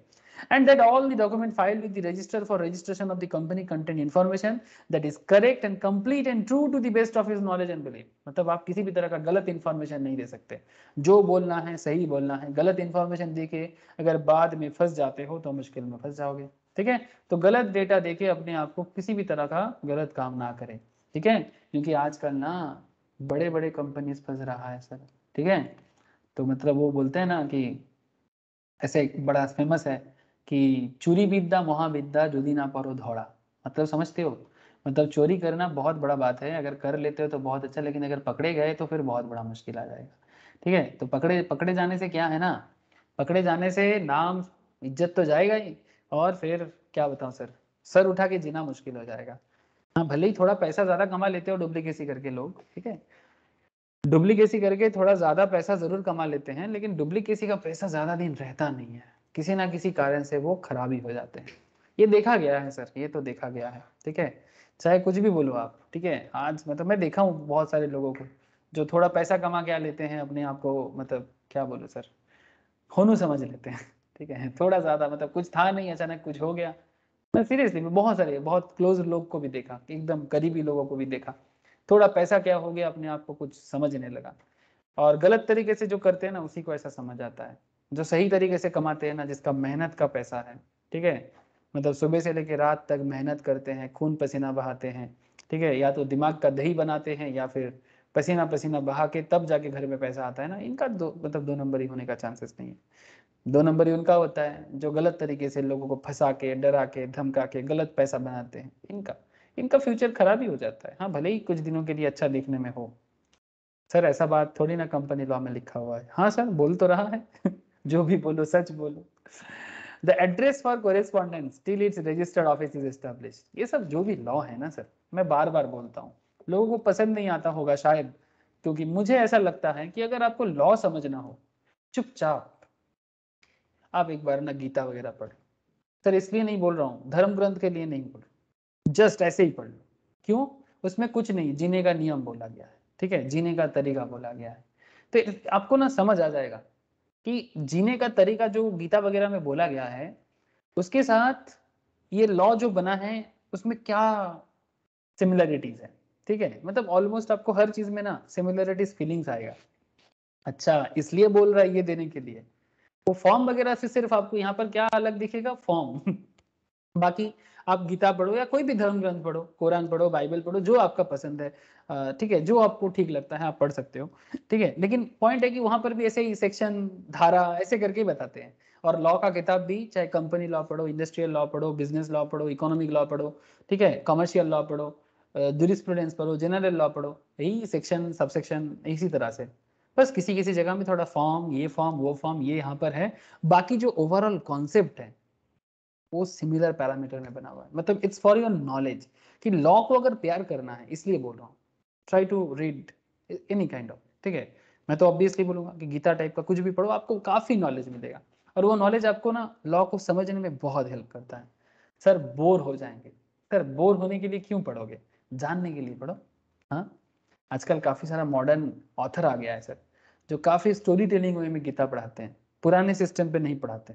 and that all the document filed with the register for registration of the company contain information that is correct and complete and true to the best of his knowledge and belief, मतलब आप किसी भी तरह का गलत information नहीं दे सकते, जो बोलना है सही बोलना है, गलत इंफॉर्मेशन देके अगर बाद में फंस जाते हो तो मुश्किल में फंस जाओगे, ठीक है, तो गलत डेटा देके अपने आप को किसी भी तरह का गलत काम ना करें, ठीक है, क्योंकि आजकल ना बड़े बड़े कंपनीज फंस रहा है सर, ठीक है, तो मतलब वो बोलते हैं ना कि ऐसे एक बड़ा फेमस है कि चोरी विद्या महाविद्या जुदी ना परो धौड़ा, मतलब समझते हो, मतलब चोरी करना बहुत बड़ा बात है, अगर कर लेते हो तो बहुत अच्छा, लेकिन अगर पकड़े गए तो फिर बहुत बड़ा मुश्किल आ जाएगा, ठीक है, तो पकड़े पकड़े जाने से क्या है ना, पकड़े जाने से नाम इज्जत तो जाएगा ही, और फिर क्या बताऊं सर उठा के जीना मुश्किल हो जाएगा, हाँ भले ही थोड़ा पैसा ज्यादा कमा लेते हो डुप्लीकेसी करके लोग, ठीक है, डुप्लीकेसी करके थोड़ा ज्यादा पैसा जरूर कमा लेते हैं, लेकिन डुप्लीकेसी का पैसा ज्यादा दिन रहता नहीं है, किसी ना किसी कारण से वो खराबी हो जाते हैं, ये देखा गया है सर, ये तो देखा गया है, ठीक है, चाहे कुछ भी बोलो आप, ठीक है, आज मतलब मैं देखा हूँ बहुत सारे लोगों को जो थोड़ा पैसा कमा के लेते हैं, अपने आप को मतलब क्या बोलो सर, होनू समझ लेते हैं, ठीक है, थोड़ा ज्यादा मतलब कुछ था नहीं, अचानक कुछ हो गया, मैं सीरियसली बहुत सारे बहुत क्लोज लोग को भी देखा, एकदम करीबी लोगों को भी देखा, थोड़ा पैसा क्या हो गया अपने आप को कुछ समझने लगा, और गलत तरीके से जो करते हैं ना उसी को ऐसा समझ आता है, जो सही तरीके से कमाते हैं ना, जिसका मेहनत का पैसा है, ठीक है, मतलब सुबह से लेकर रात तक मेहनत करते हैं, खून पसीना बहाते हैं, ठीक है, या तो दिमाग का दही बनाते हैं या फिर पसीना पसीना बहा के तब जाके घर में पैसा आता है ना, इनका दो नंबर ही होने का चांसेस नहीं है, 2 नंबर ही उनका होता है जो गलत तरीके से लोगों को फंसा के, डरा के, धमका के गलत पैसा बनाते हैं, इनका फ्यूचर खराब ही हो जाता है, हाँ भले ही कुछ दिनों के लिए अच्छा दिखने में हो, सर ऐसा बात थोड़ी ना कंपनी लॉ में लिखा हुआ है, हाँ सर बोल तो रहा है जो भी बोलो सच बोलो, the address for correspondence till it's registered office is established, ये सब जो भी लॉ है ना सर, मैं बार बार बोलता हूँ, लोगों को पसंद नहीं आता होगा शायद, क्योंकि मुझे ऐसा लगता है कि अगर आपको लॉ समझना हो, चुपचाप आप एक बार ना गीता वगैरह पढ़ो, सर इसलिए नहीं बोल रहा हूँ, धर्म ग्रंथ के लिए नहीं बोल रहा, जस्ट ऐसे ही पढ़ लो, क्यों, उसमें कुछ नहीं, जीने का नियम बोला गया है, ठीक है, जीने का तरीका बोला गया है, तो आपको ना समझ आ जाएगा कि जीने का तरीका जो गीता वगैरह में बोला गया है उसके साथ ये लॉ जो बना है उसमें क्या सिमिलरिटीज है, ठीक है, मतलब ऑलमोस्ट आपको हर चीज में ना सिमिलरिटीज फीलिंग्स आएगा, अच्छा इसलिए बोल रहा है ये देने के लिए, वो फॉर्म वगैरह से सिर्फ आपको यहाँ पर क्या अलग दिखेगा, फॉर्म बाकी आप गीता पढ़ो या कोई भी धर्म ग्रंथ पढ़ो, कुरान पढ़ो, बाइबल पढ़ो, जो आपका पसंद है, ठीक है, जो आपको ठीक लगता है आप पढ़ सकते हो, ठीक है, लेकिन पॉइंट है कि वहां पर भी ऐसे ही सेक्शन धारा ऐसे करके ही बताते हैं, और लॉ का किताब भी चाहे कंपनी लॉ पढ़ो, इंडस्ट्रियल लॉ पढ़ो, बिजनेस लॉ पढ़ो, इकोनॉमिक लॉ पढ़ो, ठीक है, कमर्शियल लॉ पढ़ो, जूरिस्प्रूडेंस पढ़ो, जनरल लॉ पढ़ो, यही सेक्शन सबसेक्शन इसी तरह से, बस किसी किसी जगह में थोड़ा फॉर्म, ये फॉर्म, वो फॉर्म, ये यहाँ पर है, बाकी जो ओवरऑल कॉन्सेप्ट है वो सिमिलर पैरामीटर में बना हुआ है। मतलब इट्स फॉर योर नॉलेज कि लॉ को अगर प्यार करना है, इसलिए बोल रहा हूँ, try to read any kind of, ठीक है। मैं तो ऑब्वियसली बोलूंगा कि गीता टाइप का कुछ भी पढ़ो, आपको काफी नॉलेज मिलेगा, और वो नॉलेज आपको ना लॉ को समझने में बहुत हेल्प करता है। सर बोर हो जाएंगे, सर बोर होने के लिए क्यों पढ़ोगे, जानने के लिए पढ़ो। हाँ, आजकल काफी सारा मॉडर्न ऑथर आ गया है सर, जो काफी स्टोरी टेलिंग वे में गीता पढ़ाते हैं, पुराने सिस्टम पे नहीं पढ़ाते।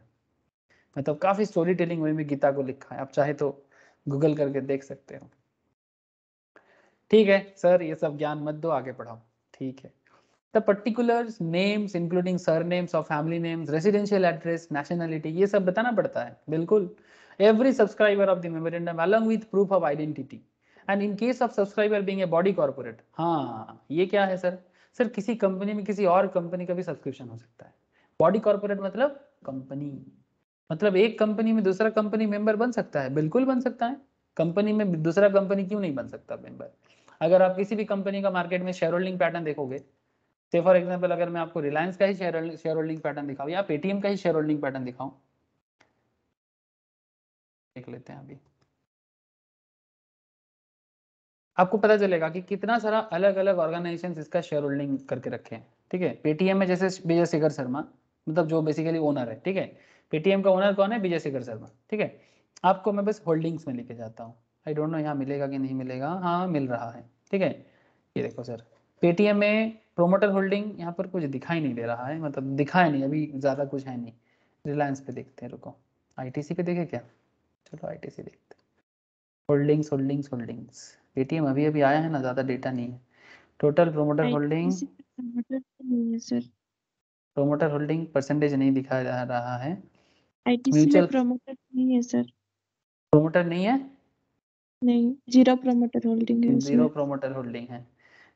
मतलब काफी स्टोरी टेलिंग वे में गीता को लिखा है, आप चाहे तो गूगल करके देख सकते हो। ठीक है सर, ये सब ज्ञान मत दो, आगे पढ़ाओ। ठीक है, the particulars, names including surnames of family names, residential address, nationality, ये सब बताना पड़ता है बिल्कुल। Every subscriber of the memorandum along with proof of identity, and in case of subscriber being a body corporate. हाँ, ये क्या है सर? सर किसी कंपनी में किसी और कंपनी का भी सब्सक्रिप्शन हो सकता है। बॉडी कॉर्पोरेट मतलब कंपनी, मतलब एक कंपनी में दूसरा कंपनी मेंबर बन सकता है, बिल्कुल बन सकता है। कंपनी में दूसरा कंपनी क्यों नहीं बन सकता मेंबर? अगर आप किसी भी कंपनी का मार्केट में शेयर होल्डिंग पैटर्न देखोगे, से फॉर एग्जांपल अगर मैं आपको रिलायंस का ही शेयर होल्डिंग पैटर्न दिखाऊं या पेटीएम का ही शेयर होल्डिंग पैटर्न दिखाऊं, देख लेते हैं अभी, आपको पता चलेगा कि कितना सारा अलग अलग ऑर्गेनाइजेशंस इसका शेयर होल्डिंग करके रखे हैं। ठीक है, पेटीएम में जैसे विजय शेखर शर्मा, मतलब जो बेसिकली ओनर है, ठीक है, पेटीएम का ओनर कौन है? विजय शेखर शर्मा। ठीक है, आपको मैं बस होल्डिंग्स में लेके जाता हूँ, आई डोंट नो यहाँ मिलेगा कि नहीं मिलेगा, हाँ मिल रहा है। ठीक है, ये देखो सर, पेटीएम में प्रोमोटर होल्डिंग यहाँ पर कुछ दिखाई नहीं दे रहा है, मतलब दिखाया नहीं अभी, ज़्यादा कुछ है नहीं। रिलायंस पे देखते हैं, रुको, आईटीसी पे देखे क्या? चलो आईटीसी देखते हैं। होल्डिंग्स होल्डिंग्स होल्डिंग्स, पेटीएम अभी अभी आया है ना, ज़्यादा डेटा नहीं है। टोटल प्रोमोटर होल्डिंग, ITC पे प्रमोटर नहीं है सर। प्रोमोटर होल्डिंग परसेंटेज नहीं दिखाया जा रहा है। ITC में म्यूचुअल प्रमोटर नहीं है सर। प्रोमोटर नहीं है, नहीं, 0 प्रमोटर होल्डिंग है जीरो उसमें। प्रोमोटर होल्डिंग है।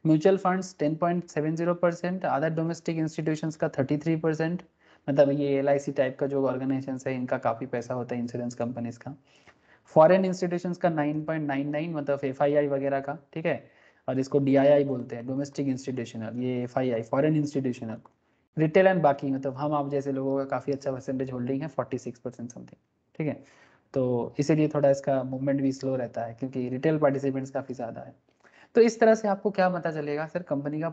Mutual funds 10.70%, other domestic institutions का 33%, मतलब ये LIC टाइप का जो ऑर्गेनाइजेशन है इनका काफ़ी पैसा होता है, इंश्योरेंस कंपनीज का। फॉरेन इंस्टीट्यूशंस का 9.99, मतलब FII वगैरह का, ठीक है, और इसको DII बोलते हैं, डोमेस्टिक इंस्टीट्यूशनल, ये FII foreign institutional. Retail and बाकी, मतलब हम आप जैसे लोगों का काफ़ी अच्छा परसेंटेज होल्डिंग है, 46% समथिंग। ठीक है, तो इसीलिए थोड़ा इसका मूवमेंट भी स्लो रहता है, क्योंकि रिटेल पार्टिसिपेंट्स काफ़ी ज़्यादा है। तो इस तरह से आपको क्या पता चलेगा सर? कंपनी का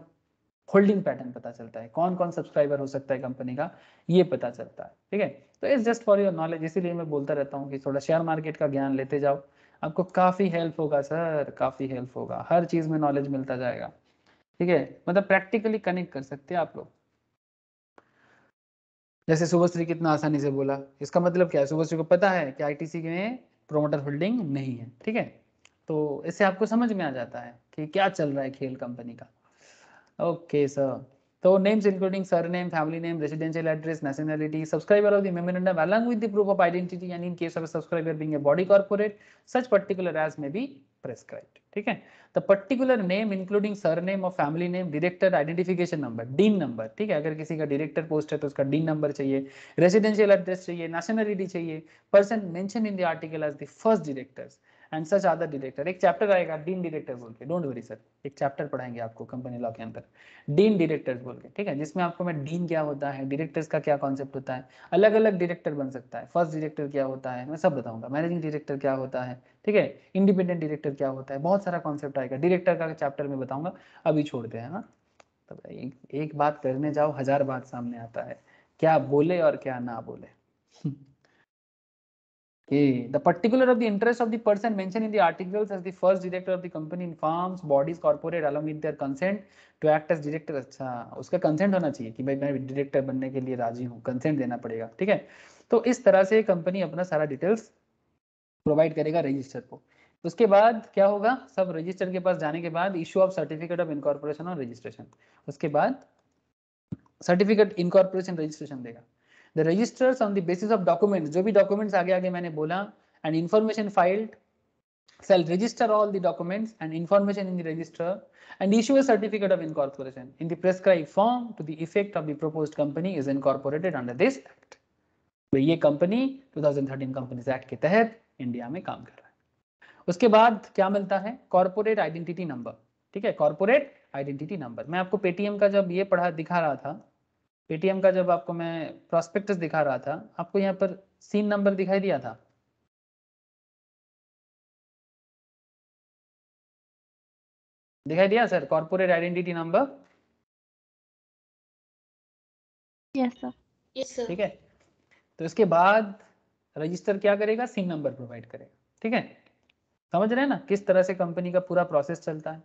होल्डिंग पैटर्न पता चलता है, कौन कौन सब्सक्राइबर हो सकता है कंपनी का, ये पता चलता है। ठीक है, तो it's just for your knowledge, इसीलिए मैं बोलता रहता हूँ कि थोड़ा शेयर मार्केट का ज्ञान लेते जाओ, आपको काफ़ी हेल्प होगा सर, काफ़ी हेल्प होगा, हर चीज़ में नॉलेज मिलता जाएगा। ठीक है, मतलब प्रैक्टिकली कनेक्ट कर सकते हैं आप लोग। जैसे शुभश्री कितना आसानी से बोला, इसका मतलब क्या है? शुभश्री को पता है कि आईटीसी में प्रोमोटर होल्डिंग नहीं है। ठीक है, तो इससे आपको समझ में आ जाता है कि क्या चल रहा है खेल कंपनी का। ओके सर, तो names including surname, family name, residential address, nationality, subscriber of the memorandum along with the proof of identity, and in case of a subscriber being a body corporate, such particular as may be prescribed. ठीक है, the particular name including surname of family name, director identification number, dean number, ठीक है, अगर किसी का director post है तो उसका डीन नंबर चाहिए, रेसिडेंशियल एड्रेस चाहिए, नेशनलिटी चाहिए, person mention in the article as the first directors and such other director. एक चैप्टर आएगा डीन डायरेक्टर बोल के, डोंट वरी सर, एक चैप्टर पढ़ाएंगे आपको कंपनी लॉ के अंदर, डीन डायरेक्टर्स बोल के, ठीक है, जिसमें आपको मैं डीन क्या होता है, डायरेक्टर्स का क्या कॉन्सेप्ट होता है, अलग अलग डायरेक्टर बन सकता है, फर्स्ट डायरेक्टर क्या होता है, मैं सब बताऊंगा, मैनेजिंग डायरेक्टर क्या होता है, ठीक है, इंडिपेंडेंट डायरेक्टर क्या होता है, बहुत सारा कॉन्सेप्ट आएगा, डायरेक्टर का चैप्टर में बताऊंगा, अभी छोड़ते हैं। हाँ, तब एक बात करने जाओ 1000 बात सामने आता है, क्या बोले और क्या ना बोले। The particular of the interest of the person mentioned in the articles as the first director of the company informs bodies corporate along with their consent to act as director। अच्छा, उसका कंसेंट होना चाहिए कि भाई मैं director बनने के लिए राजी हूँ, कंसेंट देना पड़ेगा। ठीक है, तो इस तरह से कंपनी अपना सारा डिटेल्स प्रोवाइड करेगा रजिस्टर को। उसके बाद क्या होगा? सब रजिस्टर के पास जाने के बाद issue of certificate of incorporation और रजिस्ट्रेशन, उसके बाद सर्टिफिकेट इनकॉर्पोरेशन रजिस्ट्रेशन देगा। The registers on the basis of documents, जो भी डॉक्यूमेंट्स आगे आगे मैंने बोला, and information filed shall register all the documents and information in the register and issue a certificate of incorporation in the prescribed form to the effect of the proposed company is incorporated under this act। तो ये company 2013 companies act के तहत India में काम कर रहा है। उसके बाद क्या मिलता है? Corporate identity number. ठीक है, कॉर्पोरेट आइडेंटिटी नंबर। मैं आपको पेटीएम का जब ये पढ़ा दिखा रहा था, पेटीएम का जब आपको मैं प्रोस्पेक्टस दिखा रहा था, आपको यहाँ पर सीन नंबर दिखाई दिया था? दिखाई दिया sir, corporate identity number? Yes sir. Yes sir. ठीक है, तो इसके बाद रजिस्टर क्या करेगा? सीन नंबर प्रोवाइड करेगा। ठीक है, समझ रहे हैं ना किस तरह से कंपनी का पूरा प्रोसेस चलता है।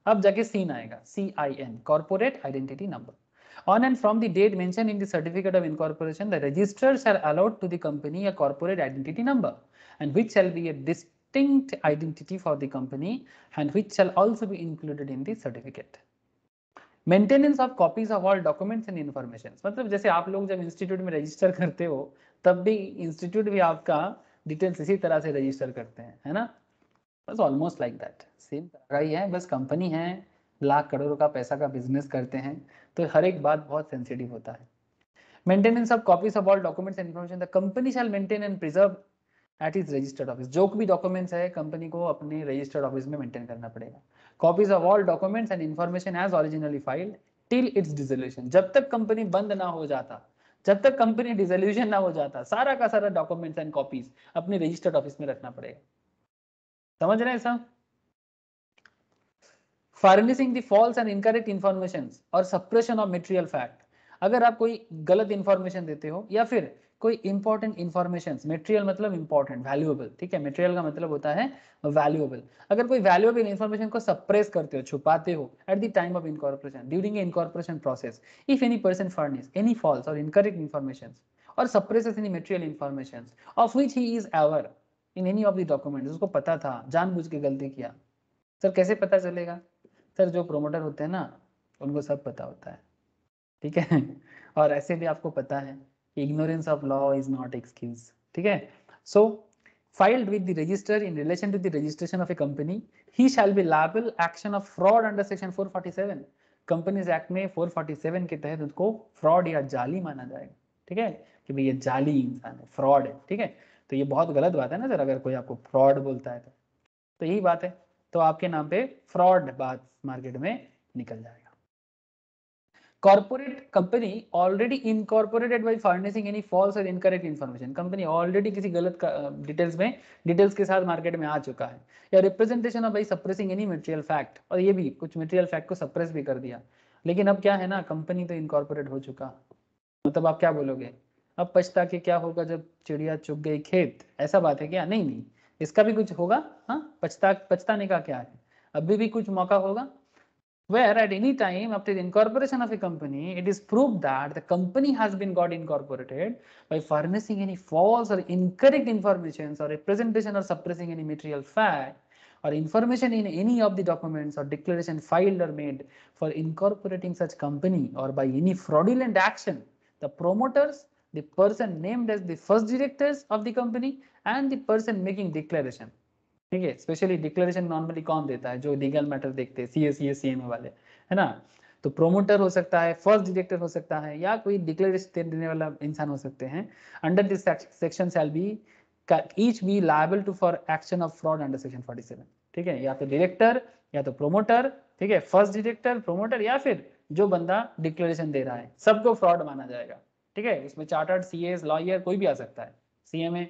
अब जाके सीन आएगा, CIN, corporate identity number. On and from the date mentioned in the certificate of incorporation, the registrars are allowed to the company a corporate identity number, and which shall be a distinct identity for the company, and which shall also be included in the certificate. Maintenance of copies of all documents and information, मतलब जैसे आप लोग जब institute में register करते हो तब भी इंस्टीट्यूट भी आपका डिटेल्स इसी तरह से रजिस्टर करते हैं, है ना? बस ऑलमोस्ट लाइक दैट, सेम तरह का ही है, बस कंपनी है, लाख करोड़ का पैसा का बिजनेस करते हैं, तो हर एक बात बहुत सेंसिटिव होता है। Maintenance of copies of all documents and information, the company shall maintain and preserve at is registered office. जो भी डॉक्यूमेंट्स है कंपनी को अपने रजिस्टर्ड ऑफिस में मेंटेन करना पड़ेगा। Copies of all documents and information as originally filed till its dissolution, जब तक कंपनी बंद ना हो जाता, जब तक कंपनी डिसोल्यूशन ना हो जाता, सारा का सारा डॉक्यूमेंट्स एंड कॉपीज अपने रजिस्टर्ड ऑफिस में रखना पड़ेगा। समझ रहे हैं सब? Furnishing the false and incorrect information or suppression of material fact, अगर आप कोई गलत इंफॉर्मेशन देते हो या फिर कोई इंपॉर्टेंट इंफॉर्मेशन, मटेरियल मतलब इंपॉर्टेंट, वैल्यूएबल, ठीक है, मटेरियल का मतलब होता है वैल्यूएबल, अगर कोई वैल्यूएबल इंफॉर्मेशन को सप्रेस करते हो, छुपाते हो at the time of incorporation, during incorporation process, if any person furnish any false और incorrect information or suppresses any material information of which he is aware in any of the documents, उसको पता था, जानबूझ के गलती किया, sir कैसे पता चलेगा? सर जो प्रोमोटर होते हैं ना उनको सब पता होता है, ठीक है और ऐसे भी आपको पता है ignorance of law is not excuse, ठीक है। सो filed with the register in relation to the registration of a company, he shall be liable action of fraud under section 447, companies act में 447 के तहत उसको फ्रॉड या जाली माना जाएगा, ठीक है, कि भाई ये जाली इंसान है, फ्रॉड है, ठीक है। तो ये बहुत गलत बात है ना सर, अगर कोई आपको फ्रॉड बोलता है तो यही बात है, तो आपके नाम पे फ्रॉड बात मार्केट में निकल जाएगा। Corporate company already incorporated by furnishing any false और इनकरेक्ट इन्फॉर्मेशन, कंपनी ऑलरेडी किसी गलत डिटेल्स के साथ मार्केट में आ चुका है, या representation of by suppressing any material fact, और ये भी कुछ मटेरियल फैक्ट को सप्रेस भी कर दिया, लेकिन अब क्या है ना, कंपनी तो इनकॉर्पोरेट हो चुका, मतलब आप क्या बोलोगे, अब पछता के क्या होगा जब चिड़िया चुग गई खेत, ऐसा बात है क्या? नहीं नहीं, इसका भी कुछ होगा, हाँ, पछताने का क्या है, अभी भी कुछ मौका होगा। Where at any time after the incorporation of a company, it is proved that the company has been got incorporated by furnishing any false or incorrect information or representation or suppressing any material fact or information in any of the documents or declaration filed or made for incorporating such company, or by any fraudulent action, the promoters, the person named as the first directors of the company, and the person making declaration, ठीक है। Specially declaration normally कौन देता है? जो legal matter देखते हैं, CA, CMA वाले, है ना। तो प्रोमोटर हो सकता है, फर्स्ट डायरेक्टर हो सकता है, या कोई डिक्लेरेशन देने वाला इंसान हो सकते हैं। Under this section shall be each be liable to for action of fraud under section 47, ठीक है, या तो डायरेक्टर या तो प्रोमोटर, ठीक है, फर्स्ट डायरेक्टर, प्रोमोटर, या फिर जो बंदा डिक्लेरेशन दे रहा है, सबको फ्रॉड माना जाएगा, ठीक है। उसमें चार्टर्ड CAs, लॉयर, कोई भी आ सकता है, CMA,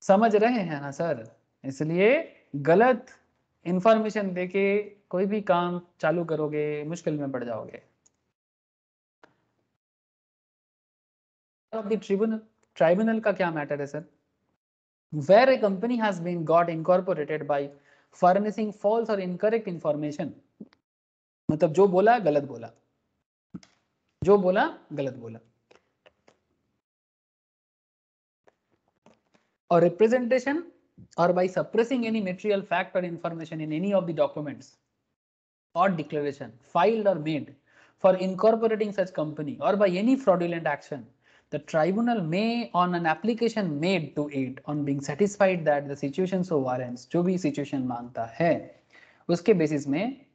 समझ रहे हैं ना सर? इसलिए गलत इंफॉर्मेशन देके कोई भी काम चालू करोगे मुश्किल में पड़ जाओगे। ऑफ द ट्रिब्यूनल का क्या मैटर है sir? Where a company has been got incorporated by furnishing false और इनकरेक्ट इंफॉर्मेशन, मतलब जो बोला गलत बोला, जो बोला गलत बोला, और representation or by suppressing any material fact or information in any of the documents or declaration filed or made for incorporating such company, or by any fraudulent action, the tribunal may, on an application made to it on being satisfied that the situation so warrants, जो भी situation मांगता है उसके basis में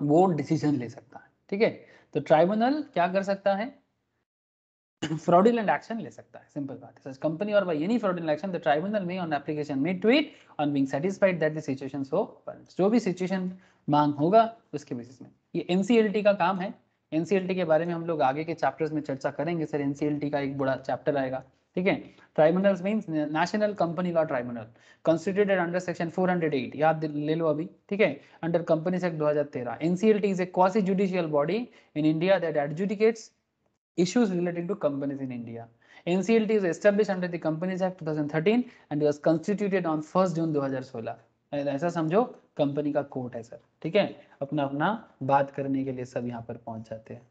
वो decision ले सकता है, ठीक है। तो ट्राइब्यूनल क्या कर सकता है? fraudulent action ले सकता है, सिंपल बात है. Such company or by any fraudulent action the tribunal may on application made to it on being satisfied that the situation so warrants. जो भी सिचुएशन मांग होगा उसके बेसिस में. ये NCLT का काम है. NCLT के बारे में हम लोग आगे के चैप्टर्स में चर्चा करेंगे सर. NCLT का एक बड़ा चैप्टर आएगा, ठीक है. Tribunals means national company law tribunal, constituted under section 408, याद ले लो अभी, ठीक है, under companies act 2013. NCLT is a quasi judicial body in India that adjudicates issues relating to companies in India. NCLT is established under the Companies Act 2013 and was constituted on 1st June 2016. ऐसा समझो company का court है sir, ठीक है. अपना अपना बात करने के लिए सब यहाँ पर पहुंच जाते हैं.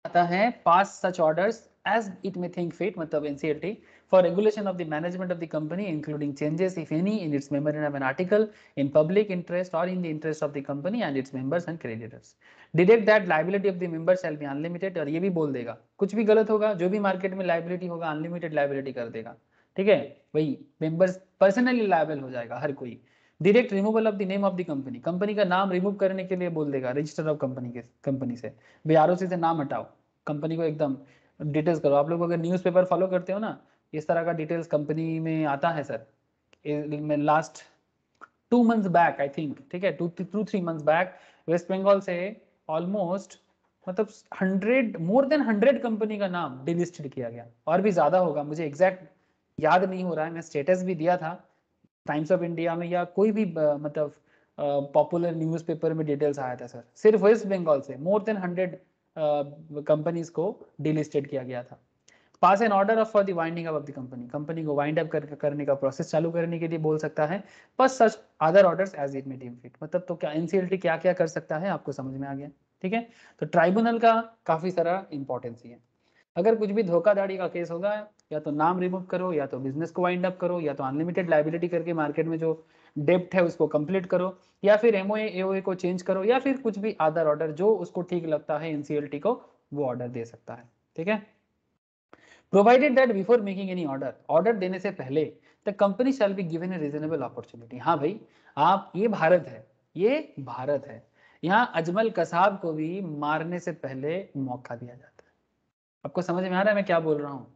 आता है pass such orders as it may think fit, मतलब NCLT for regulation of the management of the company including changes if any in its memorandum and article in public interest or in the interest of the company and its members and creditors. Direct that liability of the members shall be unlimited. और ये भी बोल देगा कुछ भी गलत होगा, जो भी मार्केट में लाइबिलिटी होगा अनलिमिटेड लाइबिलिटी कर देगा, ठीक है. वही मेंबर्स पर्सनली लायबल हो जाएगा हर कोई. Direct removal of the name of the company, company का नाम रिमूव करने के लिए बोल देगा रजिस्टर ऑफ कंपनी से भाई आरओसी से नाम हटाओ, कंपनी को एकदम डिटेल्स करो. आप लोग अगर न्यूज़पेपर फॉलो करते हो ना, इस तरह का डिटेल्स कंपनी में आता है सर. मैं last 2 months back I think, ठीक है, 2-3 months बैक वेस्ट बंगाल से ऑलमोस्ट मतलब 100 मोर देन 100 कंपनी का नाम डिलिस्टेड किया गया. और भी ज्यादा होगा, मुझे एग्जैक्ट याद नहीं हो रहा है. मैं स्टेटस भी दिया था टाइम्स ऑफ इंडिया में या कोई भी मतलब पॉपुलर न्यूज़पेपर में डिटेल्स आया था सर. सिर्फ वेस्ट बंगाल से मोर देन 100 कंपनीज को डिलिस्टेड किया गया था. Pass an order of for the winding up of the company, company को वाइंड अप करने का प्रोसेस चालू करने के लिए बोल सकता है. Pass such other orders as it may deem fit. मतलब तो क्या NCLT क्या क्या कर सकता है आपको समझ में आ गया, ठीक है. तो ट्राइब्यूनल का काफी सारा इंपॉर्टेंस है. अगर कुछ भी धोखाधड़ी का केस होगा, या तो नाम रिमूव करो, या तो बिजनेस को वाइंड अप करो, या तो अनलिमिटेड लाइबिलिटी करके मार्केट में जो डेप्ट है उसको कंप्लीट करो, या फिर MOA AOA को चेंज करो, या फिर कुछ भी अदर ऑर्डर जो उसको ठीक लगता है NCLT को वो ऑर्डर दे सकता है, ठीक है. Provided that before making any order, order देने से पहले the company shall be given A reasonable opportunity. हाँ भाई आप, ये भारत है, ये भारत है, यहाँ अजमल कसाब को भी मारने से पहले मौका दिया जाता है. आपको समझ में आ रहा है मैं क्या बोल रहा हूँ?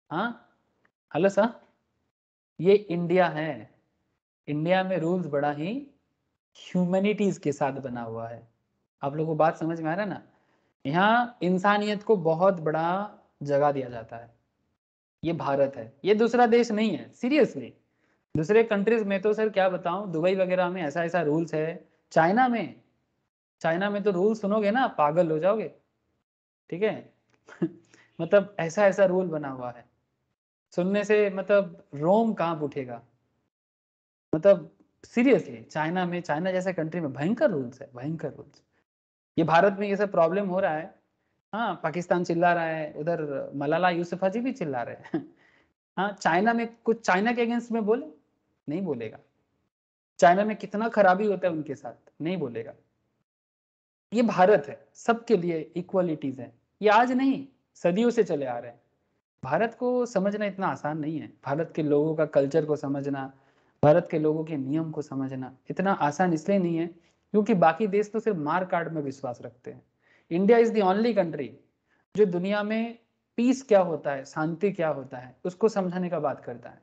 हाँ हेलो सर, ये इंडिया है. इंडिया में रूल्स बड़ा ही ह्यूमैनिटीज के साथ बना हुआ है. आप लोगों को बात समझ में आ रहा है ना? यहाँ इंसानियत को बहुत बड़ा जगह दिया जाता है. ये भारत है, ये दूसरा देश नहीं है. सीरियसली दूसरे कंट्रीज में तो सर क्या बताऊं, दुबई वगैरह में ऐसा ऐसा रूल्स है. चाइना में तो रूल सुनोगे ना पागल हो जाओगे, ठीक है. मतलब ऐसा ऐसा रूल बना हुआ है, सुनने से मतलब रोम कांप उठेगा. मतलब सीरियसली चाइना जैसे कंट्री में भयंकर रूल्स है, भयंकर रूल्स. ये भारत में ये सब प्रॉब्लम हो रहा है. हाँ पाकिस्तान चिल्ला रहा है, उधर मलाला यूसुफजई भी चिल्ला रहे हैं. हाँ चाइना में कुछ चाइना के अगेंस्ट में बोले, नहीं बोलेगा. चाइना में कितना खराबी होता है उनके साथ, नहीं बोलेगा. ये भारत है, सबके लिए इक्वलिटीज है. ये आज नहीं, सदियों से चले आ रहे हैं. भारत को समझना इतना आसान नहीं है. भारत के लोगों का कल्चर को समझना, भारत के लोगों के नियम को समझना इतना आसान इसलिए नहीं है क्योंकि बाकी देश तो सिर्फ मार काट में विश्वास रखते हैं. India is the only country जो दुनिया में पीस क्या होता है, शांति क्या होता है, उसको समझाने का बात करता है.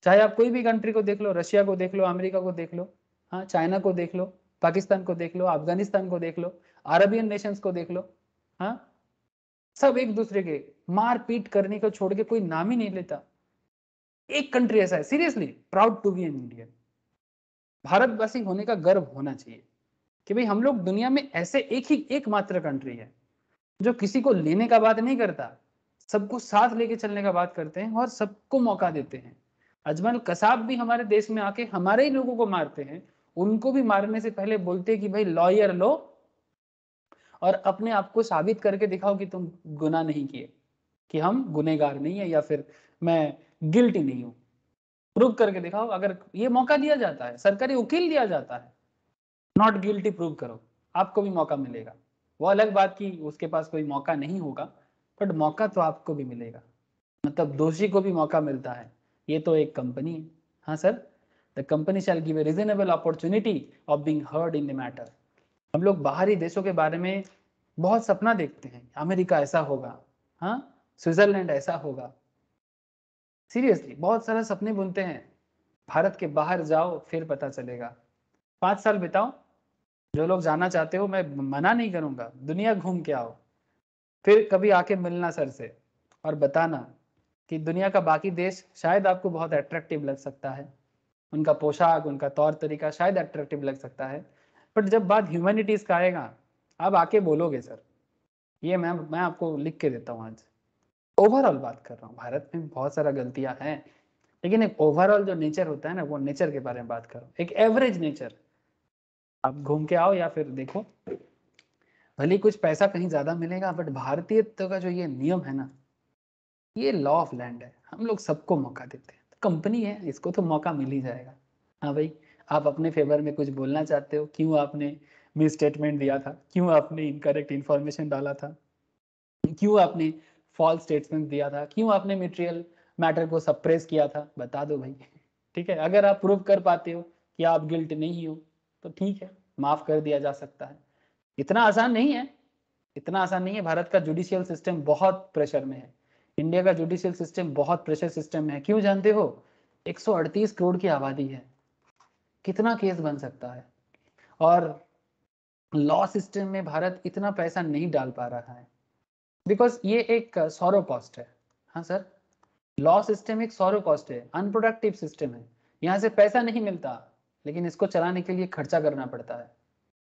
चाहे आप कोई भी कंट्री को देख लो, रशिया को देख लो, अमेरिका को देख लो, हाँ चाइना को देख लो, पाकिस्तान को देख लो, अफगानिस्तान को देख लो, अरबियन नेशंस को देख लो, हाँ सब एक दूसरे के मार पीट करने को छोड़ के कोई नाम ही नहीं लेता. एक कंट्री ऐसा है, seriously proud to be an Indian. भारतवासी होने का गर्व होना चाहिए कि भाई हम लोग दुनिया में ऐसे एकमात्र कंट्री है जो किसी को लेने का बात नहीं करता, सबको साथ लेके चलने का बात करते हैं और सबको मौका देते हैं. अजमल कसाब भी हमारे देश में आके हमारे ही लोगों को मारते हैं. उनको भी मारने से पहले बोलते हैं कि भाई लॉयर लो और अपने आप को साबित करके दिखाओ कि तुम गुनाह नहीं किए, कि हम गुनहगार नहीं है या फिर मैं गिल्टी नहीं हूं. प्रूव करके दिखाओ. अगर ये मौका दिया जाता है, सरकारी वकील दिया जाता है, नॉट गिल्टी प्रूव करो, आपको भी मौका मिलेगा. वो अलग बात कि उसके पास कोई मौका नहीं होगा, बट मौका तो आपको भी मिलेगा. मतलब दोषी को भी मौका मिलता है. ये तो एक कंपनी है. हाँ sir, the company shell give a reasonable opportunity of being heard in the matter. हम लोग बाहरी देशों के बारे में बहुत सपना देखते हैं, अमेरिका ऐसा होगा, हाँ स्विट्जरलैंड ऐसा होगा, सीरियसली बहुत सारे सपने बुनते हैं। भारत के बाहर जाओ फिर पता चलेगा। 5 साल बिताओ, जो लोग जाना चाहते हो मैं मना नहीं करूंगा, दुनिया घूम के आओ, फिर कभी आके मिलना सर से और बताना कि दुनिया का बाकी देश शायद आपको बहुत अट्रैक्टिव लग सकता है, उनका पोशाक, उनका तौर तरीका शायद अट्रैक्टिव लग सकता है, बट जब बात ह्यूमैनिटीज का आएगा आप आके बोलोगे सर। ये मैं आपको लिख के देता हूँ आज। ओवरऑल बात कर रहा हूँ, भारत में बहुत सारा गलतियां हैं, लेकिन एक ओवरऑल जो नेचर होता है ना, वो नेचर के बारे में बात करो, एक एवरेज नेचर। आप घूम के आओ या फिर देखो, भले कुछ पैसा कहीं ज्यादा मिलेगा, बट भारतीयत्व का जो ये नियम है ना, ये लॉ ऑफ लैंड है, हम लोग सबको मौका देते हैं। कंपनी है, इसको तो मौका मिल ही जाएगा। हाँ भाई, आप अपने फेवर में कुछ बोलना चाहते हो, क्यों आपने मिस स्टेटमेंट दिया था, क्यों आपने इनकरेक्ट इन्फॉर्मेशन डाला था, क्यों आपने फॉल्स स्टेटमेंट दिया था, क्यों आपने मटेरियल मैटर को सप्रेस किया था, बता दो भाई। ठीक है, अगर आप प्रूव कर पाते हो कि आप गिल्ट नहीं हो तो ठीक है, माफ कर दिया जा सकता है। इतना आसान नहीं है, इतना आसान नहीं है। भारत का जुडिशियल सिस्टम बहुत प्रेशर में है, इंडिया का जुडिशियल सिस्टम बहुत प्रेशर सिस्टम है। क्यों जानते हो? 138 करोड़ की आबादी है, कितना केस बन सकता है, और लॉ सिस्टम में भारत इतना पैसा नहीं डाल पा रहा है, बिकॉज ये एक सॉरो कॉस्ट है। हाँ सर, लॉ सिस्टम एक सॉरो कॉस्ट है, अनप्रोडक्टिव सिस्टम है, यहाँ से पैसा नहीं मिलता, लेकिन इसको चलाने के लिए खर्चा करना पड़ता है।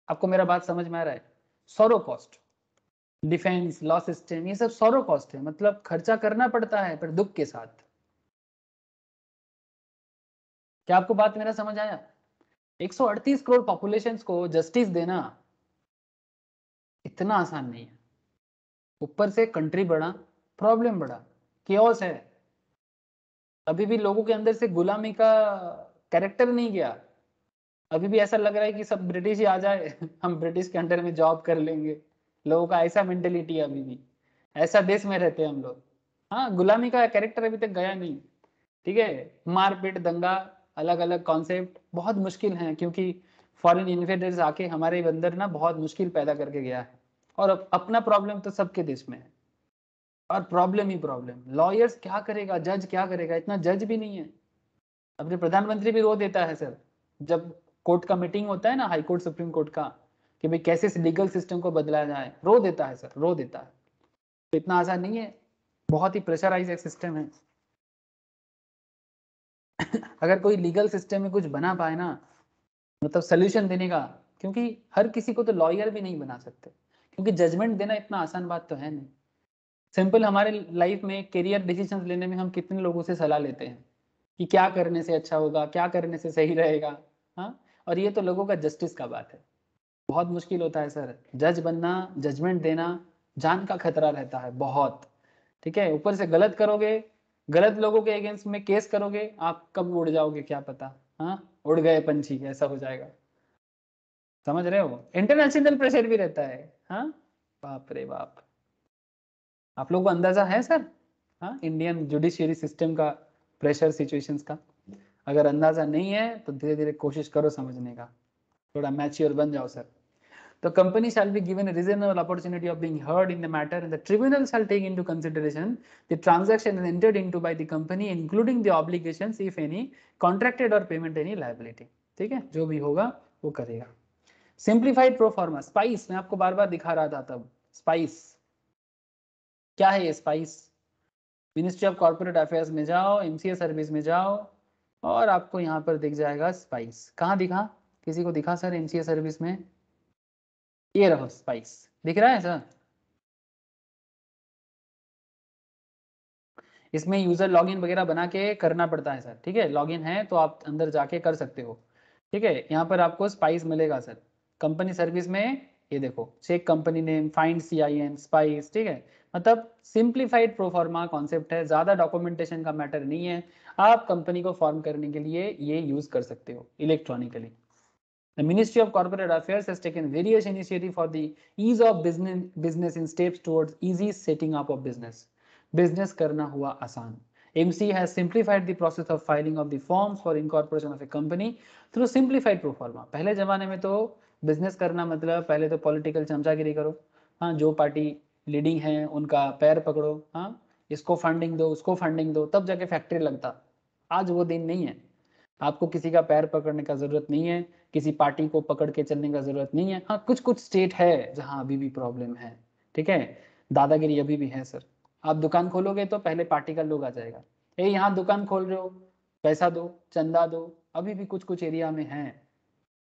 आपको मेरा बात समझ में आ रहा है? Sorrow cost, defence, law system, ये सब सॉरो कॉस्ट है, मतलब खर्चा करना पड़ता है पर दुख के साथ। क्या आपको बात मेरा समझ आया? 138 करोड़ पॉपुलेशन को जस्टिस देना इतना आसान नहीं है, ऊपर से कंट्री बड़ा, प्रॉब्लम बड़ा, केओस है। अभी भी लोगों के अंदर से गुलामी का कैरेक्टर नहीं गया, अभी भी ऐसा लग रहा है कि सब ब्रिटिश ही आ जाए, हम ब्रिटिश के अंडर में जॉब कर लेंगे। लोगों का ऐसा मेंटेलिटी है अभी भी, ऐसा देश में रहते हैं हम लोग। हाँ, गुलामी का कैरेक्टर अभी तक गया नहीं। ठीक है, मारपीट, दंगा, अलग अलग कॉन्सेप्ट बहुत मुश्किल हैं, क्योंकि फॉरेन इन्वेडर्स आके हमारे अंदर ना बहुत मुश्किल पैदा करके गया है। और अपना प्रॉब्लम तो सबके देश में है, और प्रॉब्लम ही प्रॉब्लम। लॉयर्स क्या करेगा, जज क्या करेगा, इतना जज भी नहीं है। अपने प्रधानमंत्री भी रो देता है सर, जब कोर्ट का मीटिंग होता है ना, हाई कोर्ट सुप्रीम कोर्ट का, कि भाई कैसे लीगल सिस्टम को बदला जाए, रो देता है सर, रो देता है। तो इतना आसान नहीं है, बहुत ही प्रेशराइज एक सिस्टम है। अगर कोई लीगल सिस्टम में कुछ बना पाए ना, मतलब सोल्यूशन देने का, क्योंकि हर किसी को तो लॉयर भी नहीं बना सकते, क्योंकि जजमेंट देना इतना आसान बात तो है नहीं। सिंपल हमारे लाइफ में करियर डिसीजन लेने में हम कितने लोगों से सलाह लेते हैं कि क्या करने से अच्छा होगा, क्या करने से सही रहेगा। हाँ, और ये तो लोगों का जस्टिस का बात है, बहुत मुश्किल होता है सर जज बनना, जजमेंट देना, जान का खतरा रहता है बहुत। ठीक है, ऊपर से गलत करोगे, गलत लोगों के अगेंस्ट में केस करोगे, आप कब उड़ जाओगे क्या पता। हाँ, उड़ गए पंछी, ऐसा हो जाएगा। समझ रहे हो? इंटरनेशनल प्रेशर भी रहता है। हाँ, बाप रे बाप, आप लोगों को अंदाजा है सर? हाँ, इंडियन जुडिशियरी सिस्टम का प्रेशर सिचुएशंस का अगर अंदाजा नहीं है तो धीरे धीरे कोशिश करो समझने का, थोड़ा मैच्योर बन जाओ sir. The company shall be given a reasonable opportunity of being heard in the matter, and the tribunal shall take into consideration the transaction entered into by the company, including the obligations, if any, contracted or payment any liability. ठीक है, जो भी होगा वो करेगा। Simplified proforma, spice मैं आपको बार बार दिखा रहा था तब। स्पाइस क्या है? ये spice, ministry of corporate affairs में जाओ, एमसीए सर्विस में जाओ, और आपको यहाँ पर दिख जाएगा स्पाइस। कहाँ दिखा? किसी को दिखा सर एमसीए सर्विस में? ये रहो स्पाइस, दिख रहा है सर? इसमें यूजर लॉगिन वगैरह बना के करना पड़ता है सर। ठीक है, लॉगिन है तो आप अंदर जाके कर सकते हो। ठीक है, यहाँ पर आपको स्पाइस मिलेगा सर। कंपनी सर्विस में ये देखो, check company name, find CIN, SPICe. ठीक है, मतलब सिंप्लीफाइड प्रोफार्मा कॉन्सेप्ट है, ज्यादा डॉक्यूमेंटेशन का मैटर नहीं है। आप कंपनी को फॉर्म करने के लिए ये यूज कर सकते हो electronically. The Ministry of Corporate Affairs has taken various initiatives for the ease of business in steps towards easy setting up of business. Business करना हुआ आसान. MC has simplified the process of filing of the forms for incorporation of a company through simplified pro forma. पहले जमाने में तो business करना मतलब पहले तो पॉलिटिकल चमचागिरी करो, हाँ, जो पार्टी लीडिंग है उनका पैर पकड़ो, हाँ, इसको फंडिंग दो, उसको फंडिंग दो, तब जाके फैक्ट्री लगता। आज वो दिन नहीं है। आपको किसी का पैर पकड़ने का जरूरत नहीं है, किसी पार्टी को पकड़ के चलने का जरूरत नहीं है। हाँ, कुछ कुछ स्टेट है जहाँ अभी भी प्रॉब्लम है, ठीक है, दादागिरी अभी भी है सर। आप दुकान खोलोगे तो पहले पार्टी का लोग आ जाएगा, ये यहाँ दुकान खोल रहे हो, पैसा दो, चंदा दो, अभी भी कुछ कुछ एरिया में है,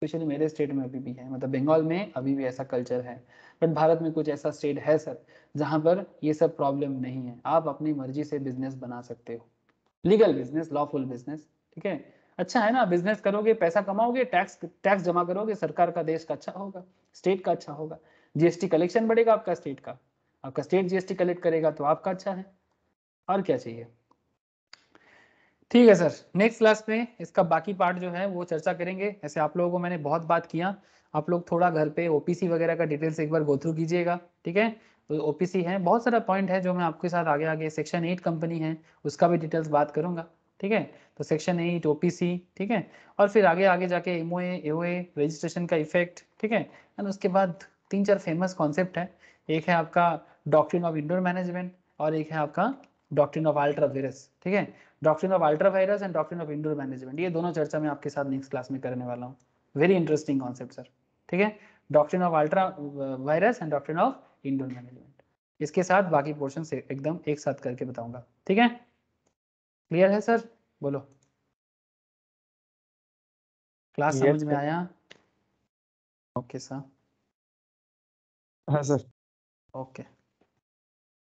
स्पेशली मेरे स्टेट में अभी भी है, मतलब बंगाल में अभी भी ऐसा कल्चर है। बट भारत में कुछ ऐसा स्टेट है सर जहाँ पर ये सब प्रॉब्लम नहीं है। आप अपनी मर्जी से बिजनेस बना सकते हो, लीगल बिजनेस, लॉफुल बिजनेस, ठीक है। अच्छा है ना, बिजनेस करोगे, पैसा कमाओगे, टैक्स जमा करोगे, सरकार का, देश का अच्छा होगा, स्टेट का अच्छा होगा, जीएसटी कलेक्शन बढ़ेगा आपका स्टेट का, आपका स्टेट जीएसटी कलेक्ट करेगा तो आपका अच्छा है, और क्या चाहिए। ठीक है सर, नेक्स्ट क्लास में इसका बाकी पार्ट जो है वो चर्चा करेंगे। ऐसे आप लोगों को मैंने बहुत बात किया, आप लोग थोड़ा घर पे ओपीसी वगैरह का डिटेल्स एक बार गो थ्रू कीजिएगा, ठीक है। तो ओपीसी है, बहुत सारा पॉइंट है जो मैं आपके साथ आगे आगे सेक्शन 8 कंपनी है उसका भी डिटेल्स बात करूंगा, ठीक है। तो सेक्शन 8 ओपीसी, ठीक है, और फिर आगे आगे जाके एमओए, एओए, रजिस्ट्रेशन का इफेक्ट, ठीक है। एंड उसके बाद 3-4 फेमस कॉन्सेप्ट है, एक है आपका डॉक्ट्रिन ऑफ इंडोर मैनेजमेंट और एक है आपका डॉक्ट्रिन ऑफ अल्ट्रा वायरस, ठीक है। Doctrine of ultra vires and doctrine of indoor management, ये दोनों चर्चा मैं आपके साथ नेक्स्ट क्लास में करने वाला हूँ। वेरी इंटरेस्टिंग कॉन्सेप्ट सर, ठीक है। Doctrine of ultra vires and doctrine of indoor management, इसके साथ बाकी पोर्शन से एकदम एक साथ करके बताऊंगा, ठीक है। क्लियर है सर, बोलो, क्लास Yes, समझ में sir. आया? ओके सर, हाँ सर। ओके,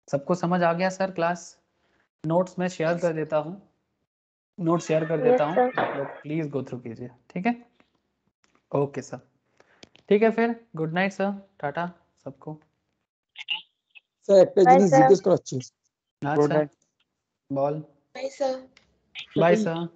सबको समझ आ गया सर क्लास? नोट्स में शेयर कर देता हूँ, नोट शेयर कर देता हूँ, आप लोग प्लीज गो थ्रू कीजिए, ठीक है। ओके सर, ठीक है, फिर गुड नाइट सर, टाटा सबको। স্যার একটা জিনিস জিজ্ঞেস করার ছিল। अच्छा, बॉल, बाय सर। Bye sir.